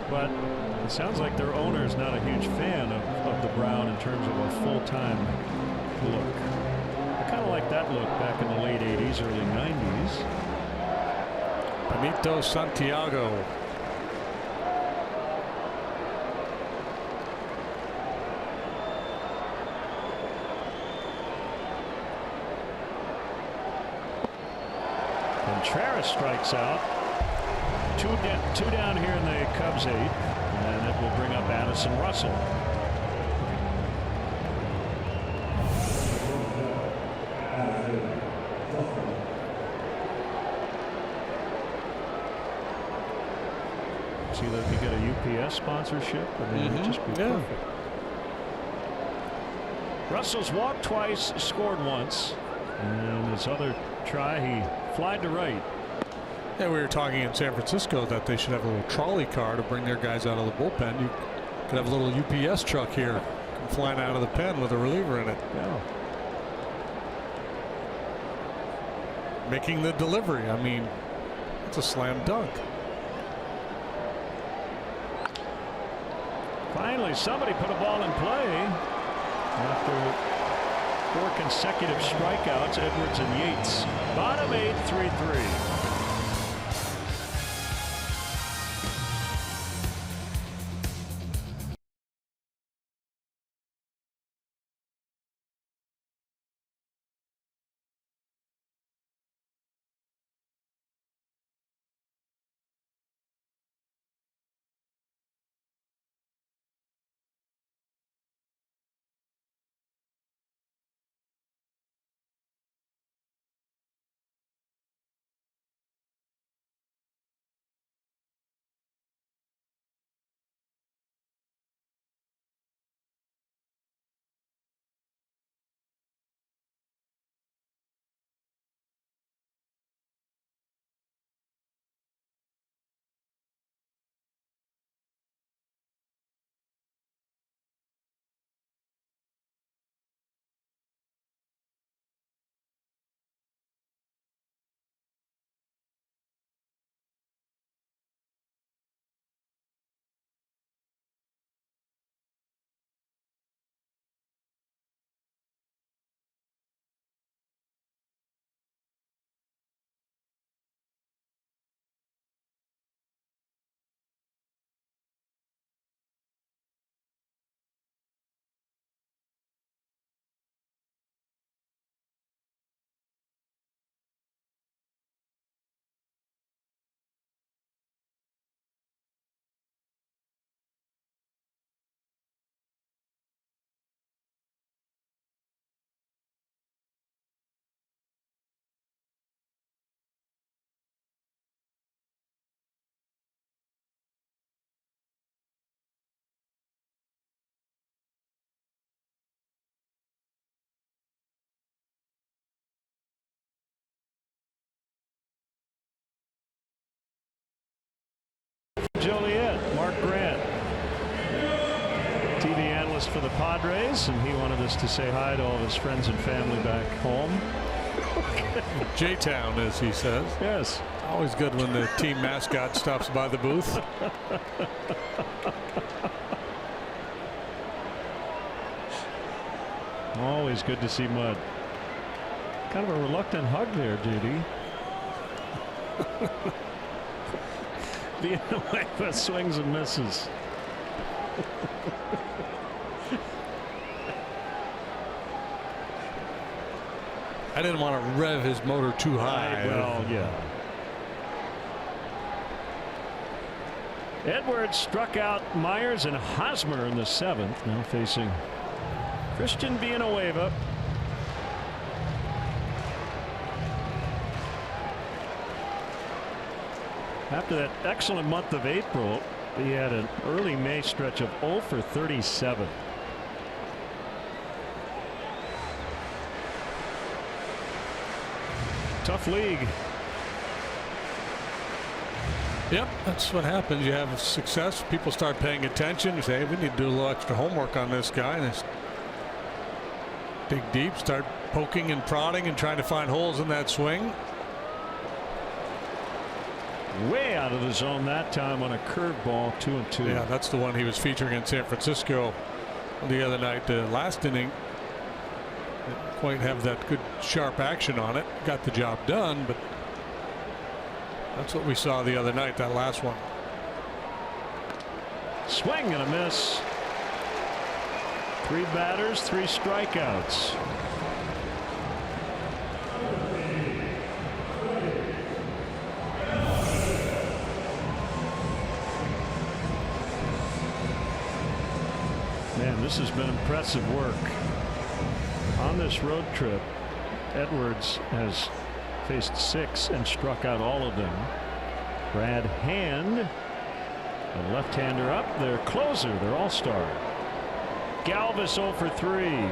But it sounds like their owner is not a huge fan of the brown in terms of a full-time look. I kind of like that look back in the late 80s, early 90s. Benito Santiago. Contreras strikes out. Two down here in the Cubs 8th, and it will bring up Addison Russell. See that you get a UPS sponsorship. I mean, it'd just be perfect. Russell's walked twice, scored once, and his other try, he flied to right. Yeah, we were talking in San Francisco that they should have a little trolley car to bring their guys out of the bullpen. You could have a little UPS truck here flying out of the pen with a reliever in it. Yeah. Making the delivery. I mean, it's a slam dunk. Finally, somebody put a ball in play after 4 consecutive strikeouts. Edwards and Yates. Bottom 8, 3-3. Joliet, Mark Grant, TV analyst for the Padres, and he wanted us to say hi to all of his friends and family back home. J-Town, as he says. Yes. Always good when the team mascot stops by the booth. Always good to see Mud. Kind of a reluctant hug there, JD. Being away with swings and misses. I didn't want to rev his motor too high. Well, yeah. Edwards struck out Myers and Hosmer in the 7th. Now facing Christian Villanueva. After that excellent month of April, he had an early May stretch of 0 for 37. Tough league. Yep, that's what happens. You have success, people start paying attention. You say, hey, we need to do a little extra homework on this guy. And dig deep, start poking and prodding and trying to find holes in that swing. Way out of the zone that time on a curveball, 2-2. Yeah, that's the one he was featuring in San Francisco the other night. Last inning, didn't quite have that good sharp action on it. Got the job done, but that's what we saw the other night, that last one. Swing and a miss. 3 batters, 3 strikeouts. Man, this has been impressive work. On this road trip, Edwards has faced 6 and struck out all of them. Brad Hand The left-hander up, their closer, their all-star. Galvis 0 for 3.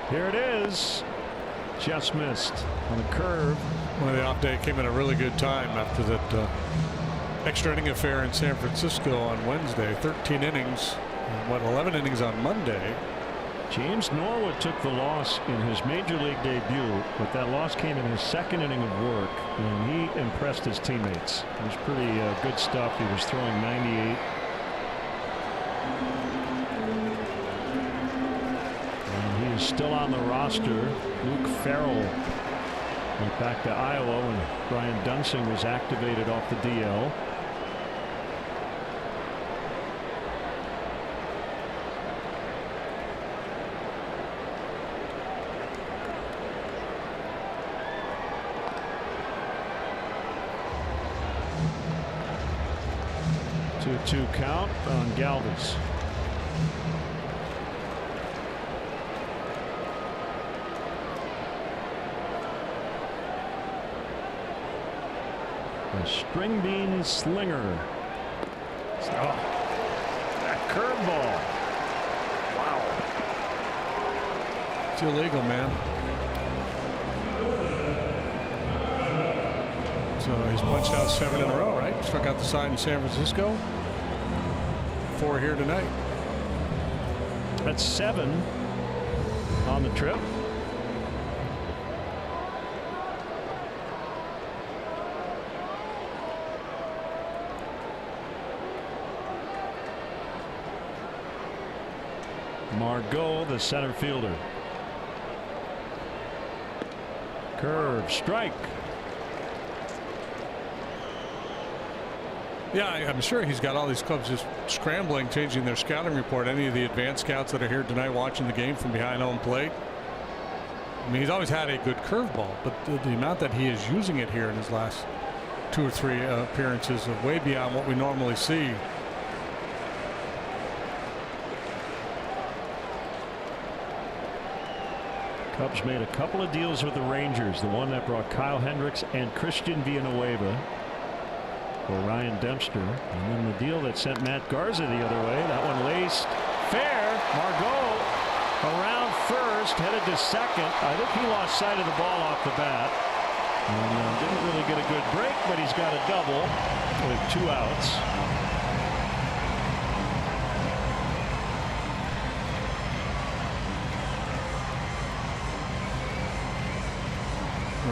Here it is. Just missed on the curve. Well, the off day came at a really good time after that extra inning affair in San Francisco on Wednesday. 13 innings, 11 innings on Monday. James Norwood took the loss in his major league debut, but that loss came in his second inning of work, and he impressed his teammates. It was pretty good stuff. He was throwing 98. Still on the roster. Luke Farrell went back to Iowa when Brian Dunsing was activated off the DL. Two count on Galvis. A string bean slinger. Oh, that curveball. Wow. It's illegal, man. So he's punched out 7 in a row, right? Struck out the side in San Francisco. 4 here tonight. That's 7 on the trip. Margot, the center fielder. Curve, strike. Yeah, I'm sure he's got all these clubs just scrambling, changing their scouting report. Any of the advanced scouts that are here tonight watching the game from behind home plate. I mean, he's always had a good curveball, but the amount that he is using it here in his last 2 or 3 appearances are way beyond what we normally see. Cubs made a couple of deals with the Rangers. The one that brought Kyle Hendricks and Christian Villanueva for Ryan Dempster. And then the deal that sent Matt Garza the other way. That one laced fair. Margot around first, headed to second. I think he lost sight of the ball off the bat. And didn't really get a good break, but he's got a double with 2 outs.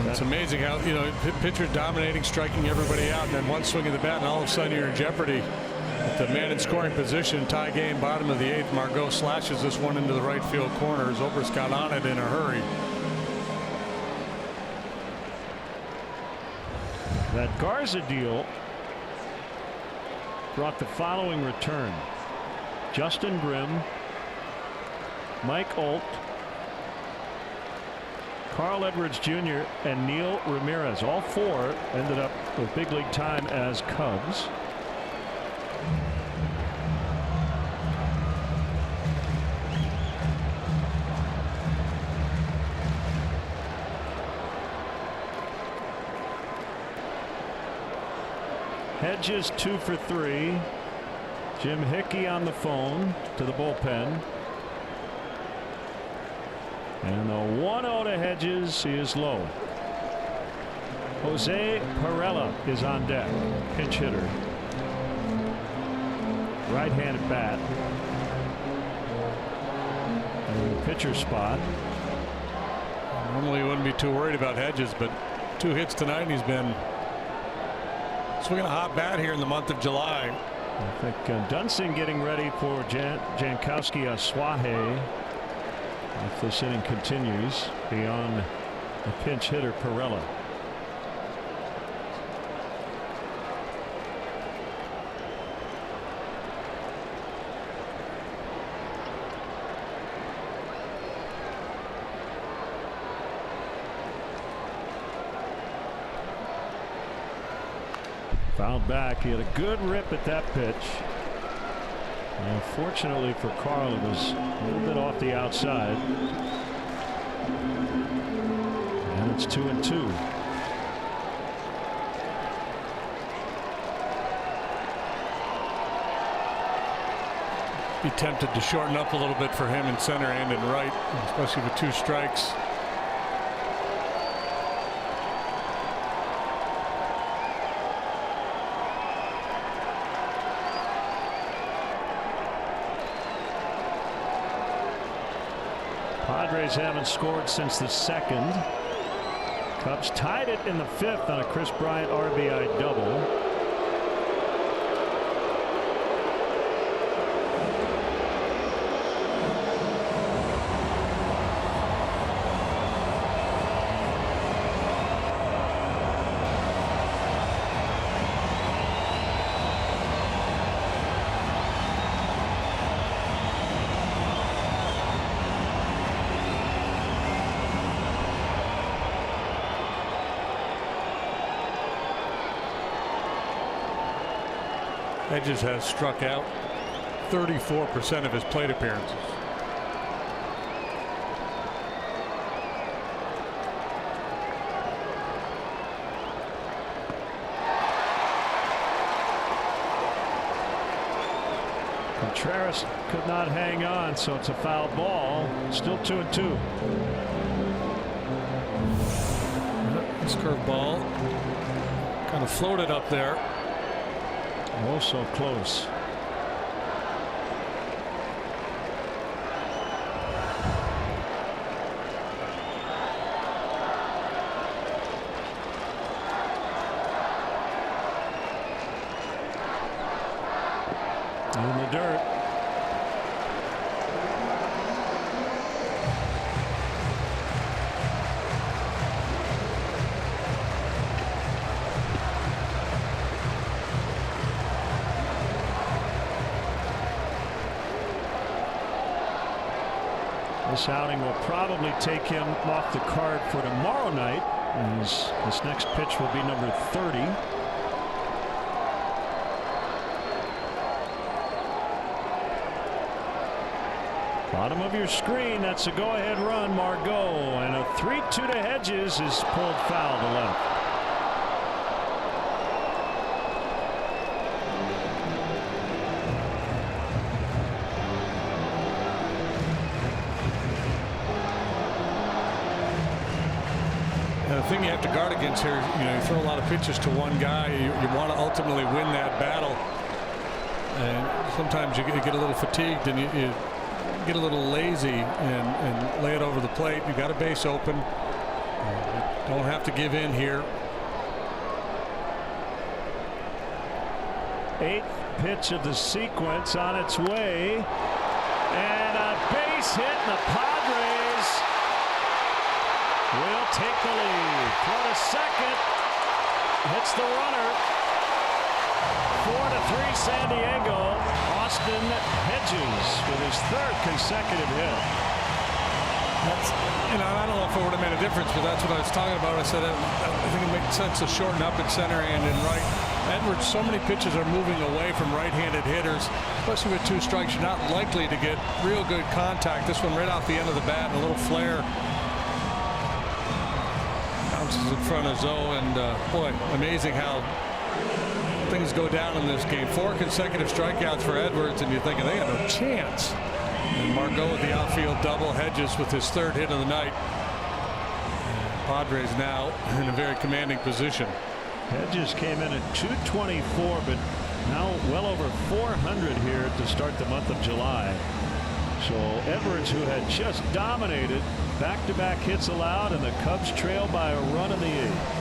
It's amazing how, you know, pitcher dominating, striking everybody out, and then one swing of the bat, and all of a sudden you're in jeopardy. With the man in scoring position, tie game, bottom of the 8th. Margot slashes this one into the right field corner. Zobrist got on it in a hurry. That Garza deal brought the following return: Justin Grimm, Mike Olt, Carl Edwards Jr. and Neil Ramirez. All 4 ended up with big league time as Cubs. Hedges 2 for 3. Jim Hickey on the phone to the bullpen. And the 1-0 to Hedges. He is low. Jose Perella is on deck. Pinch hitter. Right-handed bat. And the pitcher spot. Normally you wouldn't be too worried about Hedges, but 2 hits tonight, and he's been swinging a hot bat here in the month of July. I think Dunsing getting ready for Jankowski Aswahe. If this inning continues beyond the pinch hitter Perella. Fouled back. He had a good rip at that pitch. And fortunately for Carl, it was a little bit off the outside. And it's 2-2. Be tempted to shorten up a little bit for him in center and in right, especially with 2 strikes. Padres haven't scored since the 2nd. Cubs tied it in the 5th on a Chris Bryant RBI double. Hedges has struck out 34% of his plate appearances. Contreras could not hang on, so it's a foul ball. Still 2-2. This curveball kind of floated up there. Oh, so close. In the dirt. This outing will probably take him off the card for tomorrow night. This next pitch will be number 30. Bottom of your screen, that's a go-ahead run, Margot, and a 3-2 to Hedges is pulled foul to left. The thing you have to guard against here, you throw a lot of pitches to one guy. You want to ultimately win that battle, and sometimes you get a little fatigued and you get a little lazy and lay it over the plate. You got a base open. You don't have to give in here. 8th pitch of the sequence on its way, and a base hit, and the Padres will take the lead. Throw to second, hits the runner. 4-3 San Diego. Austin Hedges with his 3rd consecutive hit. That's, I don't know if it would have made a difference, but that's what I was talking about. I said I think it makes sense to shorten up at center and in right. Edwards, so many pitches are moving away from right-handed hitters, especially with 2 strikes. You're not likely to get real good contact. This one right off the end of the bat, a little flare. Bounces in front of Zoe, and boy, amazing how things go down in this game. 4 consecutive strikeouts for Edwards, and you're thinking they got no chance. And Margot with the outfield double. Hedges with his 3rd hit of the night. Padres now in a very commanding position. Hedges came in at 224, but now well over 400 here to start the month of July. So Edwards, who had just dominated, back-to-back hits allowed, and the Cubs trail by a run in the 8th.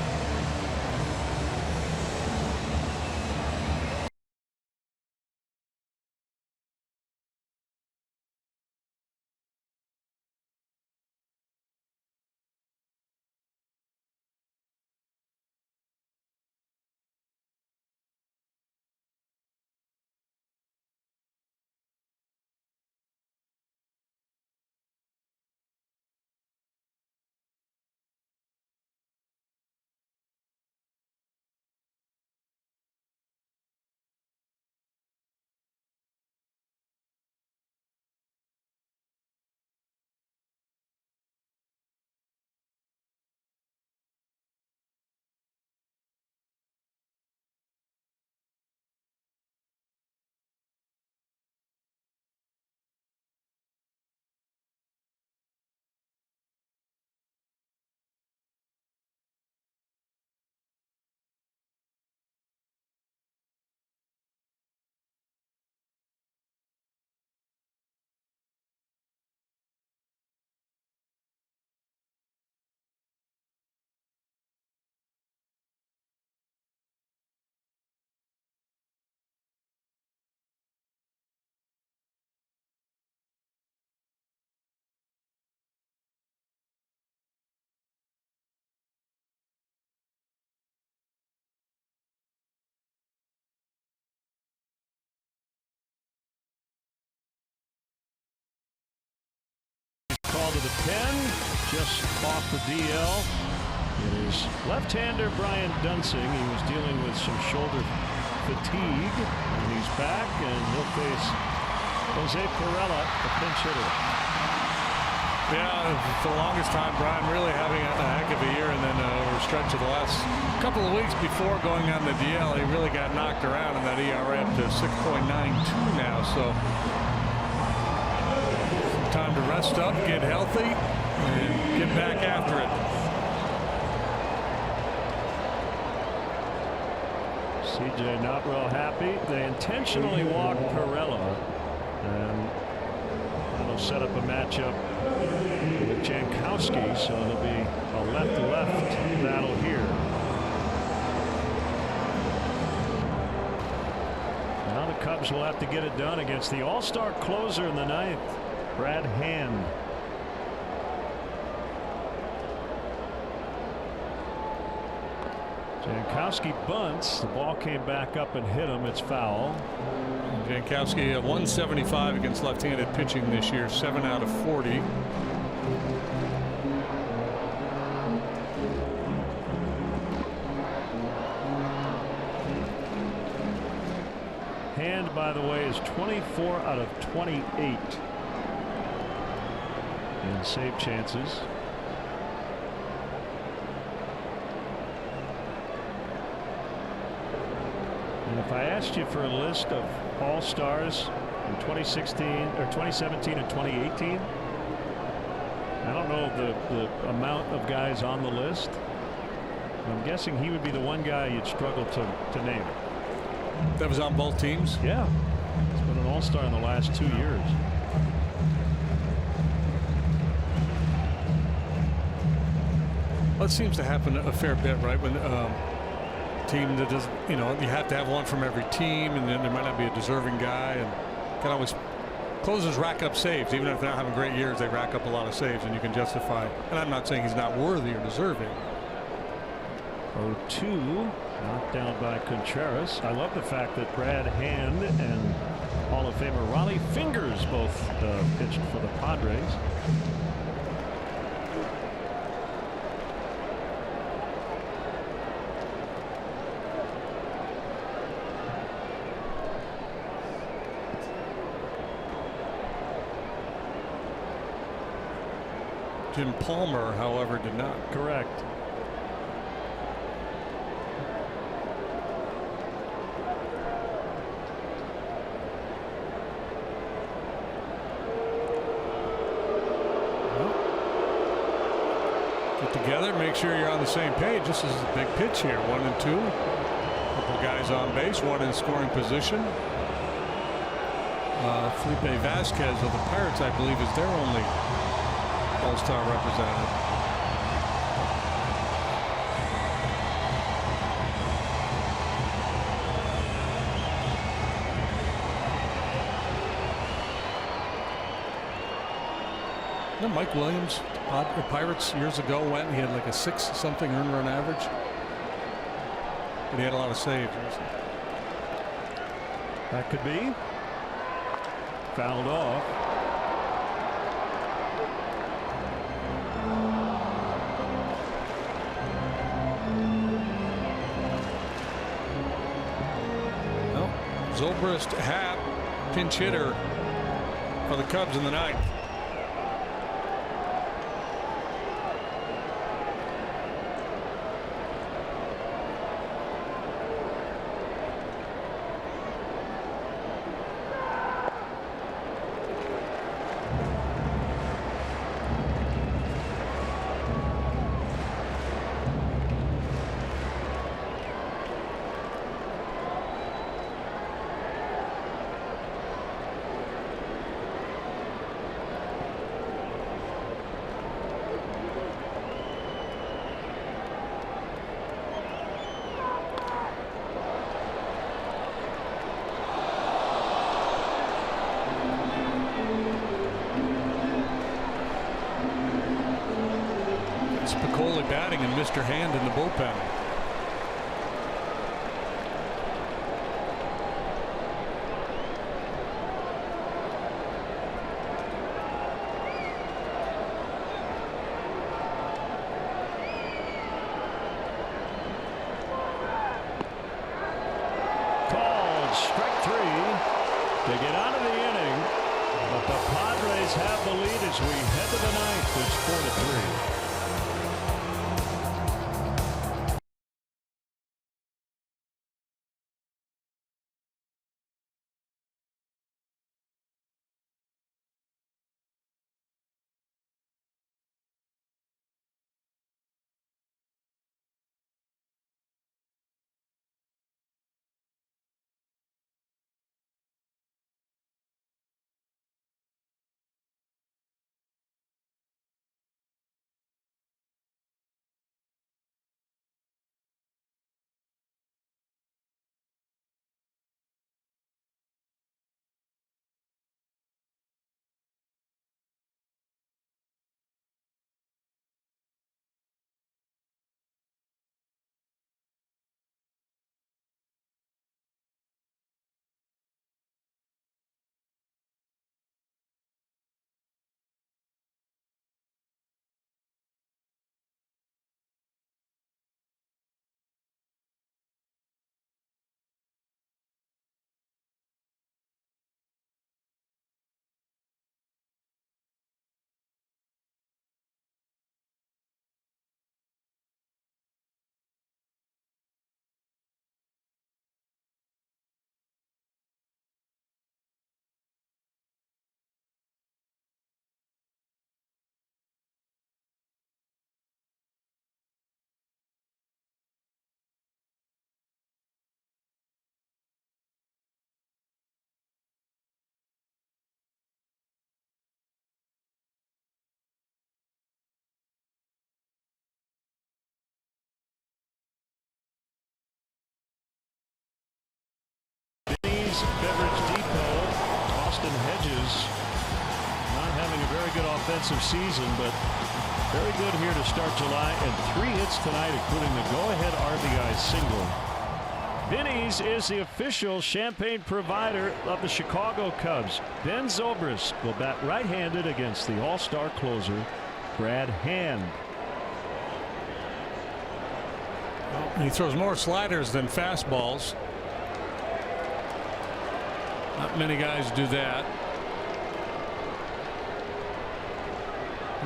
pen, just off the DL. It is left-hander Brian Dunsing. He was dealing with some shoulder fatigue, and he's back, and he'll face Jose Pirela, the pinch hitter. Yeah, for the longest time, Brian really having a heck of a year, and then over a stretch of the last couple of weeks before going on the DL, he really got knocked around in that ERA up to 6.92 now. So time to rest up, get healthy, and get back after it. CJ not real happy. They intentionally walked Pirela, and that'll set up a matchup with Jankowski, so it'll be a left-left battle here. Now the Cubs will have to get it done against the all-star closer in the ninth, Brad Hand. Jankowski bunts. The ball came back up and hit him. It's foul. Jankowski at 175 against left-handed pitching this year, 7 out of 40. Hand, by the way, is 24 out of 28 in save chances. And if I asked you for a list of all-stars in 2016 or 2017 and 2018, I don't know the amount of guys on the list. I'm guessing he would be the one guy you'd struggle to name. That was on both teams? Yeah. He's been an all-star in the last 2 years. Well, it seems to happen a fair bit, right? When team that does, you have to have one from every team, and then there might not be a deserving guy, and can always closers rack up saves. Even if they're not having great years, they rack up a lot of saves, and you can justify. And I'm not saying he's not worthy or deserving. 0-2, knocked down by Contreras. I love the fact that Brad Hand and Hall of Famer Raleigh Fingers both pitched for the Padres. Jim Palmer, however, did not. Correct. Get together, make sure you're on the same page. This is a big pitch here. 1 and 2. Couple guys on base, one in scoring position. Felipe Vasquez of the Pirates, I believe, is their only all-star representative. No, Mike Williams, the Pirates years ago went. He had like a 6-something earned run average, but he had a lot of saves. That could be fouled off. Zobrist Happ, pinch hitter for the Cubs in the ninth. Batting and Mr. Hand in the bullpen. as we head to the ninth. It's 4-3. Beverage Depot, Austin Hedges not having a very good offensive season, but very good here to start July, and 3 hits tonight, including the go-ahead RBI single. Vinny's is the official champagne provider of the Chicago Cubs. Ben Zobrist will bat right-handed against the all-star closer Brad Hand. He throws more sliders than fastballs. Not many guys do that.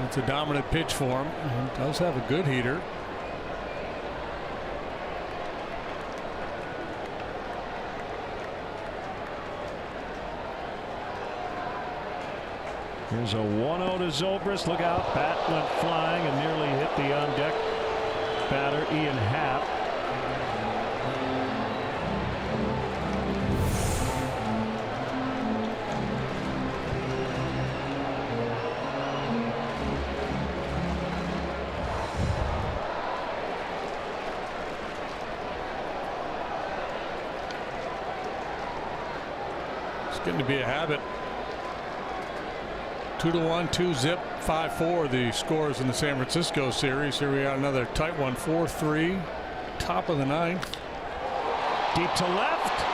It's a dominant pitch for him. He does have a good heater. Here's a 1-0 to Zobrist. Look out. Bat went flying and nearly hit the on-deck batter, Ian Happ. Getting to be a habit. 2-1, 2-zip, 5-4 the scores in the San Francisco series. Here we got another tight one, 4-3, top of the ninth. Deep to left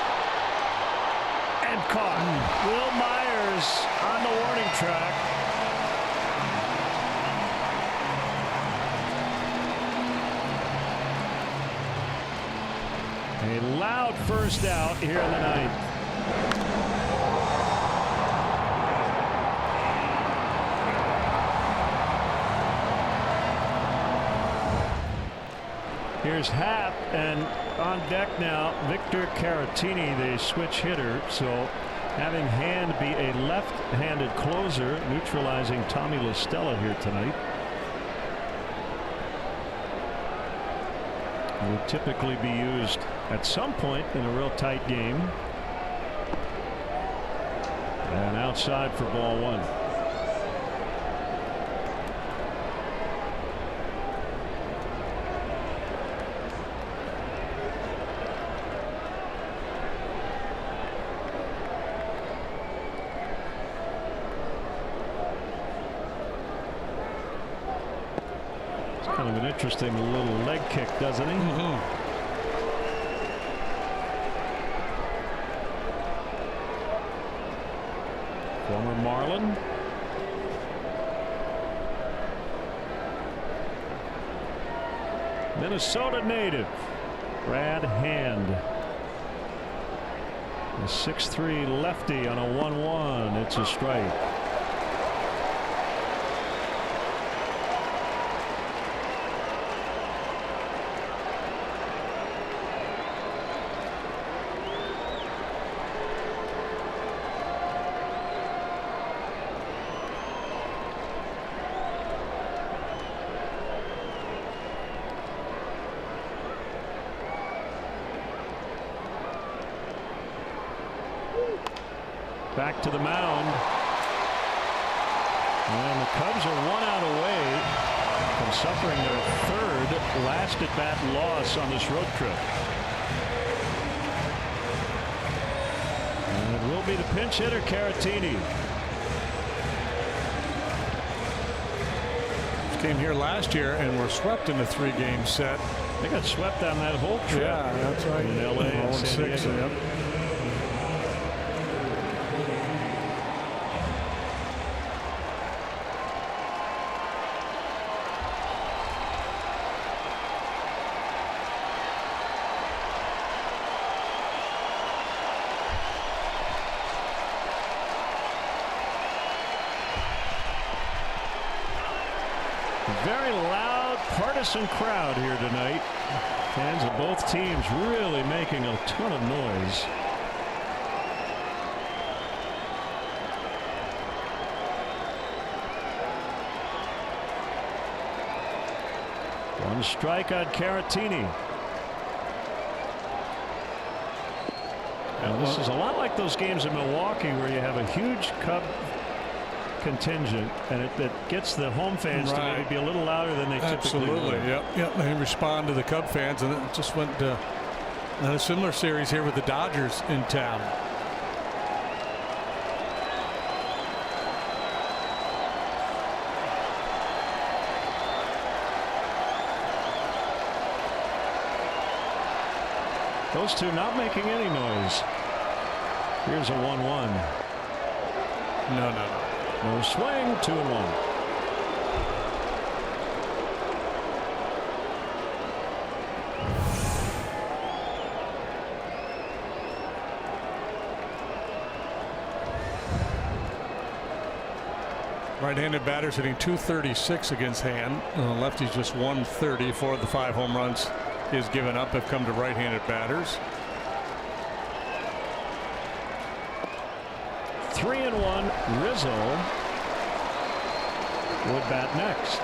and caught. Will Myers on the warning track. A loud first out here in the ninth. Here's Happ, and on deck now Victor Caratini, the switch hitter. So having Hand be a left-handed closer, neutralizing Tommy La Stella here tonight. Will typically be used at some point in a real tight game. And outside for ball 1. Kind of an interesting little leg kick, doesn't he? Former Marlin. Minnesota native Brad Hand. A 6'3" lefty on a 1-1. It's a strike. back to the mound. And the Cubs are 1 out away from suffering their 3rd last at-bat loss on this road trip. And it will be the pinch hitter, Caratini. Came here last year and were swept in the 3-game set. They got swept on that whole trip. Yeah, that's right. In LA and San Diego. Yep. Very loud partisan crowd here tonight. Fans of both teams really making a ton of noise. One strike on Caratini. And this is a lot like those games in Milwaukee where you have a huge Cub contingent and it gets the home fans to maybe be a little louder than they typically would. Yep. They respond to the Cub fans, and it just went to a similar series here with the Dodgers in town. Those two not making any noise. Here's a 1-1. No swing. 2-1. Right-handed batters hitting .236 against hand. Lefties just .130. 4 of the 5 home runs is given up have come to right-handed batters. 3-1. Rizzo would bat next.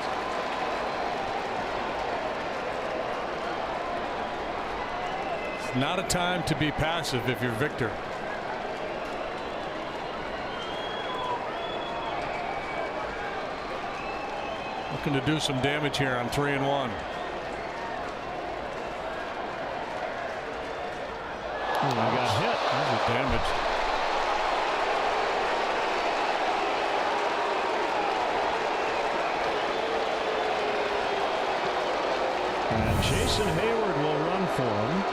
It's not a time to be passive if you're Victor. Looking to do some damage here on 3-1. He got hit. That was damage. And Jason Hayward will run for him.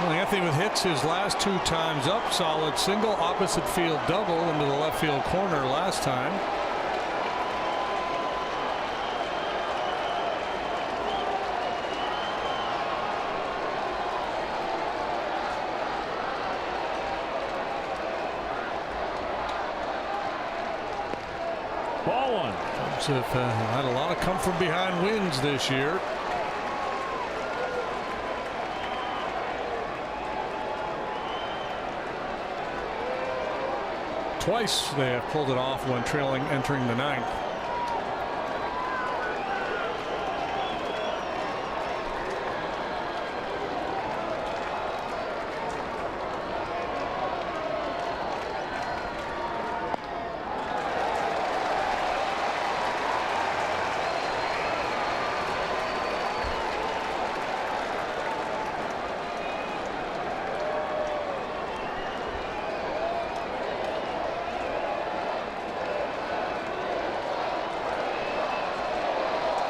Well, Anthony with hits his last 2 times up. Solid single, opposite field double into the left field corner last time. Ball 1. Cubs have had a lot of come from behind wins this year. Twice they have pulled it off when trailing entering the 9th.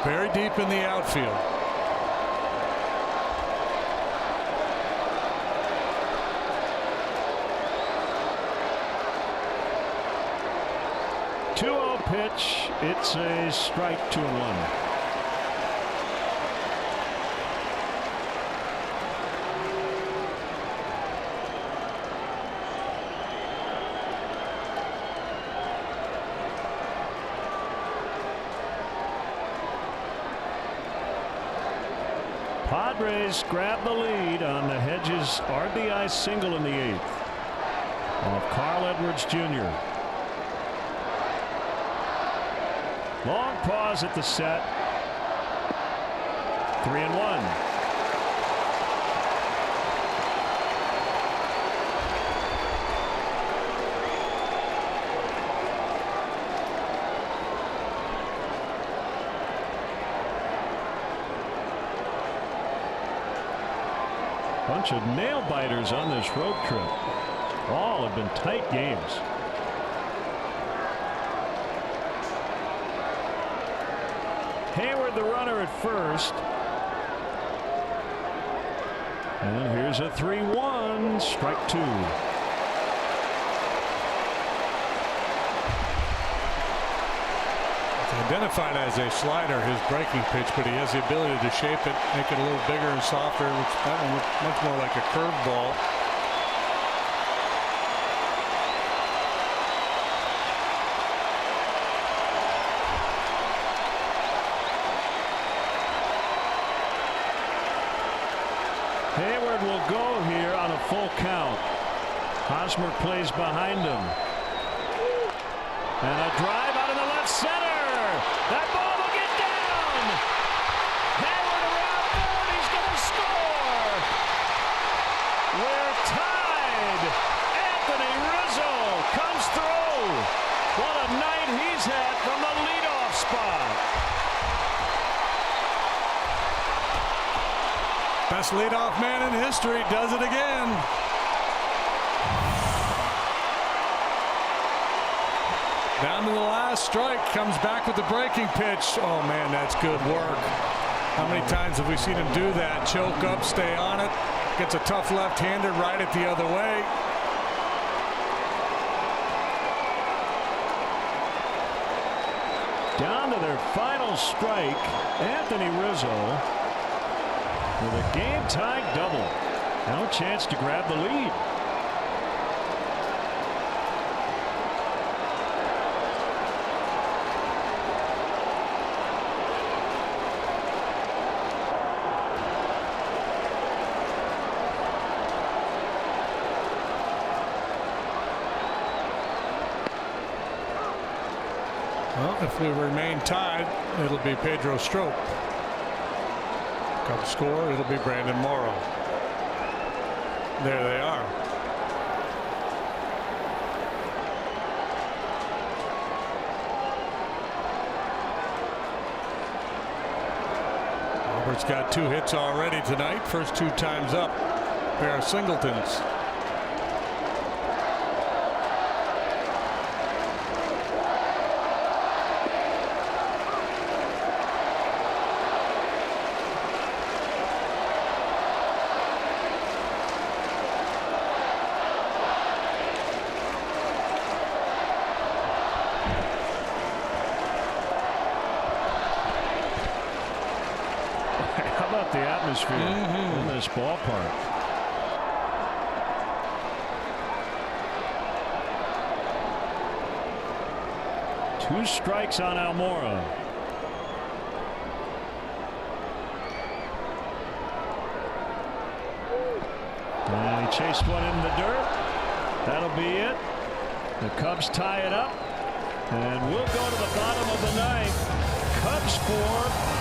Very deep in the outfield. Pitch. It's a strike. 2-1. Padres grab the lead on the Hedges RBI single in the 8th of Carl Edwards Jr. Long pause at the set. 3-1. Bunch of nail biters on this road trip. All have been tight games. Hayward the runner at first. And here's a 3-1. Strike 2. Identified as a slider, his breaking pitch, but he has the ability to shape it, make it a little bigger and softer. That one looks much more like a curveball. Hayward will go here on a full count. Hosmer plays behind him. And a drive out of the left center. That ball will get down. Hayward around third. He's going to score. We're tied. Anthony Rizzo comes through. What a night he's had from the leadoff spot. Best leadoff man in history does it again. Down to the last strike, comes back with the breaking pitch. Oh man, that's good work. How many times have we seen him do that? Choke up, stay on it. Gets a tough left-hander, right it the other way. Down to their final strike. Anthony Rizzo with a game-tying double. No chance to grab the lead. Well, if we remain tied, it'll be Pedro Strop. Cubs score, it'll be Brandon Morrow. There they are. Albert's got 2 hits already tonight. First 2 times up, pair of singletons. The atmosphere in this ballpark. Two strikes on Almora. And he chased one in the dirt. That'll be it. The Cubs tie it up. And we'll go to the bottom of the 9th. Cubs 4,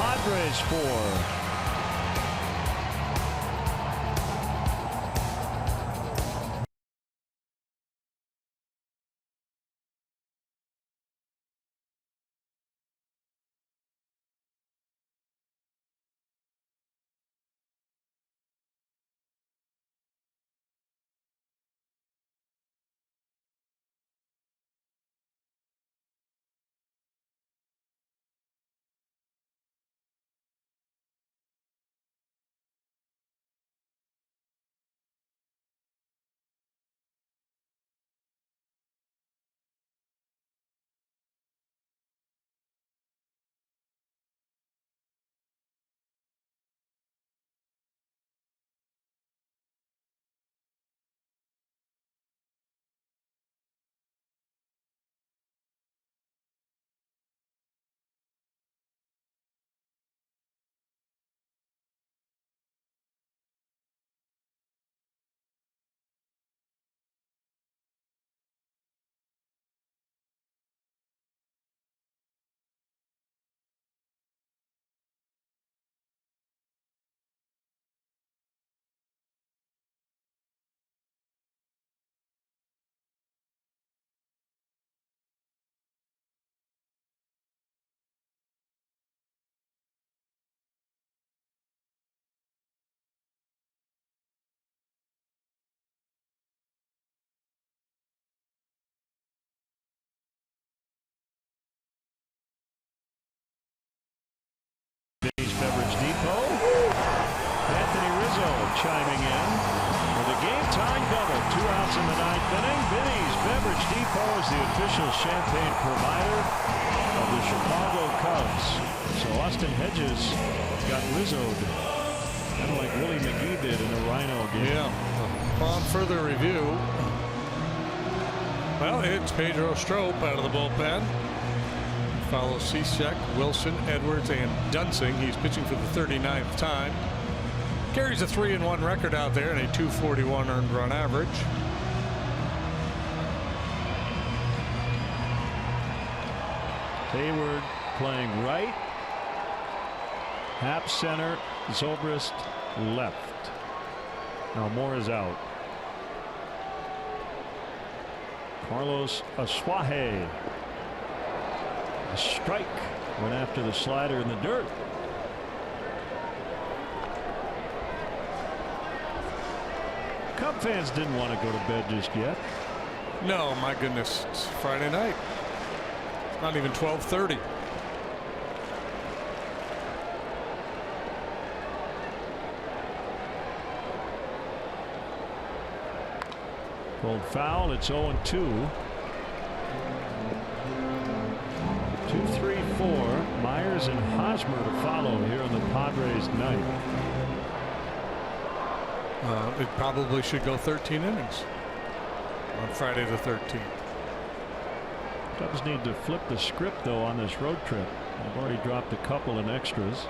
Padres 4. 2 outs in the 9th inning. Vinny's Beverage Depot is the official champagne provider of the Chicago Cubs. So Austin Hedges got Rizzo'd, kind of like Willie McGee did in the Rhino game. Yeah. Upon further review, well, it's Pedro Strop out of the bullpen. Follows Cishek, Wilson, Edwards, and Dunsing. He's pitching for the 39th time. Carries a 3-1 record out there and a 241 earned run average. Hayward playing right. Happ center. Zobrist left. Now Moore is out. Carlos Asuaje. A strike. Went after the slider in the dirt. Cub fans didn't want to go to bed just yet. No, my goodness, it's Friday night. It's not even 12:30. Pulled foul. It's 0-2. 2-3-4. Myers and Hosmer to follow here on the Padres night. It probably should go 13 innings on Friday the 13th. Cubs need to flip the script though on this road trip. They've already dropped a couple in extras.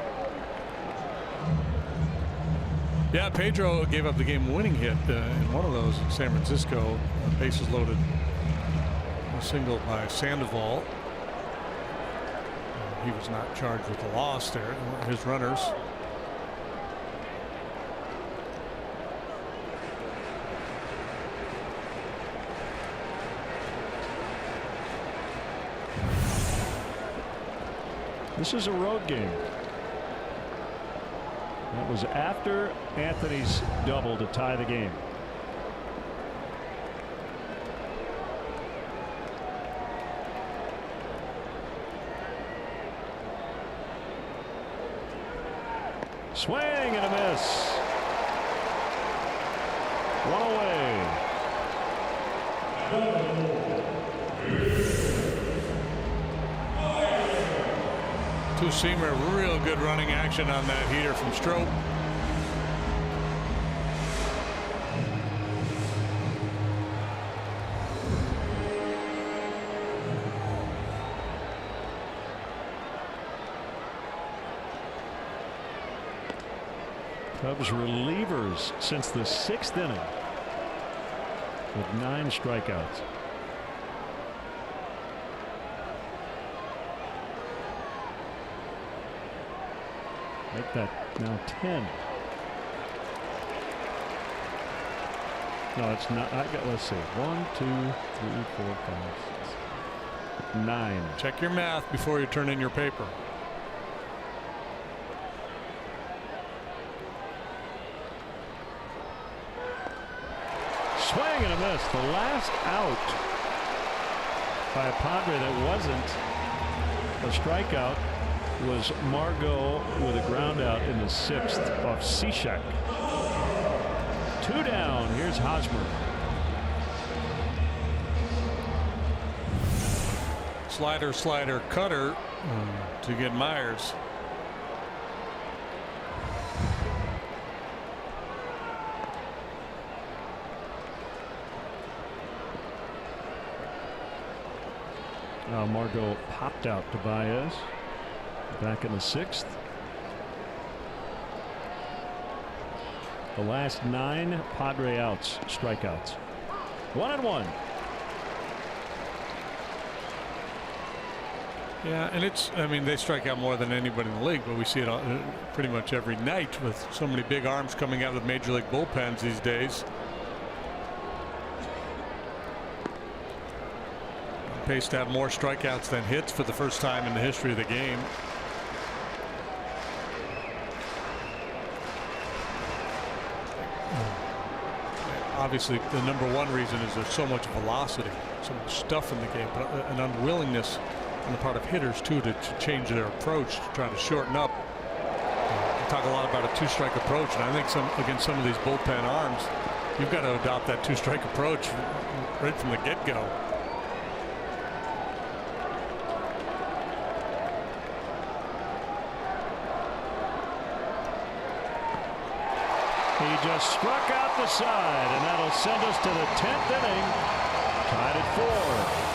Yeah, Pedro gave up the game-winning hit in one of those in San Francisco. Bases loaded. A single by Sandoval. He was not charged with a loss there. His runners. This is a road game. That was after Anthony's double to tie the game. Swing and a miss. One away. Two-seamer, real good running action on that heater from Strop. Cubs relievers since the 6th inning with 9 strikeouts. Make that now 10. No, it's not. Let's see. 1, 2, 3, 4, 5, 6, 9. Check your math before you turn in your paper. Swing and a miss. The last out by a Padre that wasn't a strikeout was Margot with a ground out in the 6th off Cishek. 2 down. Here's Hosmer. Slider, slider, cutter to get Myers. Now Margot popped out to Baez. Back in the 6th. The last 9 Padre outs, strikeouts. 1-1. Yeah, and it's, I mean, they strike out more than anybody in the league, but we see it pretty much every night with so many big arms coming out of major league bullpens these days. Pace to have more strikeouts than hits for the first time in the history of the game. Obviously, the #1 reason is there's so much velocity, so much stuff in the game, but an unwillingness on the part of hitters too to change their approach, to try to shorten up. We talk a lot about a 2-strike approach, and I think against some of these bullpen arms, You've got to adopt that two-strike approach right from the get-go. He just struck out the side, and that'll send us to the 10th inning, tied at 4.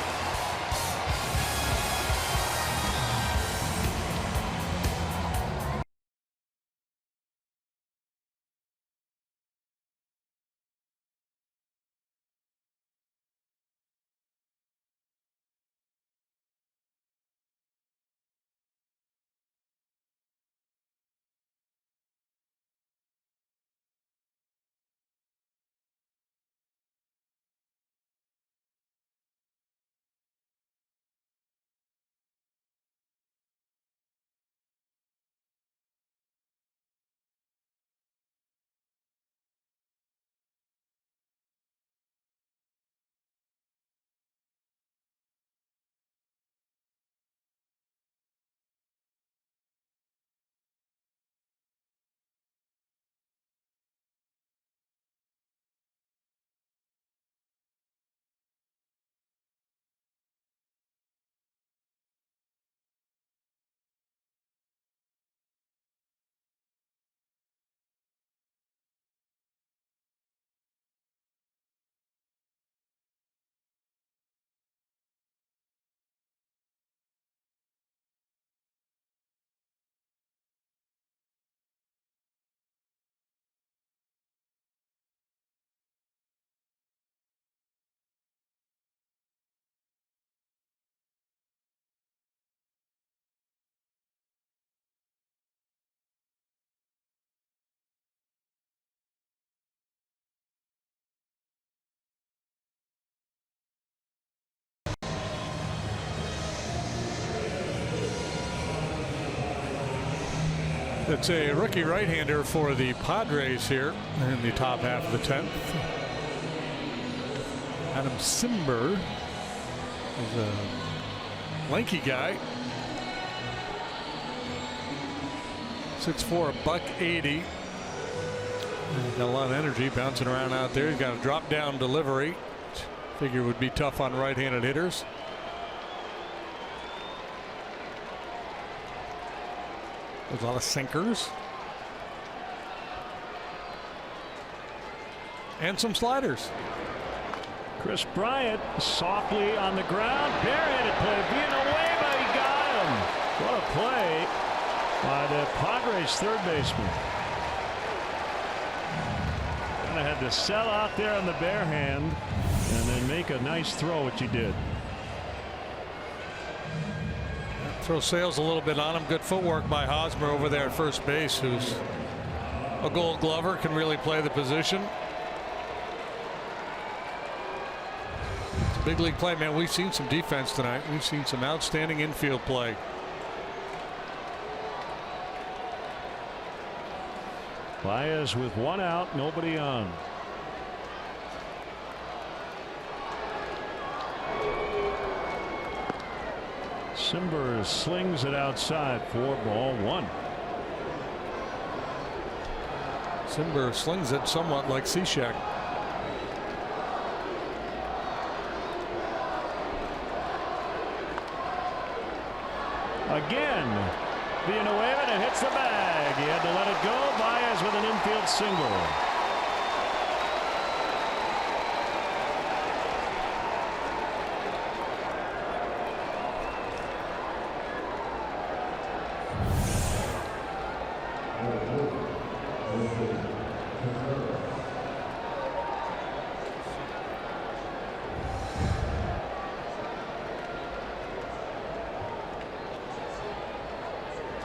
It's a rookie right-hander for the Padres here in the top half of the 10th. Adam Simber is a lanky guy. 6'4", $180. Got a lot of energy bouncing around out there. He's got a drop-down delivery. Figure would be tough on right-handed hitters. There's a lot of sinkers. And some sliders. Chris Bryant softly on the ground. Barehanded play. Villanueva, he got him. What a play by the Padres third baseman. Kind of had to sell out there on the bare hand and then make a nice throw, which he did. Throw Sales a little bit on him. Good footwork by Hosmer over there at first base, who's a Gold Glover, can really play the position. It's a big league play, man. We've seen some defense tonight. We've seen some outstanding infield play. Baez with one out, nobody on. Simber slings it outside for ball one. Simber slings it somewhat like Cishek. Again, Villanueva, and it hits the bag. He had to let it go. Baez with an infield single.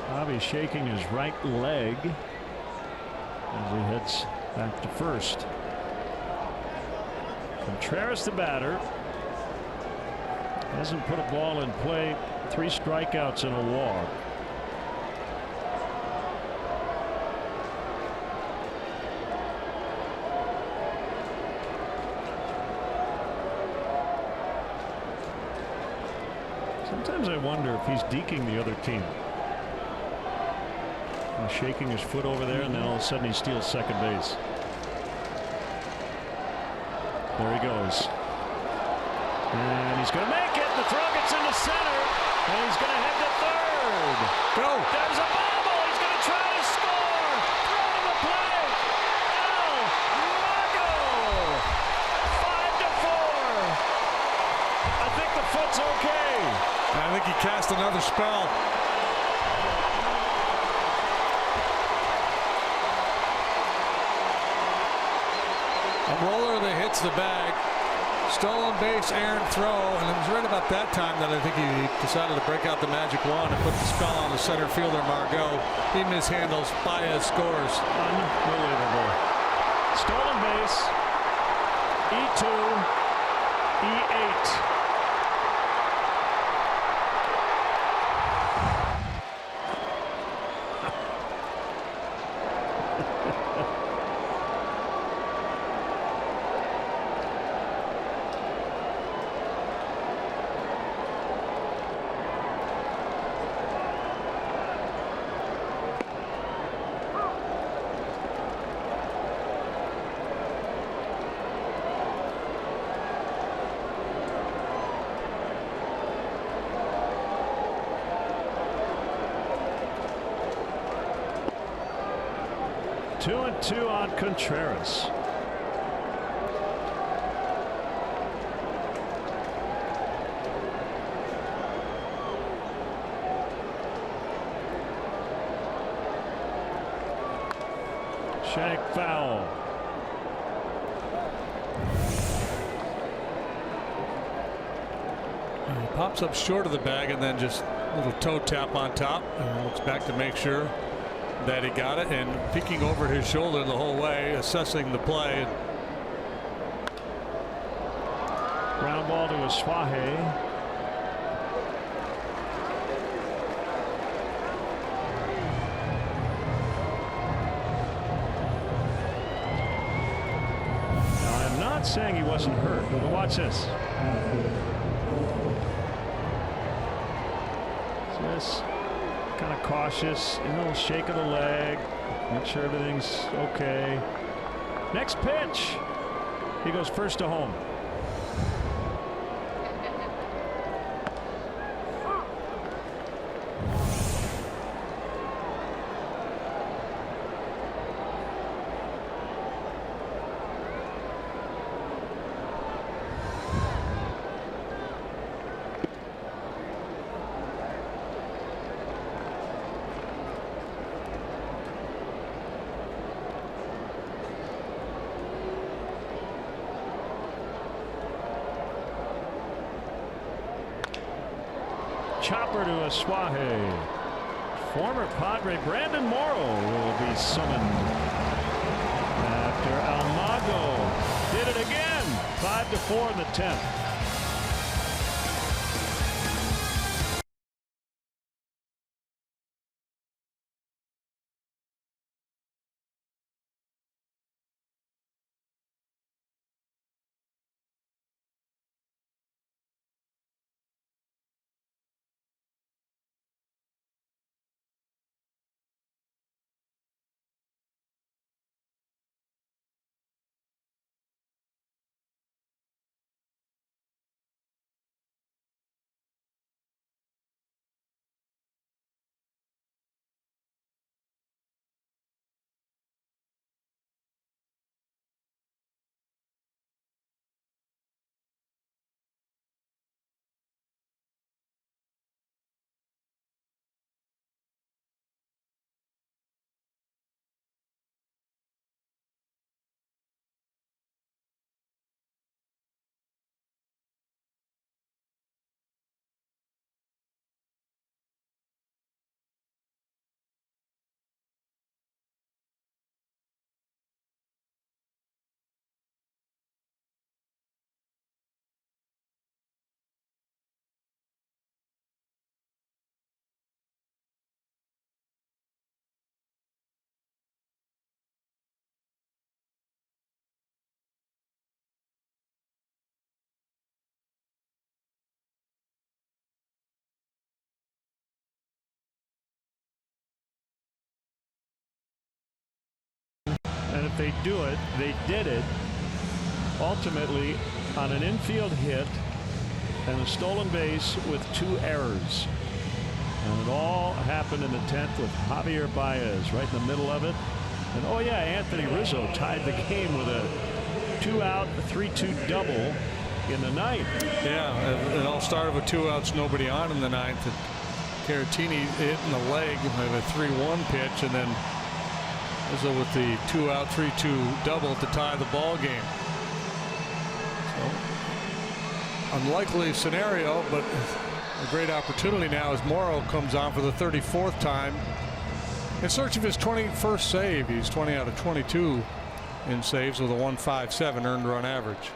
Bobby shaking his right leg as he heads back to first. Contreras, the batter, hasn't put a ball in play. 3 strikeouts and a walk. Sometimes I wonder if he's deking the other team. Shaking his foot over there, and then all of a sudden he steals second base. There he goes. And he's going to make it. The throw gets into center. And he's going to head to third. Go. There's a bobble. He's going to try to score. Throw to the plate. Mago. 5-4. I think the foot's okay. I think he cast another spell. A roller that hits the bag. Stolen base, errant throw, and it was right about that time that I think he decided to break out the magic wand and put the spell on the center fielder, Margot. He mishandles, Baez scores. Unbelievable. Stolen base, E2, E8. Two and two on Contreras. Shank foul. He pops up short of the bag and then just a little toe tap on top and looks back to make sure that he got it, and peeking over his shoulder the whole way, assessing the play. Ground ball to Aswahe. Now, I'm not saying he wasn't hurt, but watch this. Just kind of cautious, a little shake of the leg, make sure everything's okay. Next pitch, he goes first to home. Chopper to Aswahe. Former Padre Brandon Morrow will be summoned after Almago did it again. 5-4 in the 10th. And if they do it, they did it ultimately on an infield hit and a stolen base with 2 errors. And it all happened in the 10th with Javier Baez right in the middle of it. And oh yeah, Anthony Rizzo tied the game with a 2-out, 3-2 double in the 9th. Yeah, it all started with 2 outs, nobody on in the 9th. And Caratini hit in the leg with a 3-1 pitch, and then Rizzo with the 2-out, 3-2 double to tie the ball game. So, unlikely scenario, but a great opportunity now as Morrow comes on for the 34th time in search of his 21st save. He's 20 out of 22 in saves with a 1.57 earned run average.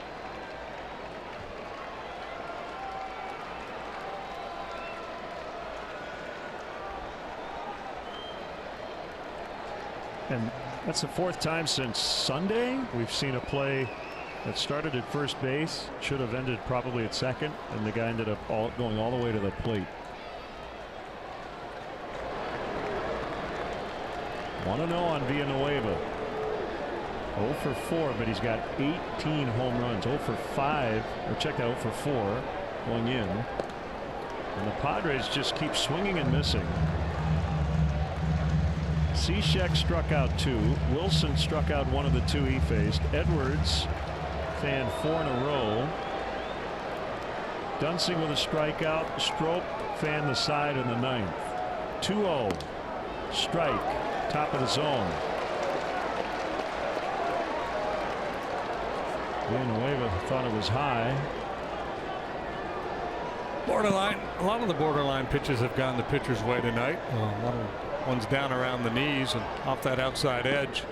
And that's the 4th time since Sunday we've seen a play that started at first base, should have ended probably at second, and the guy ended up going all the way to the plate. 1-0 on Villanueva. 0 for 4, but he's got 18 home runs. 0 for 5, or check that, 0 for 4 going in. And the Padres just keep swinging and missing. Cishek struck out 2. Wilson struck out 1 of the 2 he faced. Edwards fanned 4 in a row. Dunsing with a strikeout. Strop fanned the side in the 9th. 2-0. Strike. Top of the zone. Villanueva thought it was high. Borderline. A lot of the borderline pitches have gone the pitcher's way tonight. A lot of one's down around the knees and off that outside edge.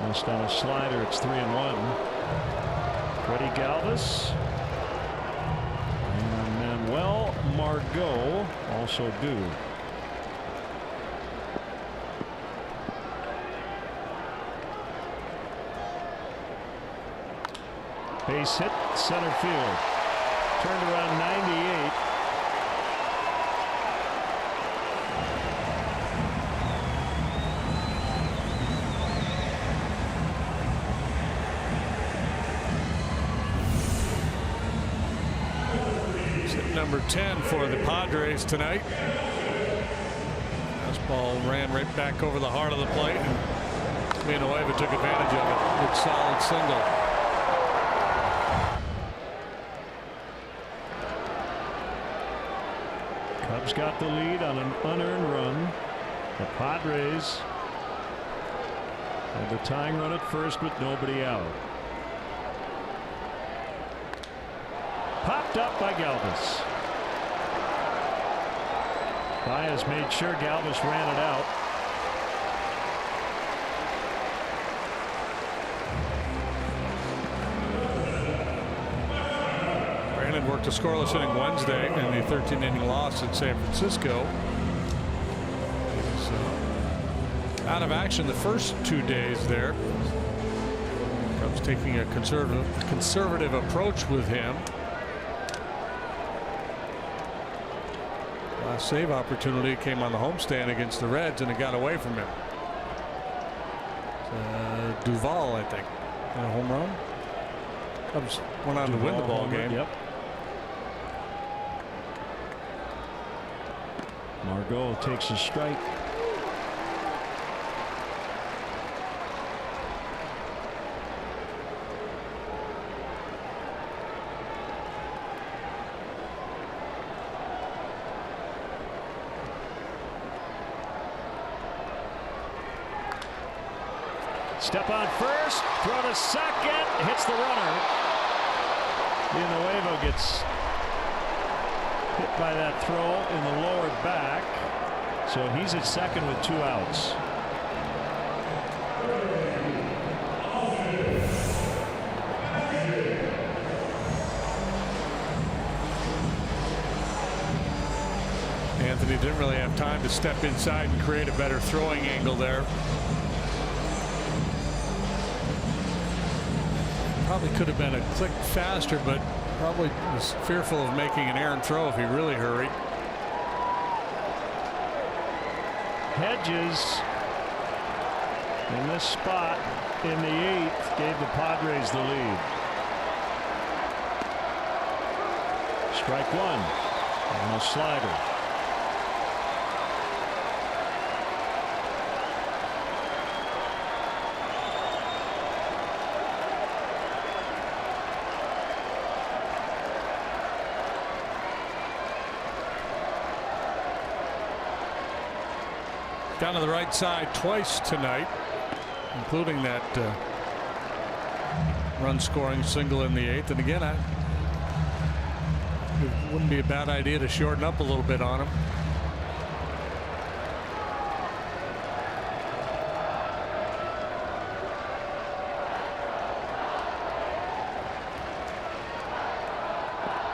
Missed on a slider. It's 3-1. Freddie Galvis and Manuel Margot also due. Base hit center field. Turned around 98. Number 10 for the Padres tonight. Fastball ran right back over the heart of the plate, and Villanueva took advantage of it. Good solid single. Cubs got the lead on an unearned run. The Padres had the tying run at first with nobody out. Popped up by Galvis. Baez made sure Galvis ran it out. Brandon worked a scoreless inning Wednesday in the 13-inning loss in San Francisco. He's out of action the first 2 days there. Cubs taking a conservative approach with him. Last save opportunity came on the homestand against the Reds, and it got away from him. Duvall, I think, a home run. Cubs went on to win the ball game. Yep. Margot takes a strike. Step on first, throw to second, hits the runner. Villanueva gets hit by that throw in the lower back. So he's at second with 2 outs. Anthony didn't really have time to step inside and create a better throwing angle there. Probably could have been a click faster, but probably was fearful of making an errant throw if he really hurried. Hedges And this spot in the 8th gave the Padres the lead. Strike one on a slider. Down to the right side twice tonight, including that run scoring single in the 8th. And again, it wouldn't be a bad idea to shorten up a little bit on him.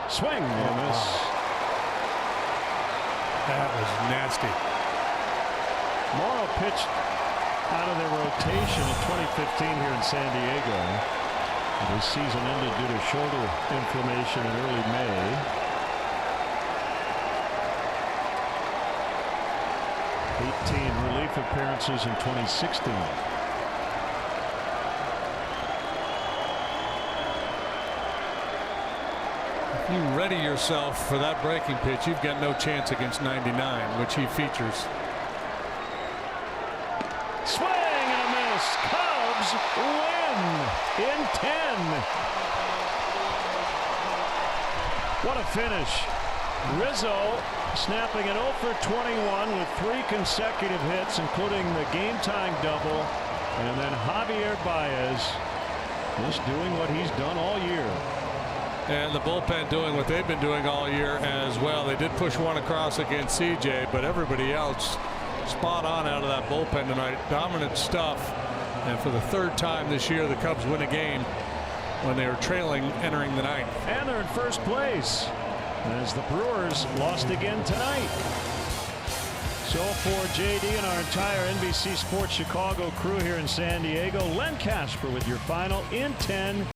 Swing and miss. That was nasty. Morrow pitched out of their rotation in 2015 here in San Diego. His season ended due to shoulder inflammation in early May. Relief appearances in 2016. If you ready yourself for that breaking pitch, you've got no chance against 99, which he features. Swing and a miss. Cubs win in 10. What a finish. Rizzo snapping an 0 for 21 with 3 consecutive hits, including the game-tying double. And then Javier Baez just doing what he's done all year. And the bullpen doing what they've been doing all year as well. They did push one across against CJ, but everybody else spot on out of that bullpen tonight. Dominant stuff. And for the 3rd time this year, the Cubs win a game when they were trailing entering the 9th. And they're in first place as the Brewers lost again tonight. So for JD and our entire NBC Sports Chicago crew here in San Diego, Len Casper with your final in 10.